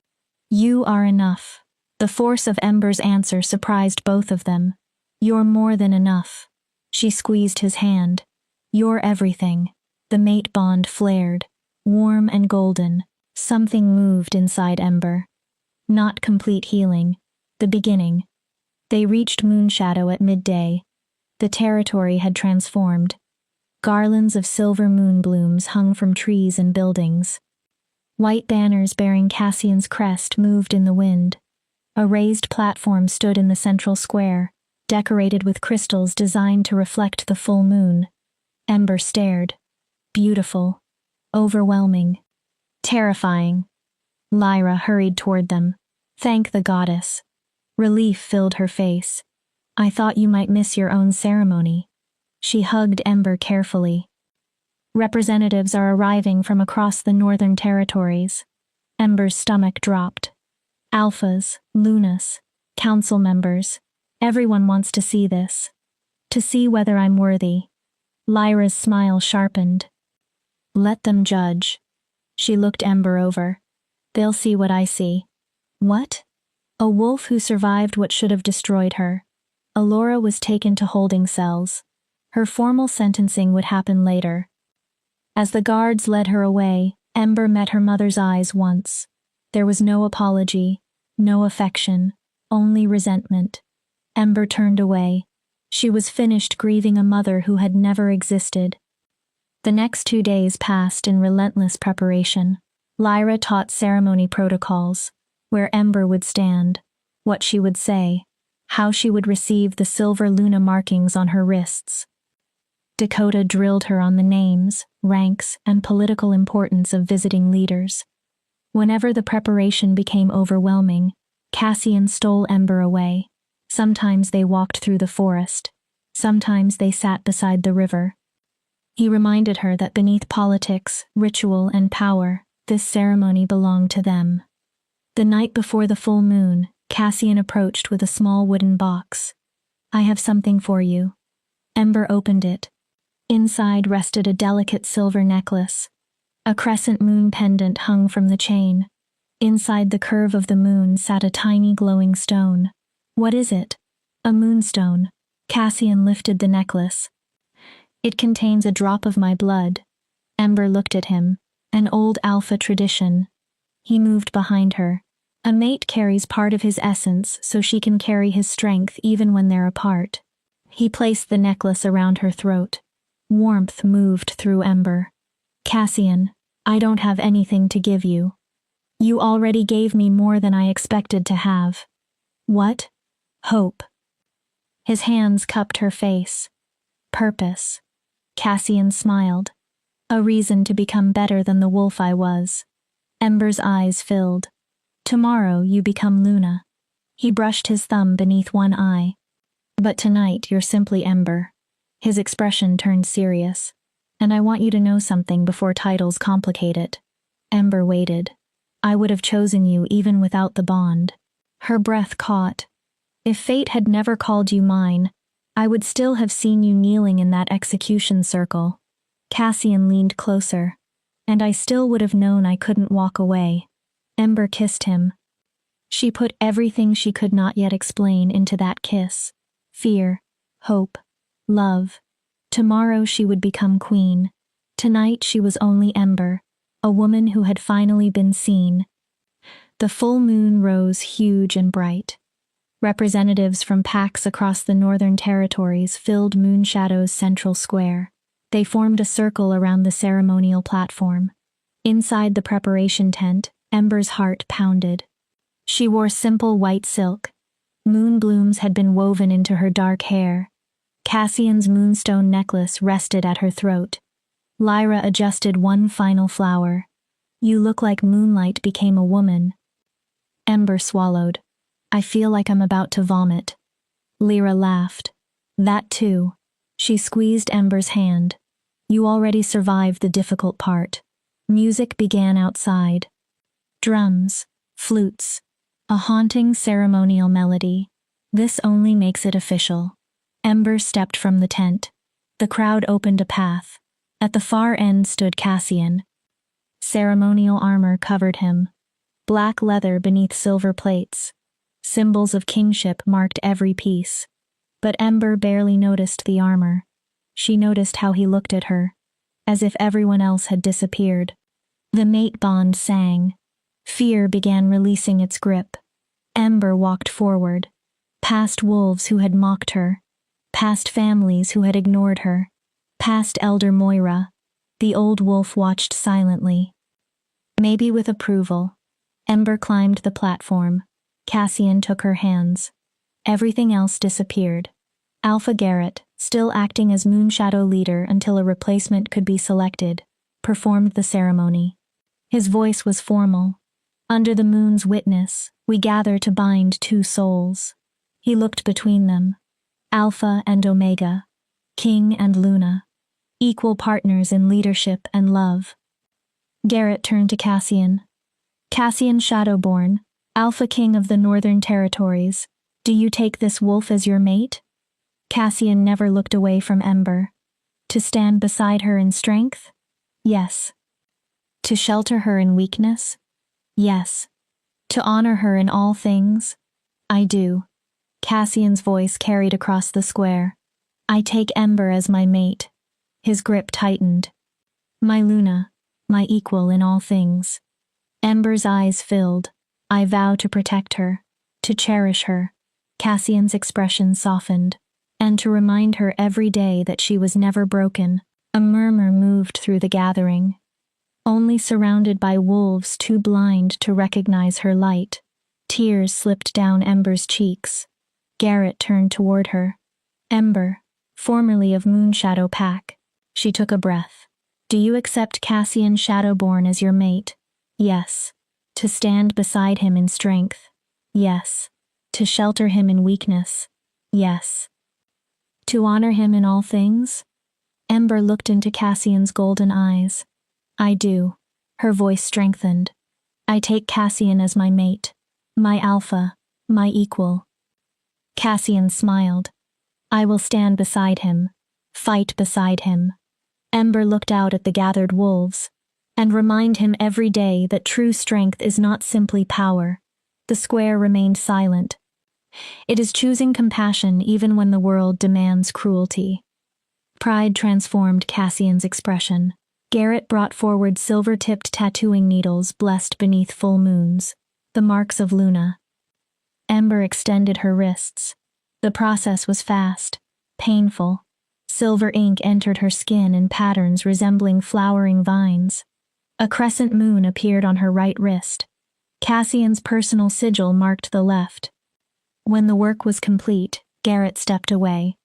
"You are enough." The force of Ember's answer surprised both of them. "You're more than enough." She squeezed his hand. "You're everything." The mate bond flared, warm and golden. Something moved inside Ember. Not complete healing. The beginning. They reached Moonshadow at midday. The territory had transformed. Garlands of silver moon blooms hung from trees and buildings. White banners bearing Cassian's crest moved in the wind. A raised platform stood in the central square, decorated with crystals designed to reflect the full moon. Ember stared. Beautiful. Overwhelming. Terrifying. Lyra hurried toward them. "Thank the goddess." Relief filled her face. "I thought you might miss your own ceremony." She hugged Ember carefully. Representatives are arriving from across the northern territories. Ember's stomach dropped. Alphas, Lunas, council members. Everyone wants to see this. To see whether I'm worthy. Lyra's smile sharpened. Let them judge. She looked Ember over. They'll see what I see. What? A wolf who survived what should have destroyed her. Alora was taken to holding cells. Her formal sentencing would happen later. As the guards led her away, Ember met her mother's eyes once. There was no apology, no affection, only resentment. Ember turned away. She was finished grieving a mother who had never existed. The next 2 days passed in relentless preparation. Lyra taught ceremony protocols, where Ember would stand, what she would say, how she would receive the silver Luna markings on her wrists. Dakota drilled her on the names, ranks, and political importance of visiting leaders. Whenever the preparation became overwhelming, Cassian stole Ember away. Sometimes they walked through the forest. Sometimes they sat beside the river. He reminded her that beneath politics, ritual, and power, this ceremony belonged to them. The night before the full moon, Cassian approached with a small wooden box. I have something for you. Ember opened it. Inside rested a delicate silver necklace. A crescent moon pendant hung from the chain. Inside the curve of the moon sat a tiny glowing stone. What is it? A moonstone. Cassian lifted the necklace. It contains a drop of my blood. Ember looked at him. An old alpha tradition. He moved behind her. A mate carries part of his essence so she can carry his strength even when they're apart. He placed the necklace around her throat. Warmth moved through Ember. Cassian, I don't have anything to give you. You already gave me more than I expected to have. What? Hope. His hands cupped her face. Purpose. Cassian smiled. A reason to become better than the wolf I was. Ember's eyes filled. Tomorrow you become Luna. He brushed his thumb beneath one eye. But tonight you're simply Ember. His expression turned serious. And I want you to know something before titles complicate it. Ember waited. I would have chosen you even without the bond. Her breath caught. If fate had never called you mine, I would still have seen you kneeling in that execution circle. Cassian leaned closer. And I still would have known I couldn't walk away. Ember kissed him. She put everything she could not yet explain into that kiss. Fear, hope, love. Tomorrow she would become queen. Tonight she was only Ember, a woman who had finally been seen. The full moon rose huge and bright. Representatives from packs across the northern territories filled Moonshadow's central square. They formed a circle around the ceremonial platform. Inside the preparation tent, Ember's heart pounded. She wore simple white silk. Moon blooms had been woven into her dark hair. Cassian's moonstone necklace rested at her throat. Lyra adjusted one final flower. You look like moonlight became a woman. Ember swallowed. I feel like I'm about to vomit. Lyra laughed. That too. She squeezed Ember's hand. You already survived the difficult part. Music began outside. Drums, flutes, a haunting ceremonial melody. This only makes it official. Ember stepped from the tent. The crowd opened a path. At the far end stood Cassian. Ceremonial armor covered him. Black leather beneath silver plates. Symbols of kingship marked every piece. But Ember barely noticed the armor. She noticed how he looked at her, as if everyone else had disappeared. The mate bond sang. Fear began releasing its grip. Ember walked forward, past wolves who had mocked her, past families who had ignored her, past Elder Moira. The old wolf watched silently. Maybe with approval. Ember climbed the platform. Cassian took her hands. Everything else disappeared. Alpha Garrett, still acting as Moonshadow leader until a replacement could be selected, performed the ceremony. His voice was formal. Under the moon's witness, we gather to bind two souls. He looked between them. Alpha and Omega. King and Luna. equal partners in leadership and love. Garrett turned to Cassian. Cassian Shadowborn, Alpha King of the Northern Territories, do you take this wolf as your mate? Cassian never looked away from Ember. To stand beside her in strength? Yes. To shelter her in weakness? Yes. To honor her in all things? I do. Cassian's voice carried across the square. I take Ember as my mate. His grip tightened. My Luna, my equal in all things. Ember's eyes filled. I vow to protect her, to cherish her. Cassian's expression softened, and to remind her every day that she was never broken. A murmur moved through the gathering. Only surrounded by wolves too blind to recognize her light. Tears slipped down Ember's cheeks. Garrett turned toward her. Ember, formerly of Moonshadow Pack. She took a breath. Do you accept Cassian Shadowborn as your mate? Yes. To stand beside him in strength? Yes. To shelter him in weakness? Yes. To honor him in all things? Ember looked into Cassian's golden eyes. I do. Her voice strengthened. I take Cassian as my mate, my alpha, my equal. Cassian smiled. I will stand beside him, fight beside him. Ember looked out at the gathered wolves, and remind him every day that true strength is not simply power. The square remained silent. It is choosing compassion even when the world demands cruelty. Pride transformed Cassian's expression. Garrett brought forward silver-tipped tattooing needles blessed beneath full moons, the marks of Luna. Ember extended her wrists. The process was fast, painful. Silver ink entered her skin in patterns resembling flowering vines. A crescent moon appeared on her right wrist. Cassian's personal sigil marked the left. When the work was complete, Garrett stepped away.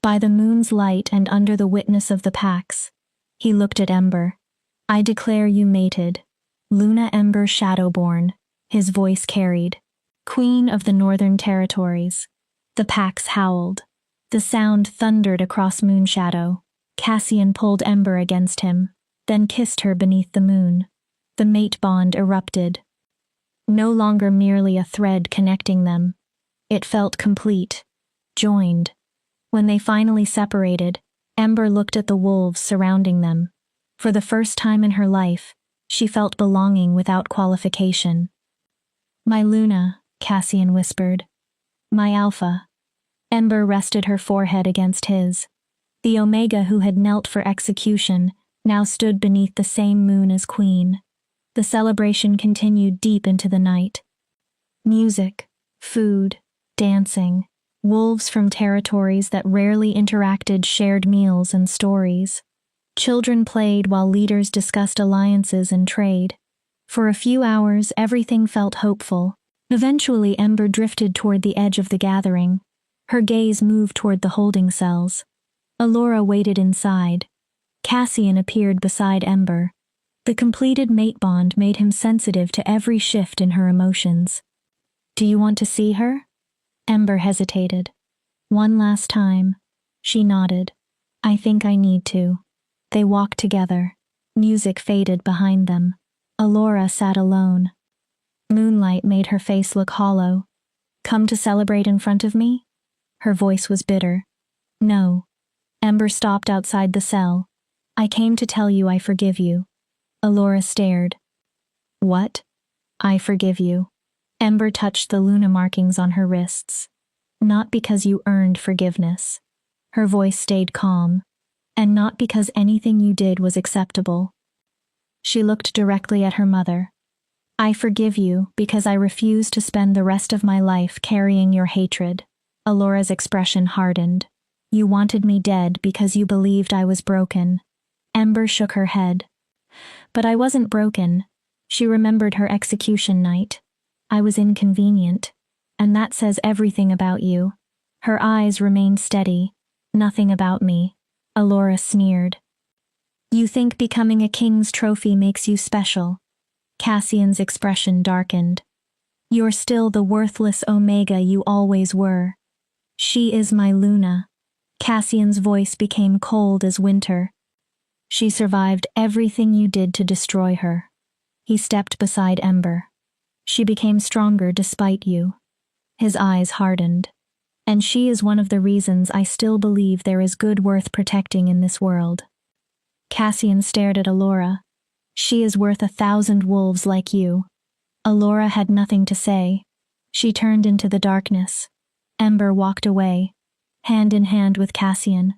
By the moon's light and under the witness of the packs, he looked at Ember. I declare you mated. Luna Ember Shadowborn, his voice carried. Queen of the Northern Territories. The packs howled. The sound thundered across Moonshadow. Cassian pulled Ember against him, then kissed her beneath the moon. The mate bond erupted. No longer merely a thread connecting them. It felt complete, joined. When they finally separated, Ember looked at the wolves surrounding them. For the first time in her life, she felt belonging without qualification. My Luna, Cassian whispered. My alpha. Ember rested her forehead against his. The Omega who had knelt for execution now stood beneath the same moon as Queen. The celebration continued deep into the night. Music, food, dancing. Wolves from territories that rarely interacted shared meals and stories. Children played while leaders discussed alliances and trade. For a few hours, everything felt hopeful. Eventually, Ember drifted toward the edge of the gathering. Her gaze moved toward the holding cells. Allura waited inside. Cassian appeared beside Ember. The completed mate bond made him sensitive to every shift in her emotions. Do you want to see her? Ember hesitated. One last time. She nodded. I think I need to. They walked together. Music faded behind them. Allura sat alone. Moonlight made her face look hollow. Come to celebrate in front of me? Her voice was bitter. No. Ember stopped outside the cell. I came to tell you I forgive you. Allura stared. What? I forgive you. Ember touched the Luna markings on her wrists. Not because you earned forgiveness. Her voice stayed calm. And not because anything you did was acceptable. She looked directly at her mother. I forgive you because I refuse to spend the rest of my life carrying your hatred. Allura's expression hardened. You wanted me dead because you believed I was broken. Ember shook her head. But I wasn't broken. She remembered her execution night. I was inconvenient. And that says everything about you. Her eyes remained steady. Nothing about me. Allura sneered. You think becoming a king's trophy makes you special. Cassian's expression darkened. You're still the worthless Omega you always were. She is my Luna. Cassian's voice became cold as winter. She survived everything you did to destroy her. He stepped beside Ember. She became stronger despite you. His eyes hardened. And she is one of the reasons I still believe there is good worth protecting in this world. Cassian stared at Alora. She is worth 1,000 wolves like you. Alora had nothing to say. She turned into the darkness. Ember walked away, hand in hand with Cassian.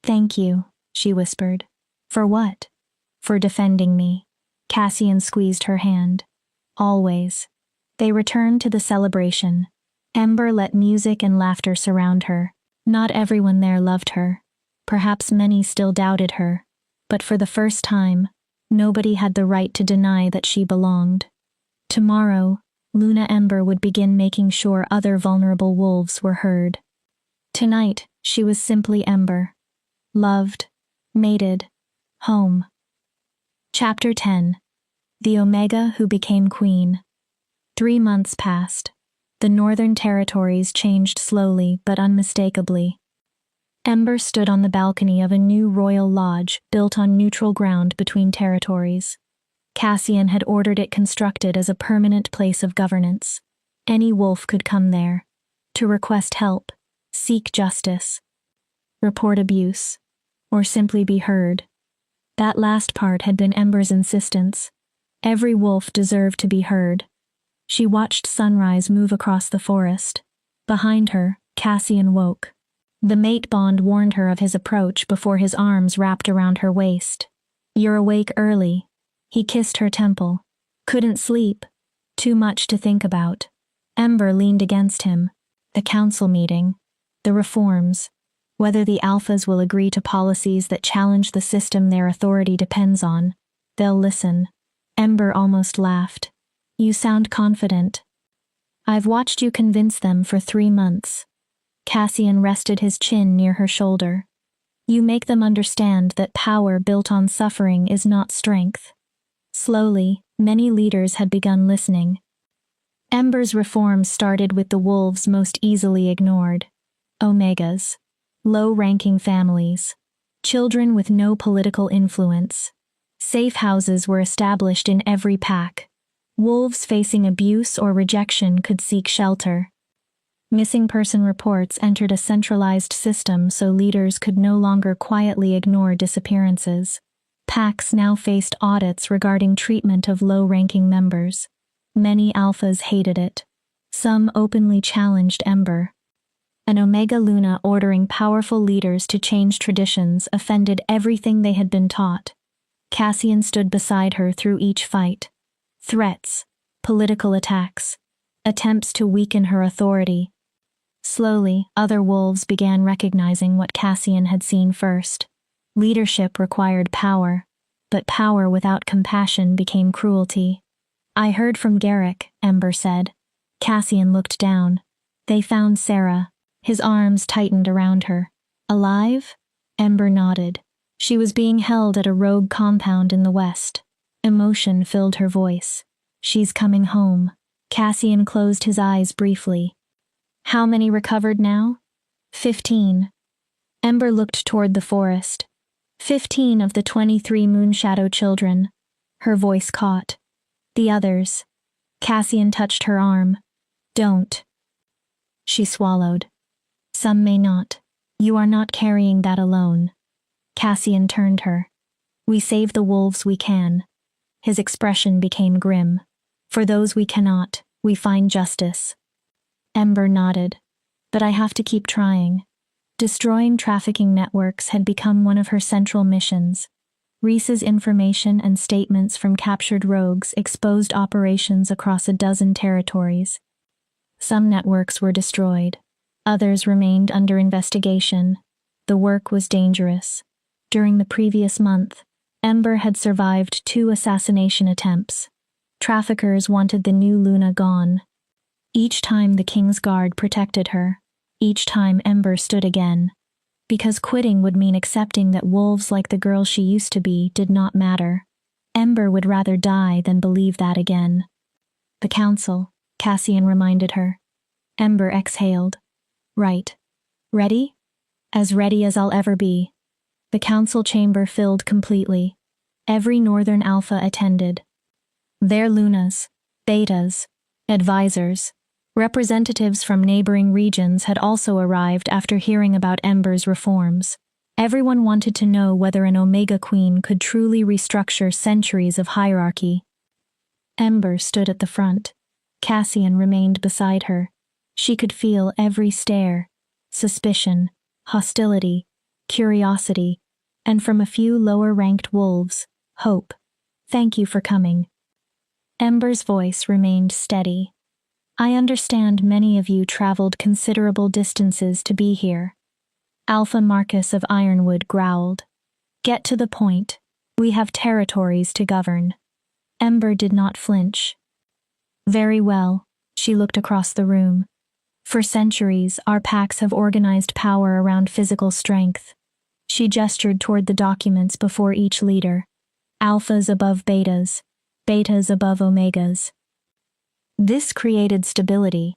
Thank you, she whispered. For what? For defending me. Cassian squeezed her hand. Always. They returned to the celebration. Ember let music and laughter surround her. Not everyone there loved her. Perhaps many still doubted her. But for the first time, nobody had the right to deny that she belonged. Tomorrow, Luna Ember would begin making sure other vulnerable wolves were heard. Tonight, she was simply Ember. Loved, mated, home. Chapter 10. The Omega Who Became Queen. 3 months passed. The northern territories changed slowly but unmistakably. Ember stood on the balcony of a new royal lodge built on neutral ground between territories. Cassian had ordered it constructed as a permanent place of governance. Any wolf could come there, to request help, seek justice, report abuse, or simply be heard. That last part had been Ember's insistence. Every wolf deserved to be heard. She watched sunrise move across the forest. Behind her, Cassian woke. The mate bond warned her of his approach before his arms wrapped around her waist. You're awake early. He kissed her temple. Couldn't sleep. Too much to think about. Ember leaned against him. The council meeting. The reforms. Whether the alphas will agree to policies that challenge the system their authority depends on. They'll listen. Ember almost laughed. You sound confident. I've watched you convince them for 3 months. Cassian rested his chin near her shoulder. You make them understand that power built on suffering is not strength. Slowly, many leaders had begun listening. Ember's reforms started with the wolves most easily ignored. Omegas. Low-ranking families. Children with no political influence. Safe houses were established in every pack. Wolves facing abuse or rejection could seek shelter. Missing person reports entered a centralized system so leaders could no longer quietly ignore disappearances. Packs now faced audits regarding treatment of low-ranking members. Many alphas hated it. Some openly challenged Ember. An Omega Luna ordering powerful leaders to change traditions offended everything they had been taught. Cassian stood beside her through each fight. Threats, political attacks, attempts to weaken her authority. Slowly, other wolves began recognizing what Cassian had seen first. Leadership required power, but power without compassion became cruelty. I heard from Garrick, Ember said. Cassian looked down. They found Sarah. His arms tightened around her. Alive? Ember nodded. She was being held at a rogue compound in the west. Emotion filled her voice. She's coming home. Cassian closed his eyes briefly. How many recovered now? 15. Ember looked toward the forest. 15 of the 23 Moonshadow children. Her voice caught. The others. Cassian touched her arm. Don't. She swallowed. Some may not. You are not carrying that alone. Cassian turned her. We save the wolves we can. His expression became grim. For those we cannot, we find justice. Ember nodded. But I have to keep trying. Destroying trafficking networks had become one of her central missions. Reese's information and statements from captured rogues exposed operations across a dozen territories. Some networks were destroyed. Others remained under investigation. The work was dangerous. During the previous month, Ember had survived 2 assassination attempts. Traffickers wanted the new Luna gone. Each time the King's Guard protected her. Each time Ember stood again. Because quitting would mean accepting that wolves like the girl she used to be did not matter. Ember would rather die than believe that again. The council, Cassian reminded her. Ember exhaled. Right. Ready? As ready as I'll ever be. The council chamber filled completely. Every Northern Alpha attended. Their Lunas, Betas, advisors, representatives from neighboring regions had also arrived after hearing about Ember's reforms. Everyone wanted to know whether an Omega Queen could truly restructure centuries of hierarchy. Ember stood at the front. Cassian remained beside her. She could feel every stare, suspicion, hostility, curiosity, and from a few lower-ranked wolves, hope. "Thank you for coming." Ember's voice remained steady. "I understand many of you traveled considerable distances to be here." Alpha Marcus of Ironwood growled. "Get to the point. We have territories to govern." Ember did not flinch. "Very well," she looked across the room. "For centuries, our packs have organized power around physical strength." She gestured toward the documents before each leader. Alphas above betas, betas above omegas. This created stability.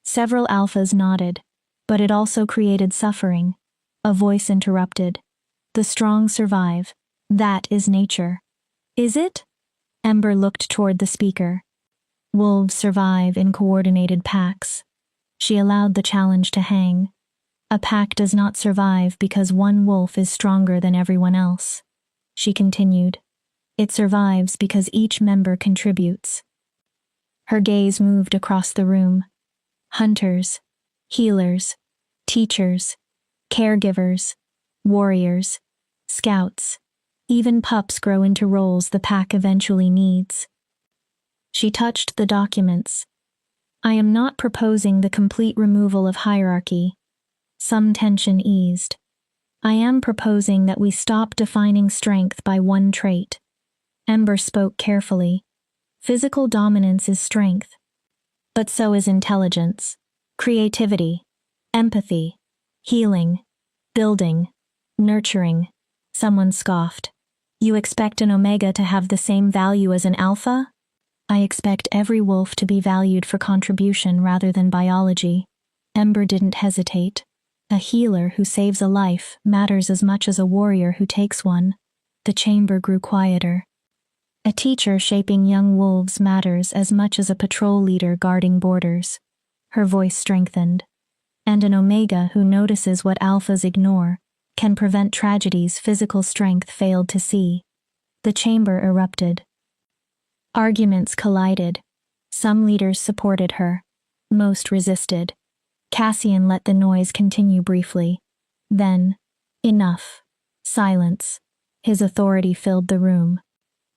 Several alphas nodded, but it also created suffering. A voice interrupted. "The strong survive. That is nature." "Is it?" Ember looked toward the speaker. "Wolves survive in coordinated packs." She allowed the challenge to hang. "A pack does not survive because one wolf is stronger than everyone else." She continued. "It survives because each member contributes." Her gaze moved across the room. Hunters, healers, teachers, caregivers, warriors, scouts. Even pups grow into roles the pack eventually needs. She touched the documents. "I am not proposing the complete removal of hierarchy." Some tension eased. "I am proposing that we stop defining strength by one trait." Ember spoke carefully. "Physical dominance is strength. But so is intelligence, creativity, empathy, healing, building, nurturing." Someone scoffed. "You expect an Omega to have the same value as an Alpha?" "I expect every wolf to be valued for contribution rather than biology." Ember didn't hesitate. "A healer who saves a life matters as much as a warrior who takes one." The chamber grew quieter. "A teacher shaping young wolves matters as much as a patrol leader guarding borders." Her voice strengthened. "And an Omega who notices what Alphas ignore can prevent tragedies physical strength failed to see." The chamber erupted. Arguments collided. Some leaders supported her. Most resisted. Cassian let the noise continue briefly. Then, enough. Silence. His authority filled the room.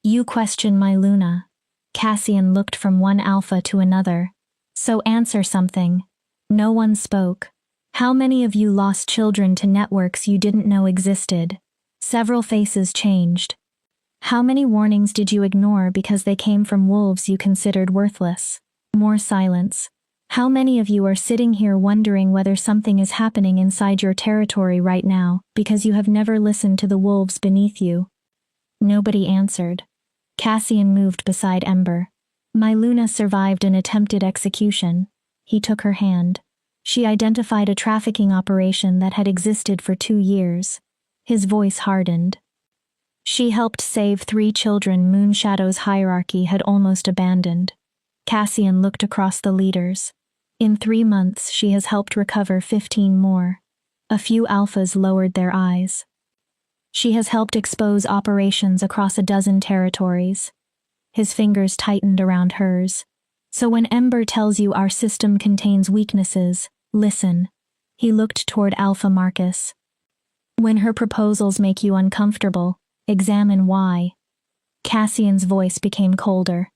"You question my Luna." Cassian looked from one alpha to another. "So answer something." No one spoke. "How many of you lost children to networks you didn't know existed?" Several faces changed. "How many warnings did you ignore because they came from wolves you considered worthless?" More silence. "How many of you are sitting here wondering whether something is happening inside your territory right now because you have never listened to the wolves beneath you?" Nobody answered. Cassian moved beside Ember. "My Luna survived an attempted execution." He took her hand. She identified a trafficking operation that had existed for 2 years. His voice hardened. "She helped save 3 children Moonshadow's hierarchy had almost abandoned." Cassian looked across the leaders. "In 3 months, she has helped recover 15 more." A few alphas lowered their eyes. "She has helped expose operations across a 12 territories." His fingers tightened around hers. "So when Ember tells you our system contains weaknesses, listen." He looked toward Alpha Marcus. "When her proposals make you uncomfortable, examine why." Cassian's voice became colder.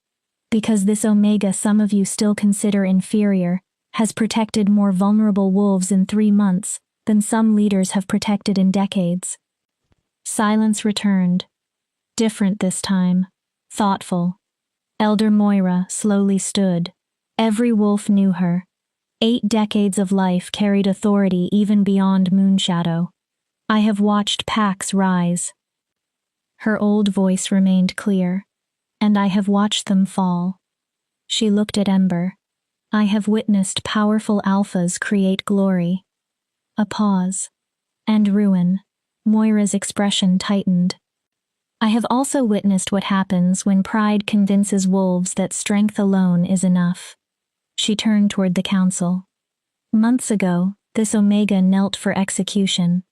"Because this Omega some of you still consider inferior has protected more vulnerable wolves in 3 months than some leaders have protected in decades." Silence returned. Different this time. Thoughtful. Elder Moira slowly stood. Every wolf knew her. 8 decades of life carried authority even beyond Moonshadow. "I have watched packs rise." Her old voice remained clear. "And I have watched them fall." She looked at Ember. "I have witnessed powerful alphas create glory." A pause. "And ruin." Moira's expression tightened. I have also witnessed what happens when pride convinces wolves that strength alone is enough. She turned toward the council. Months ago, this Omega knelt for execution.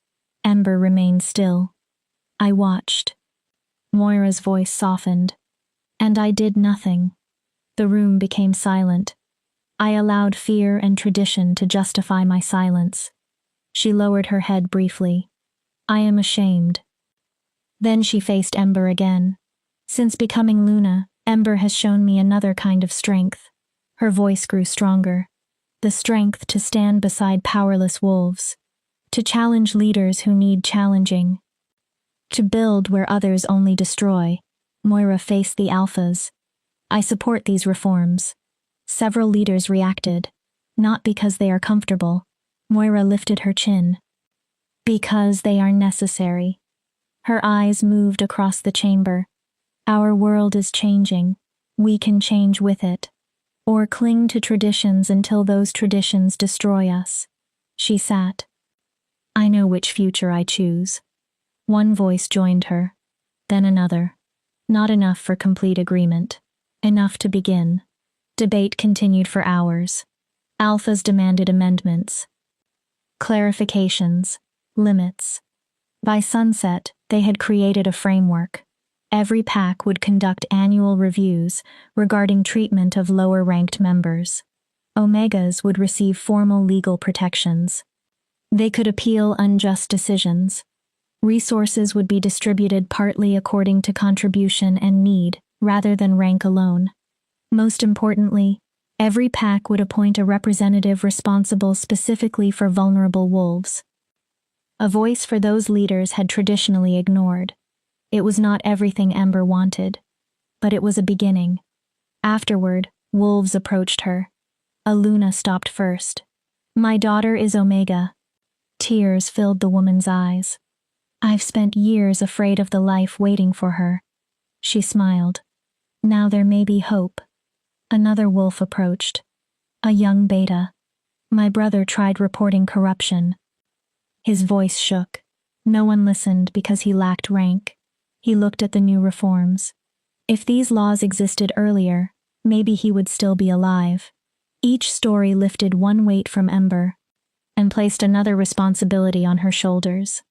Ember remained still. I watched. Moira's voice softened. And I did nothing. The room became silent. I allowed fear and tradition to justify my silence. She lowered her head briefly. I am ashamed. Then she faced Ember again. Since becoming Luna, Ember has shown me another kind of strength. Her voice grew stronger. The strength to stand beside powerless wolves. To challenge leaders who need challenging. To build where others only destroy. Moira faced the alphas. I support these reforms. Several leaders reacted. Not because they are comfortable. Moira lifted her chin. Because they are necessary. Her eyes moved across the chamber. Our world is changing. We can change with it. Or cling to traditions until those traditions destroy us. She sat. I know which future I choose. One voice joined her. Then another. Not enough for complete agreement. Enough to begin. Debate continued for hours. Alphas demanded amendments. Clarifications. Limits. By sunset, they had created a framework. Every pack would conduct annual reviews regarding treatment of lower-ranked members. Omegas would receive formal legal protections. They could appeal unjust decisions. Resources would be distributed partly according to contribution and need, rather than rank alone. Most importantly, every pack would appoint a representative responsible specifically for vulnerable wolves. A voice for those leaders had traditionally ignored. It was not everything Ember wanted, but it was a beginning. Afterward, wolves approached her. Aluna stopped first. My daughter is Omega. Tears filled the woman's eyes. I've spent years afraid of the life waiting for her. She smiled. Now there may be hope. Another wolf approached. A young beta. My brother tried reporting corruption. His voice shook. No one listened because he lacked rank. He looked at the new reforms. If these laws existed earlier, maybe he would still be alive. Each story lifted one weight from Ember and placed another responsibility on her shoulders.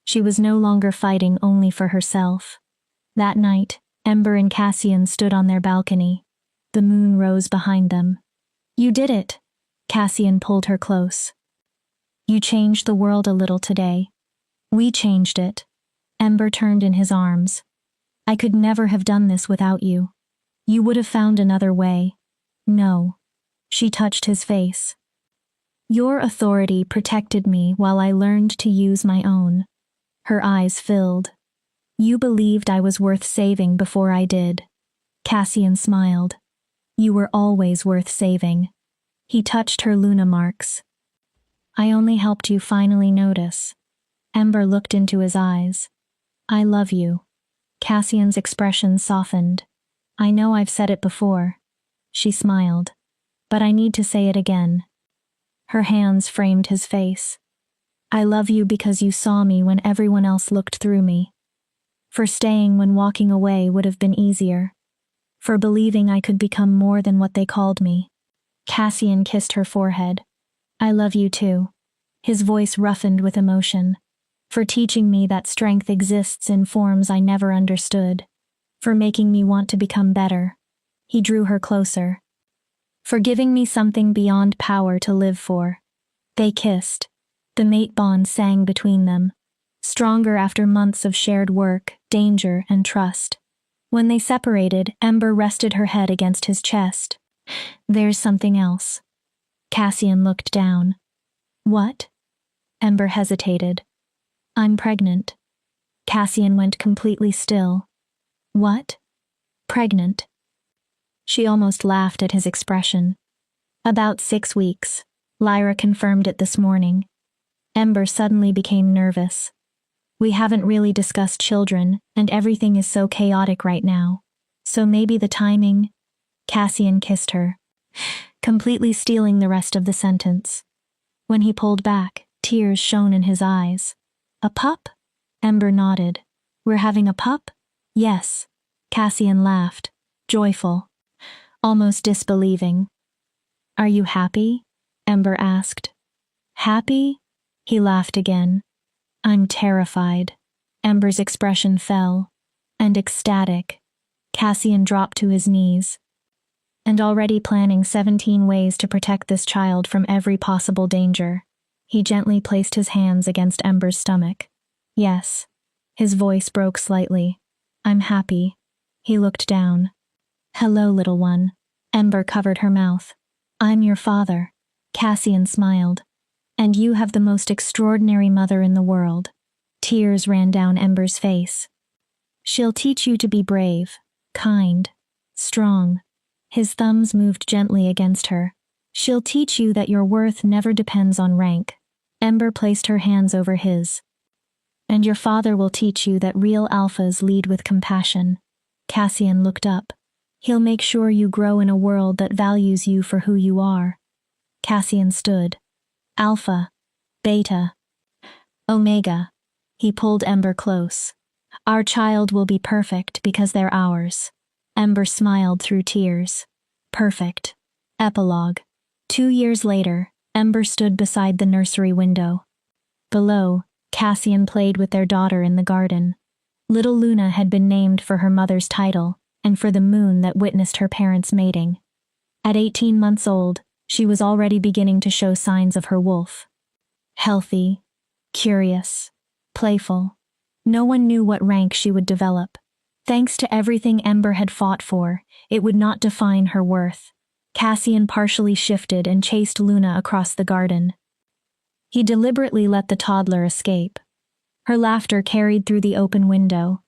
She was no longer fighting only for herself. That night, Ember and Cassian stood on their balcony. The moon rose behind them. You did it. Cassian pulled her close. You changed the world a little today. We changed it. Ember turned in his arms. I could never have done this without you. You would have found another way. No. She touched his face. Your authority protected me while I learned to use my own. Her eyes filled. You believed I was worth saving before I did. Cassian smiled. You were always worth saving. He touched her Luna marks. I only helped you finally notice. Ember looked into his eyes. I love you. Cassian's expression softened. I know I've said it before. She smiled. But I need to say it again. Her hands framed his face. I love you because you saw me when everyone else looked through me. For staying when walking away would have been easier. For believing I could become more than what they called me. Cassian kissed her forehead. I love you too. His voice roughened with emotion. For teaching me that strength exists in forms I never understood. For making me want to become better. He drew her closer. For giving me something beyond power to live for. They kissed. The mate bond sang between them. Stronger after months of shared work, danger, and trust. When they separated, Ember rested her head against his chest. There's something else. Cassian looked down. What? Ember hesitated. I'm pregnant. Cassian went completely still. What? Pregnant. She almost laughed at his expression. About 6 weeks. Lyra confirmed it this morning. Ember suddenly became nervous. We haven't really discussed children, and everything is so chaotic right now. So maybe the timing... Cassian kissed her, completely stealing the rest of the sentence. When he pulled back, tears shone in his eyes. A pup? Ember nodded. We're having a pup? Yes. Cassian laughed, joyful, almost disbelieving. Are you happy? Ember asked. Happy? He laughed again. I'm terrified. Ember's expression fell. And ecstatic. Cassian dropped to his knees. And already planning 17 ways to protect this child from every possible danger, he gently placed his hands against Ember's stomach. Yes. His voice broke slightly. I'm happy. He looked down. Hello, little one. Ember covered her mouth. I'm your father. Cassian smiled. And you have the most extraordinary mother in the world. Tears ran down Ember's face. She'll teach you to be brave, kind, strong. His thumbs moved gently against her. She'll teach you that your worth never depends on rank. Ember placed her hands over his. And your father will teach you that real alphas lead with compassion. Cassian looked up. He'll make sure you grow in a world that values you for who you are. Cassian stood. Alpha. Beta. Omega. He pulled Ember close. Our child will be perfect because they're ours. Ember smiled through tears. Perfect. Epilogue. 2 years later, Ember stood beside the nursery window. Below, Cassian played with their daughter in the garden. Little Luna had been named for her mother's title and for the moon that witnessed her parents' mating. At 18 months old, she was already beginning to show signs of her wolf. Healthy, curious, playful. No one knew what rank she would develop. Thanks to everything Ember had fought for, it would not define her worth. Cassian partially shifted and chased Luna across the garden. He deliberately let the toddler escape. Her laughter carried through the open window.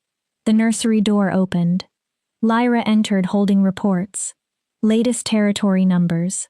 The nursery door opened. Lyra entered holding reports. Latest territory numbers.